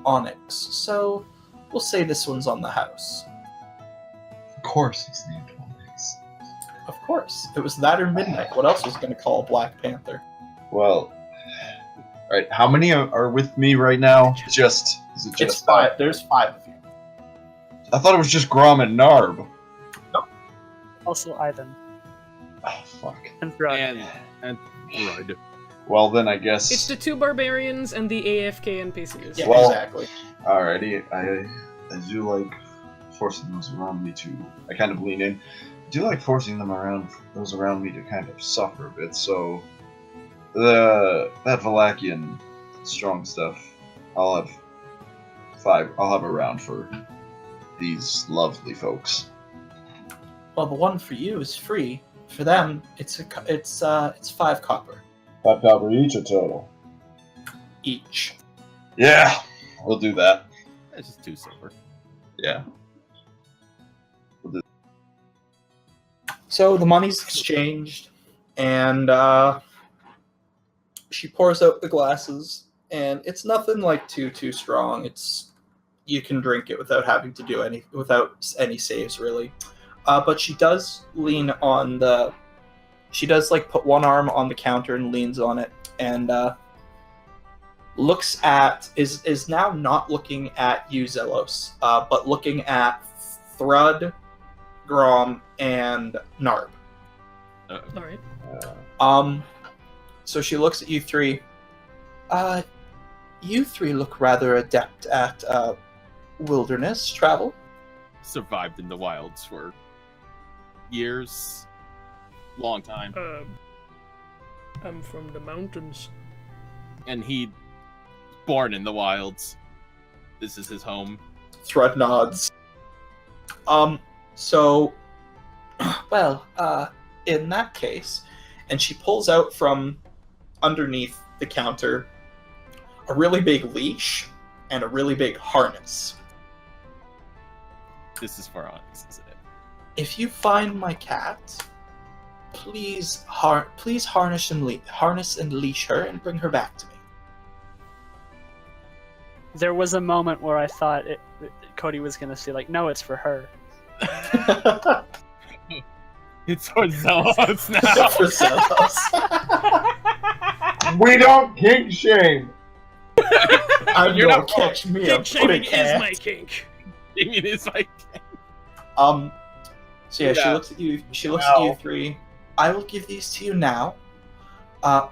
S1: Onyx, so we'll say this one's on the house.
S4: Of course he's named Onyx.
S1: Of course. It was that or midnight. What else was going to call a Black Panther?
S4: Well, alright, how many are with me right now? Is it just
S1: It's 5. There's 5 of you.
S4: I thought it was just Grom and Narb.
S2: Also Ivan.
S4: Oh, fuck.
S2: And Thrud.
S5: And Rud.
S4: Well, then I guess...
S7: It's the 2 barbarians and the AFK NPCs.
S1: Yeah,
S4: Well-
S1: exactly.
S4: Alrighty, I do like forcing those around me to... I kind of lean in. I do like forcing those around me to kind of suffer a bit, so... That Valakian strong stuff, I'll have 5. I'll have a round for these lovely folks.
S1: Well, the one for you is free. For them, it's 5 copper
S4: 5 copper each or total?
S1: each.
S4: Yeah, we'll do that.
S5: That's just 2 silver.
S4: Yeah.
S1: So the money's exchanged, and she pours out the glasses, and it's nothing like too strong. You can drink it without having to do any saves really. But she does lean on she does like put one arm on the counter and leans on it, and looks at is now not looking at you, Zelos, but looking at Thrud, Grom, and Narb.
S7: Alright.
S1: So she looks at you 3. You 3 look rather adept at wilderness travel.
S5: Survived in the wilds for years. Long time.
S7: I'm from the mountains.
S5: And he born in the wilds. This is his home.
S1: Thrud nods. So, well, in that case, and she pulls out from underneath the counter a really big leash and a really big harness.
S5: This is for Onyx, isn't it?
S1: If you find my cat, please harness and leash her and bring her back to me.
S2: There was a moment where I thought Cody was going to say, like, no, it's for her.
S5: It's for Zelos now.
S1: For Zelos.
S4: We don't kink shame!
S1: I'm
S5: You're
S1: gonna
S5: not
S1: catch me a
S7: Kink shaming
S1: pudding
S7: is
S1: cat.
S7: my kink.
S5: It is like
S1: So yeah, she
S4: Yeah.
S1: looks at you. She looks at you 3. I will give these to you now.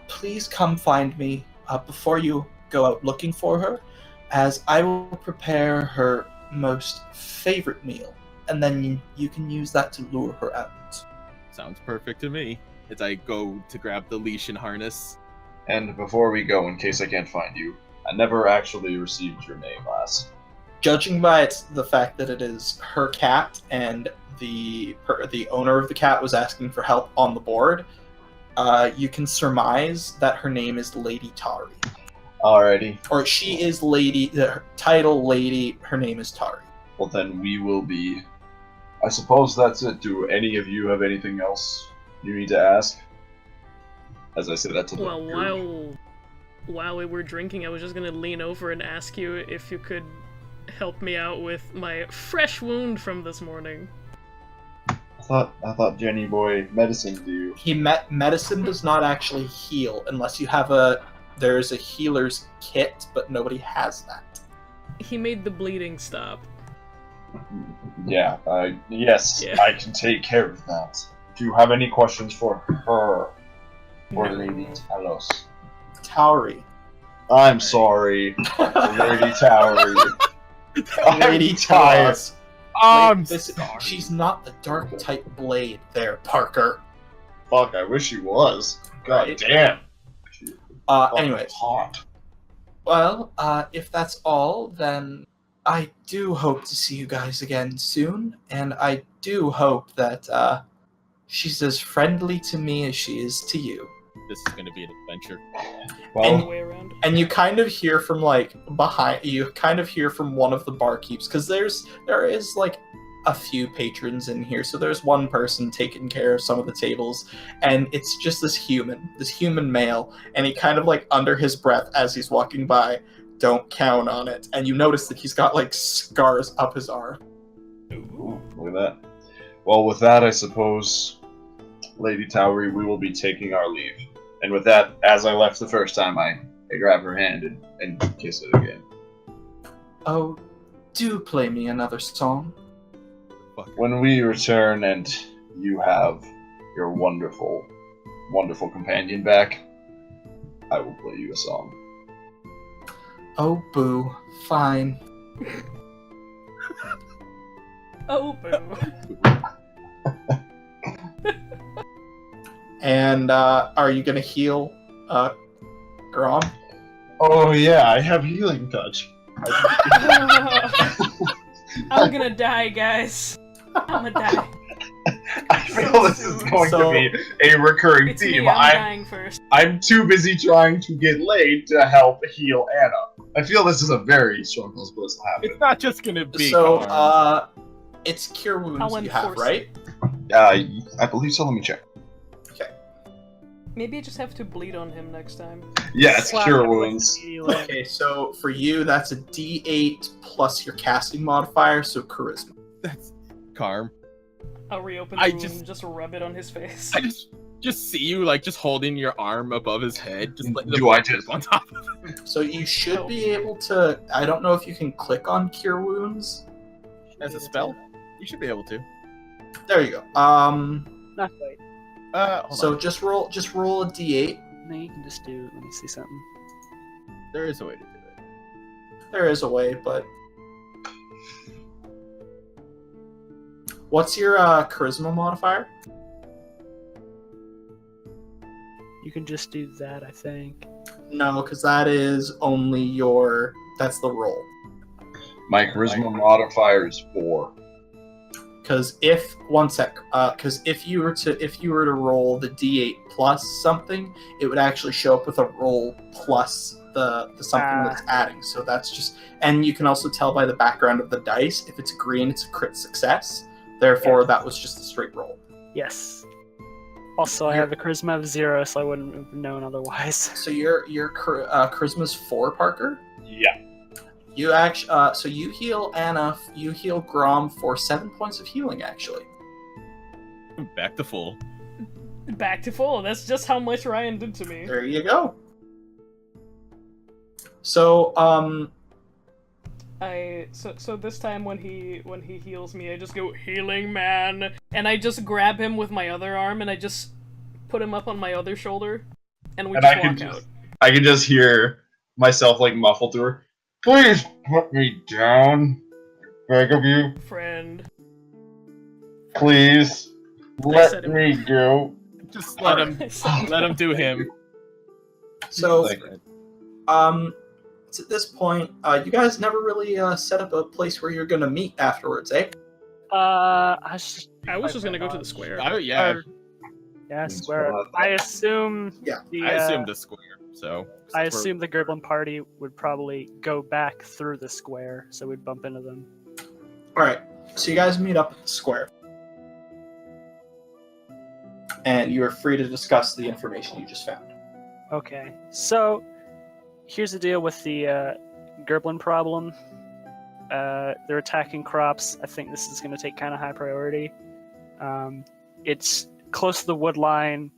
S1: Please come find me before you go out looking for her, as I will prepare her most favorite meal, and then you can use that to lure her out.
S5: sounds perfect to me. As I go to grab the leash and harness.
S4: And before we go, in case I can't find you, I never actually received your name, lass.
S1: Judging by the fact that it is her cat and the owner of the cat was asking for help on the board, you can surmise that her name is Lady Tari.
S4: Alrighty.
S1: Or she is Lady, her title Lady, her name is Tari.
S4: Well, then we will be... I suppose that's it. Do any of you have anything else you need to ask? As I said, that's a
S7: Well, while we were drinking, I was just gonna lean over and ask you if you could help me out with my fresh wound from this morning.
S4: I thought Jenny Boy medicine do.
S1: Medicine does not actually heal unless you have there's a healer's kit, but nobody has that.
S7: He made the bleeding stop.
S4: Yeah, yes,
S7: Yeah.
S4: I can take care of that. Do you have any questions for her? Or
S7: No.
S4: Lady Talos?
S1: Tauri.
S4: I'm sorry, Lady Towery.
S1: Lady
S4: I'm tired.
S1: Talos. She's not the dark type blade there, Parker.
S4: Fuck, I wish she was. God
S1: Right.
S4: damn.
S1: Anyways,
S4: Hot.
S1: Well, if that's all, then I do hope to see you guys again soon, and I do hope that she's as friendly to me as she is to you.
S5: This is going to be an adventure.
S8: Oh.
S7: The
S4: Well,
S7: way around.
S1: And you kind of hear from like behind you kind of hear from one of the barkeeps, because there is like a few patrons in here, so there's one person taking care of some of the tables, and it's just this human male, and he kind of like under his breath as he's walking by, don't count on it, and you notice that he's got like scars up his arm.
S4: ooh, look at that. Well, with that, I suppose, Lady Towery, we will be taking our leave. And with that, as I left the first time, I grab her hand and kiss it again.
S1: Oh, do play me another song.
S4: When we return and you have your wonderful, wonderful companion back, I will play you a song.
S1: Oh, boo, fine.
S7: Oh, boo.
S1: And are you gonna heal Grom?
S4: Oh yeah, I have healing touch.
S7: I'm gonna die, guys. I'm gonna die.
S4: I feel this is going to be a recurring
S7: It's
S4: theme.
S7: me, I'm dying first.
S4: I'm too busy trying to get laid to help heal Anna. I feel this is a very strong possibility to happen.
S5: It's not just going to be.
S1: So,
S5: Karn.
S1: it's cure wounds
S7: I'll
S1: you have,
S7: enforce
S1: right?
S4: I believe so. Let me check.
S7: Maybe I just have to bleed on him next time.
S4: Yeah, it's
S2: Slap
S4: cure
S2: him with
S4: wounds.
S2: healing.
S1: Okay, so for you, that's a D8 plus your casting modifier, so charisma.
S5: That's Karm.
S7: I'll reopen the
S5: I
S7: wound
S5: just-
S7: and just rub it on his face.
S5: I just see you like just holding your arm above his head, just letting the
S4: Do I
S5: blood
S4: just-
S5: drip on top of him.
S1: So you should be able to. I don't know if you can click on cure wounds.
S5: As a spell, you should be able to.
S1: There you go.
S2: Not quite.
S5: Hold
S1: So
S5: on.
S1: just roll a D8.
S2: No, you can just do. Let me see something.
S5: There is a way to do it.
S1: There is a way, but what's your charisma modifier?
S2: You can just do that, I think.
S1: No, because that is only your. That's the roll.
S4: My charisma modifier is 4.
S1: Because if if you were to roll the D8 plus something, it would actually show up with a roll plus the something that's adding. So that's just, and you can also tell by the background of the dice, if it's green, it's a crit success. Therefore, that was just a straight roll.
S2: Yes. Also, I have a charisma of 0, so I wouldn't have known otherwise.
S1: So your charisma's 4, Parker.
S4: Yeah.
S1: You actually, so you heal Anna, you heal Grom for 7 points of healing, actually.
S5: Back to full.
S7: Back to full. That's just how much Ryan did to me.
S1: There you go. So,
S7: So this time when he heals me, I just go, healing man, and I just grab him with my other arm and I just put him up on my other shoulder, and we
S4: And
S7: just
S4: I
S7: walk
S4: can
S7: out.
S4: just, I can just hear myself like muffled to her. Please put me down. Beg of you.
S7: Friend.
S4: Please.
S7: said
S4: Let
S7: it.
S4: me go.
S5: Just let him do him.
S1: so,
S4: Thank you.
S1: it's at this point, you guys never really set up a place where you're gonna meet afterwards, eh?
S2: I
S7: was just gonna go to the square.
S5: Yeah,
S2: Yeah, square. I assume.
S1: Yeah.
S2: The,
S5: I assumed the square. So
S2: I assume the Gerblin party would probably go back through the square, so we'd bump into them.
S1: Alright, so you guys meet up at the square. And you are free to discuss the information you just found.
S2: Okay, so here's the deal with the Gerblin problem. They're attacking crops. I think this is going to take kind of high priority. It's close to the wood line.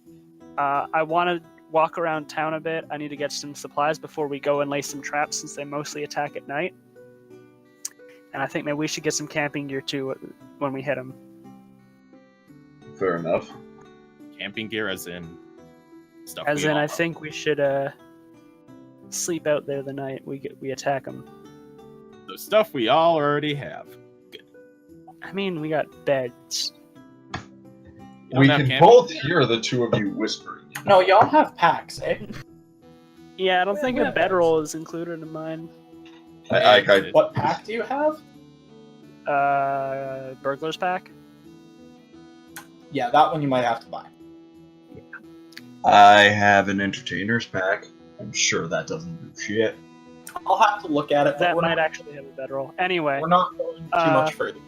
S2: I want to walk around town a bit. I need to get some supplies before we go and lay some traps, since they mostly attack at night. And I think maybe we should get some camping gear too when we hit them.
S4: Fair enough.
S5: camping gear, as in stuff.
S2: As
S5: we
S2: in,
S5: all
S2: I think we should sleep out there the night we attack them.
S5: the stuff we all already have.
S2: I mean, we got beds.
S5: You don't
S4: We
S5: have
S4: can
S5: camping
S4: both
S5: gear?
S4: hear the two of you whispering.
S1: No, y'all have packs, eh?
S2: Yeah, I don't think
S7: Yeah,
S2: a bedroll is included in mine.
S1: What pack do you have?
S2: Burglar's pack.
S1: Yeah, that one you might have to buy.
S4: I have an entertainer's pack. I'm sure that doesn't do shit.
S1: I'll have to look at it. But
S2: That
S1: we're
S2: might
S1: not,
S2: actually have a bedroll. Anyway,
S1: we're not going too much further.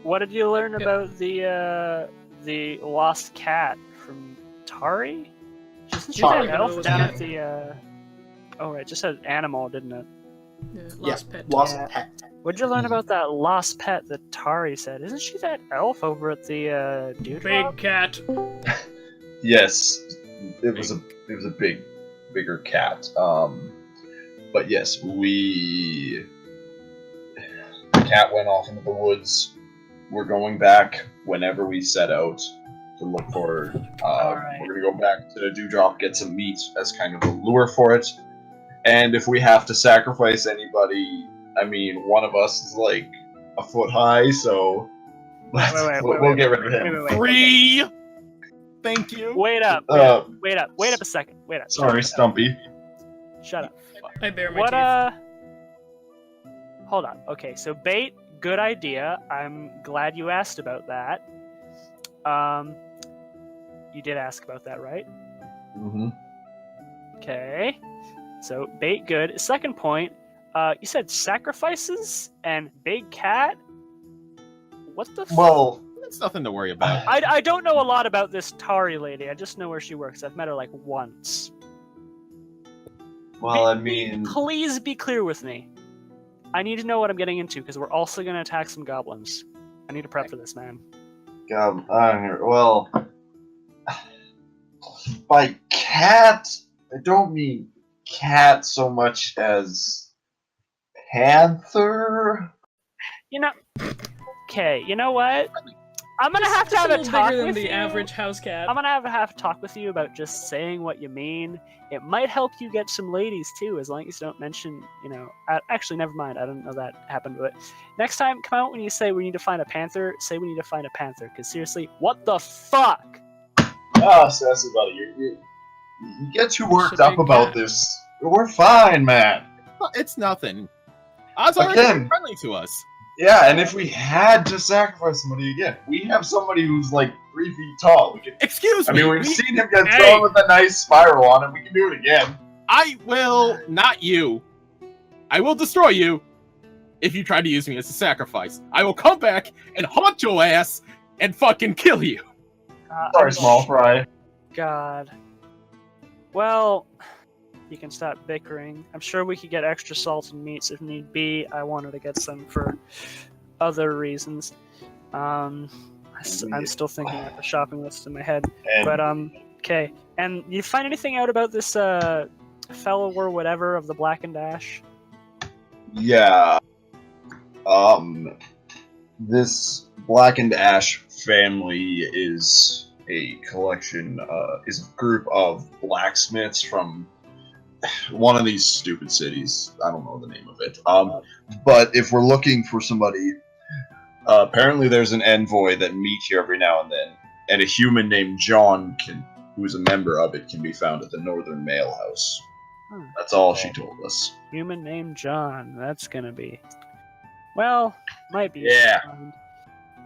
S2: what did you learn
S7: Yeah.
S2: about the lost cat from Tari? Isn't she
S1: Tari.
S2: that elf
S7: Lost
S2: down
S7: cat.
S2: at the? Oh right, it just said animal, didn't it?
S7: Yeah,
S1: Yeah,
S7: lost pet.
S1: lost
S2: Yeah.
S1: pet.
S2: What did you learn about that lost pet that Tari said? Isn't she that elf over at the dude?
S7: Big cat.
S4: Yes, it was a bigger cat. But yes, the cat went off into the woods. We're going back whenever we set out to look for.
S2: Alright.
S4: We're gonna go back to the dewdrop, get some meat as kind of a lure for it. And if we have to sacrifice anybody, I mean, one of us is like a foot high, so we'll get rid of him.
S2: Wait.
S5: 3. Thank you.
S2: Wait up.
S4: Uh,
S2: Wait up a second. Wait up.
S4: Sorry, Stumpy.
S2: Shut up.
S7: I bare my
S2: What
S7: teeth.
S2: Hold on. Okay, so bait, good idea. I'm glad you asked about that. You did ask about that, right?
S4: Mm-hmm.
S2: Okay. So bait, good. Second point, you said sacrifices and big cat. What the?
S4: Well,
S5: That's nothing to worry about.
S2: I don't know a lot about this Tari lady. I just know where she works. I've met her like once.
S4: I mean,
S2: Please be clear with me. I need to know what I'm getting into because we're also going to attack some goblins. I need to prep for this, man.
S4: well, by cat, I don't mean cat so much as panther.
S2: You know. Okay. You know what? I'm gonna have to
S7: Just
S2: have
S7: a
S2: a
S7: little
S2: talk
S7: bigger than
S2: with
S7: the
S2: you.
S7: average house cat.
S2: I'm gonna have a talk with you about just saying what you mean. It might help you get some ladies too, as long as you don't mention, actually, never mind. I don't know that happened, but next time, come out when you say we need to find a panther. Say we need to find a panther, because seriously, what the fuck?
S4: Oh, Sassy buddy, you get too worked
S7: It's a
S4: up
S7: big
S4: about
S7: cat.
S4: this. We're fine, man.
S5: It's nothing. Odds are
S4: Again.
S5: friendly to us.
S4: Yeah, and if we had to sacrifice somebody again, we have somebody who's like 3 feet tall. We can,
S5: Excuse
S4: I
S5: me.
S4: mean, we've seen him get
S7: Hey.
S4: thrown with a nice spiral on it. We can do it again.
S5: I will not you. I will destroy you if you try to use me as a sacrifice. I will come back and haunt your ass and fucking kill you.
S4: Sorry, small fry.
S2: God. Well, you can stop bickering. I'm sure we could get extra salt and meats if need be. I wanted to get some for other reasons. I'm still thinking at the shopping list in my head.
S4: And
S2: But okay. And you find anything out about this fellow or whatever of the Blackened Ash?
S4: yeah, this Blackened Ash family is a collection, is a group of blacksmiths from one of these stupid cities. I don't know the name of it. But if we're looking for somebody, apparently there's an envoy that meet here every now and then, and a human named John who's a member of it, can be found at the Northern Mail House.
S2: Hmm.
S4: That's all she told us.
S2: Human named John. That's gonna be. Well, might be.
S4: Yeah.
S2: fun.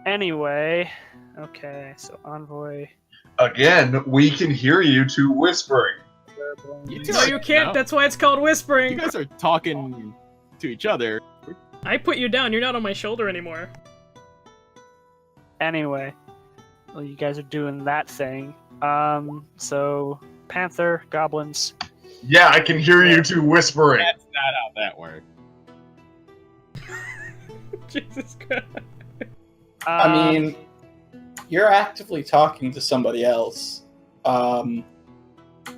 S2: Anyway, okay. So envoy.
S4: Again, we can hear you two whispering.
S5: You two
S7: No,
S5: are-
S7: you can't.
S5: no.
S7: That's why it's called
S5: You
S7: whispering.
S5: guys are talking to each other.
S7: I put you down. You're not on my shoulder anymore.
S2: Anyway, well, you guys are doing that thing. So panther, goblins.
S4: Yeah, I can hear you two whispering.
S5: That's not how that works.
S7: Jesus Christ.
S1: I mean, you're actively talking to somebody else.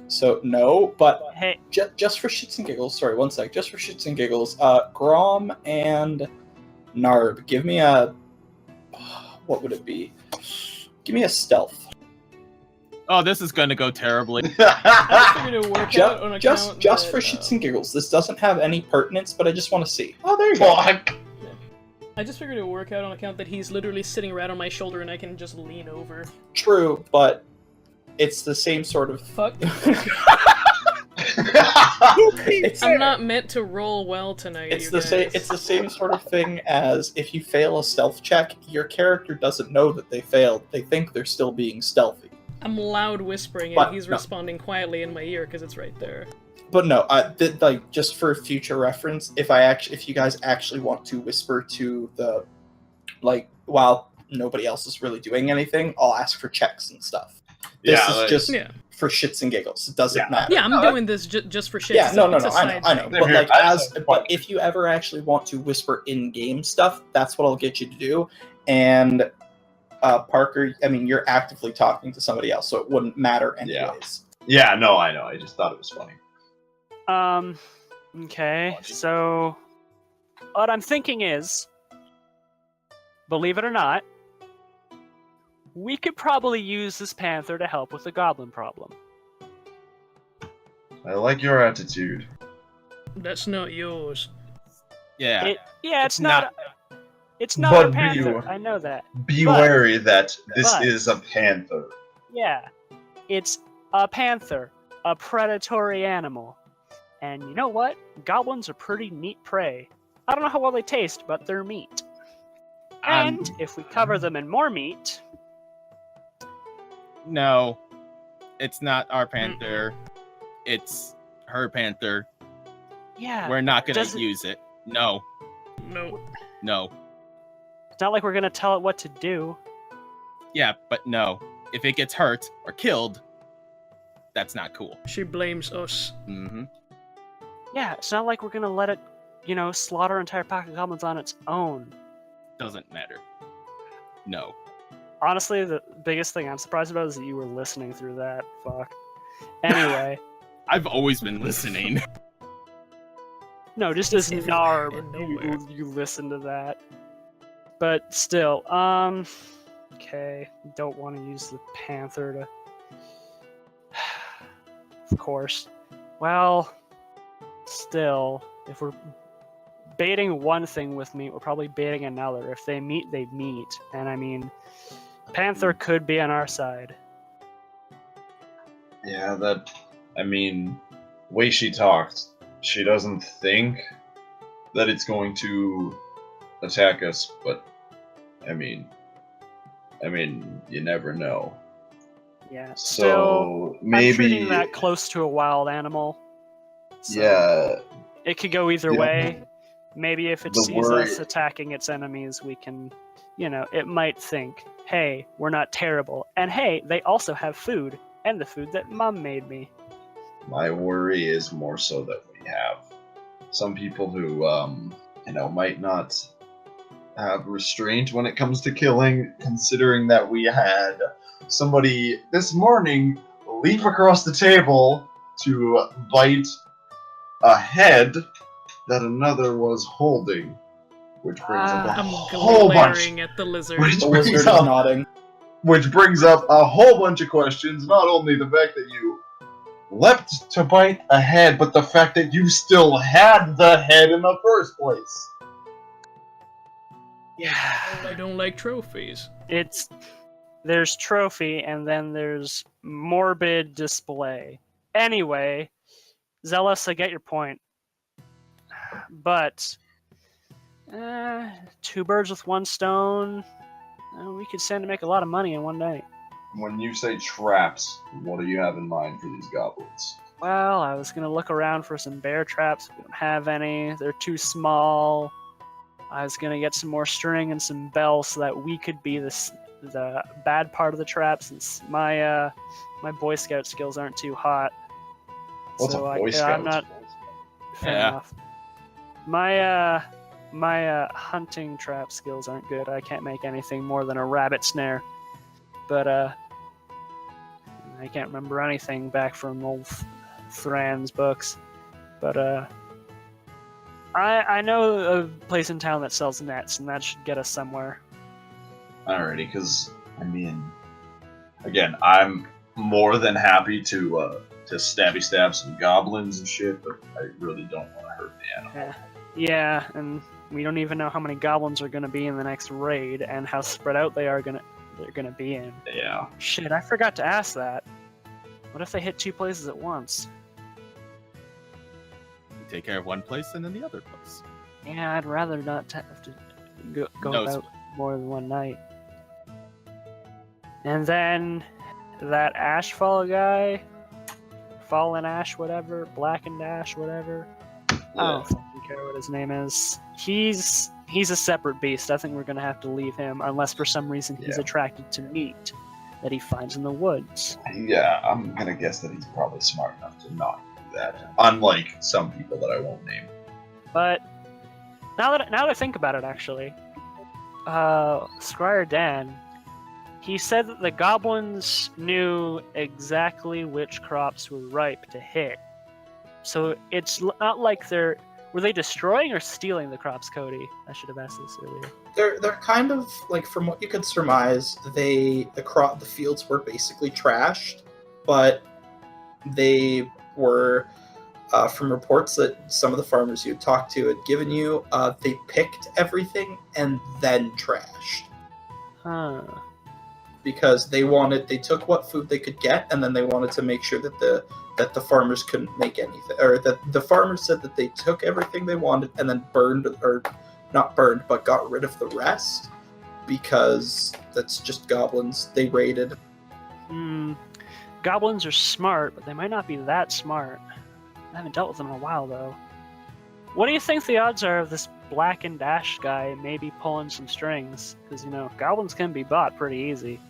S1: So no, but
S2: hey,
S1: just for shits and giggles, sorry, one sec. Just for shits and giggles, Grom and Narb, give me a... What would it be? Give me a stealth.
S5: Oh, this is gonna go terribly.
S7: I figured it would work out on
S1: Just
S7: account
S1: for
S7: that,
S1: shits and giggles. This doesn't have any pertinence, but I just want to see. Oh, there you go.
S4: Fuck.
S7: I just figured it would work out on account that he's literally sitting right on my shoulder and I can just lean over.
S1: True, but it's the same sort of...
S7: Fuck. I'm not meant to roll well tonight.
S1: It's
S7: you
S1: the same.
S7: guys.
S1: It's the same sort of thing as if you fail a stealth check, your character doesn't know that they failed. They think they're still being stealthy.
S7: I'm loud whispering, and
S1: But,
S7: he's
S1: no.
S7: responding quietly in my ear because it's right there.
S1: But no, like just for future reference, if you guys actually want to whisper to the, like, while nobody else is really doing anything, I'll ask for checks and stuff. This
S4: Yeah,
S1: is
S4: like-
S1: just
S7: Yeah,
S1: for shits and giggles. It doesn't matter.
S7: yeah. I'm doing this just for shit.
S1: Yeah, no,
S7: It's a
S1: I know.
S7: side joke.
S1: But
S4: Here,
S1: like,
S4: I just have a
S1: but
S4: question.
S1: if you ever actually want to whisper in-game stuff, that's what I'll get you to do. And Parker, I mean, you're actively talking to somebody else, so it wouldn't matter anyways.
S4: Yeah, no, I know. I just thought it was funny.
S2: Okay, so what I'm thinking is, believe it or not, we could probably use this panther to help with the goblin problem.
S4: I like your attitude.
S7: That's not yours.
S5: Yeah.
S2: It's not. It's not
S4: But
S2: a panther.
S4: be-
S2: I know that.
S4: Be
S2: But-
S4: wary that this
S2: but-
S4: is a panther.
S2: Yeah, it's a panther, a predatory animal. And you know what? Goblins are pretty neat prey. I don't know how well they taste, but they're meat. And if we cover them in more meat,
S5: No, it's not our panther. It's her panther.
S2: yeah,
S5: We're not gonna
S2: does it-
S5: use it. No,
S7: No.
S5: no.
S2: it's not like we're gonna tell it what to do.
S5: Yeah, but no. If it gets hurt or killed, that's not cool.
S7: She blames us.
S5: Mm-hmm.
S2: Yeah, it's not like we're gonna let it, slaughter an entire pack of goblins on its own.
S5: Doesn't matter. No.
S2: Honestly, the biggest thing I'm surprised about is that you were listening through that. Fuck. Anyway,
S5: I've always been listening.
S2: no, just as
S7: It's
S2: Narb,
S7: in nowhere.
S2: you listen to that. But still, okay, don't want to use the panther to. Of course. Well, still, if we're baiting one thing with meat, we're probably baiting another. If they meet, they meet. And I mean, panther could be on our side.
S4: Yeah, way she talked, she doesn't think that it's going to attack us, but I mean, you never know.
S2: Yeah.
S4: So
S2: Still,
S4: maybe,
S2: I'm treating that close to a wild animal. So
S4: yeah,
S2: it could go either
S4: Yeah.
S2: way. Maybe if it
S4: The
S2: sees
S4: worry-
S2: us attacking its enemies, we can, it might think, hey, we're not terrible. And hey, they also have food, and the food that Mom made me.
S4: my worry is more so that we have some people who, might not have restraint when it comes to killing, considering that we had somebody this morning leap across the table to bite a head that another was holding, which brings up a
S7: I'm
S4: whole bunch.
S7: glaring at the lizard.
S4: Which
S1: The wizard
S4: brings
S1: is
S4: up,
S1: nodding.
S4: which brings up a whole bunch of questions. Not only the fact that you leapt to bite a head, but the fact that you still had the head in the first place.
S2: Yeah.
S7: I don't like trophies.
S2: There's trophy, and then there's morbid display. Anyway, Zealous, I get your point. But, two birds with one stone, we could stand to make a lot of money in one day.
S4: When you say traps, what do you have in mind for these goblins?
S2: Well, I was gonna look around for some bear traps. We don't have any. They're too small. I was gonna get some more string and some bells so that we could be the bad part of the trap, since my Boy Scout skills aren't too hot.
S4: What's
S2: So,
S4: a
S2: like,
S4: Boy
S2: yeah,
S4: Scout?
S2: I'm not fair
S5: Yeah.
S2: enough. My hunting trap skills aren't good. I can't make anything more than a rabbit snare. But I can't remember anything back from old Thran's books. But I know a place in town that sells nets, and that should get us somewhere.
S4: Alrighty, because again, I'm more than happy to stabby stab some goblins and shit, but I really don't want to hurt the animal.
S2: Yeah, and we don't even know how many goblins are going to be in the next raid, and how spread out they're going to be in.
S4: Yeah.
S2: Shit, I forgot to ask that. What if they hit two places at once?
S5: take care of one place and then the other place.
S2: Yeah, I'd rather not have to go
S5: No
S2: about more than one night. And then that Ashfall guy, Fallen Ash, whatever, Blackened Ash, whatever. I don't fucking care what his name is. He's a separate beast. I think we're gonna have to leave him unless for some reason he's attracted to meat that he finds in the woods.
S4: Yeah, I'm gonna guess that he's probably smart enough to not do that. Unlike some people that I won't name.
S2: But now that I think about it, actually, Squire Dan, he said that the goblins knew exactly which crops were ripe to hit. So it's not like were they destroying or stealing the crops, Cody? I should have asked this earlier.
S1: They're kind of like, from what you could surmise, the fields were basically trashed, but they were, from reports that some of the farmers you had talked to had given you, they picked everything and then trashed.
S2: Huh.
S1: Because they took what food they could get, and then they wanted to make sure that the farmers couldn't make anything, or that the farmers said that they took everything they wanted and then not burned, but got rid of the rest, because that's just goblins. They raided.
S2: Goblins are smart, but they might not be that smart. I haven't dealt with them in a while, though. What do you think the odds are of this Blackened Ash guy maybe pulling some strings? Because, goblins can be bought pretty easy.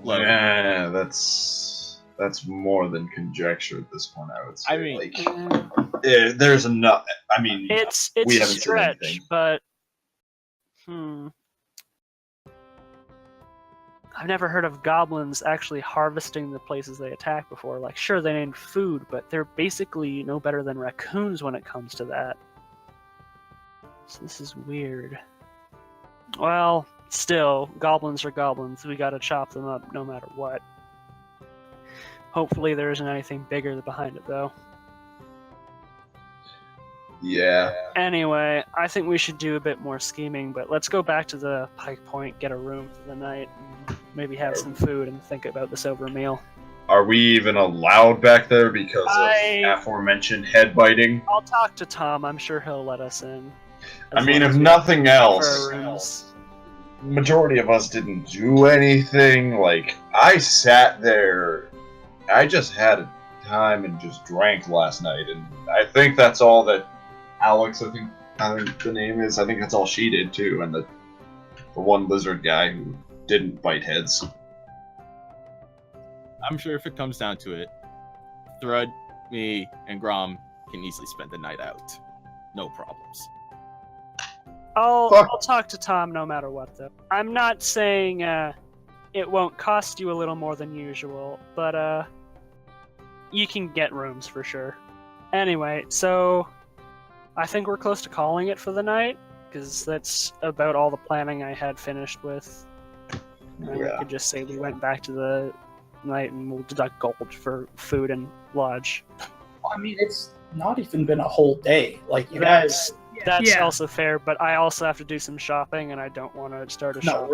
S4: Yeah, that's more than conjecture at this point, I would say.
S5: I mean,
S4: there's enough. I mean,
S2: it's
S4: we
S2: a
S4: haven't seen
S2: stretch,
S4: anything.
S2: but I've never heard of goblins actually harvesting the places they attack before. Like, sure, they need food, but they're basically no better than raccoons when it comes to that. So this is weird. Well, still, goblins are goblins. We gotta chop them up no matter what. Hopefully there isn't anything bigger behind it, though.
S4: Yeah.
S2: Anyway, I think we should do a bit more scheming, but let's go back to the Pike Point, get a room for the night, and maybe have some food and think about this over a meal.
S4: Are we even allowed back there because of aforementioned head biting?
S2: I'll talk to Tom. I'm sure he'll let us in.
S4: I mean, if nothing else, majority of us didn't do anything. Like, I sat there, I just had time and just drank last night, and I think that's all that Alex, I think the name is, I think that's all she did too, and the one lizard guy who didn't bite heads.
S5: I'm sure if it comes down to it, Thrud, me, and Grom can easily spend the night out. No problems.
S2: I'll talk to Tom no matter what, though. I'm not saying it won't cost you a little more than usual, but you can get rooms for sure. Anyway, so I think we're close to calling it for the night, because that's about all the planning I had finished with. And I could just say we went back to the night and we'll deduct gold for food and lodge.
S1: I mean, it's not even been a whole day. Like, you guys...
S2: That's also fair, but I also have to do some shopping, and I don't want to start a shopping.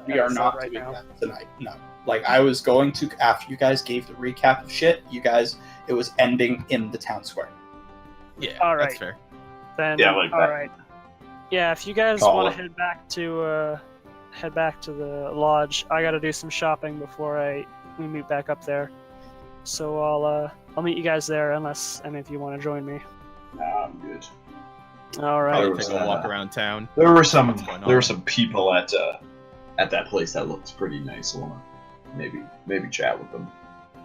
S1: We are not doing that tonight. No. Like, I was going to, after you guys gave the recap of shit, it was ending in the town square.
S5: Yeah,
S2: all right.
S5: That's fair.
S2: Then,
S4: yeah, like
S2: all
S4: that.
S2: right. Yeah, if you guys want to head back to the lodge, I got to do some shopping before we meet back up there. So I'll meet you guys there, unless any of you want to join me.
S4: Nah, I'm good.
S2: All right.
S5: Take a walk around town.
S4: There were some people at that place that looked pretty nice. I wanna maybe chat with them.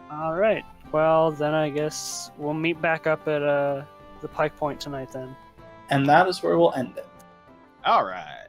S2: All right. Well, then I guess we'll meet back up at the Pike Point tonight then.
S1: And that is where we'll end it.
S5: All right.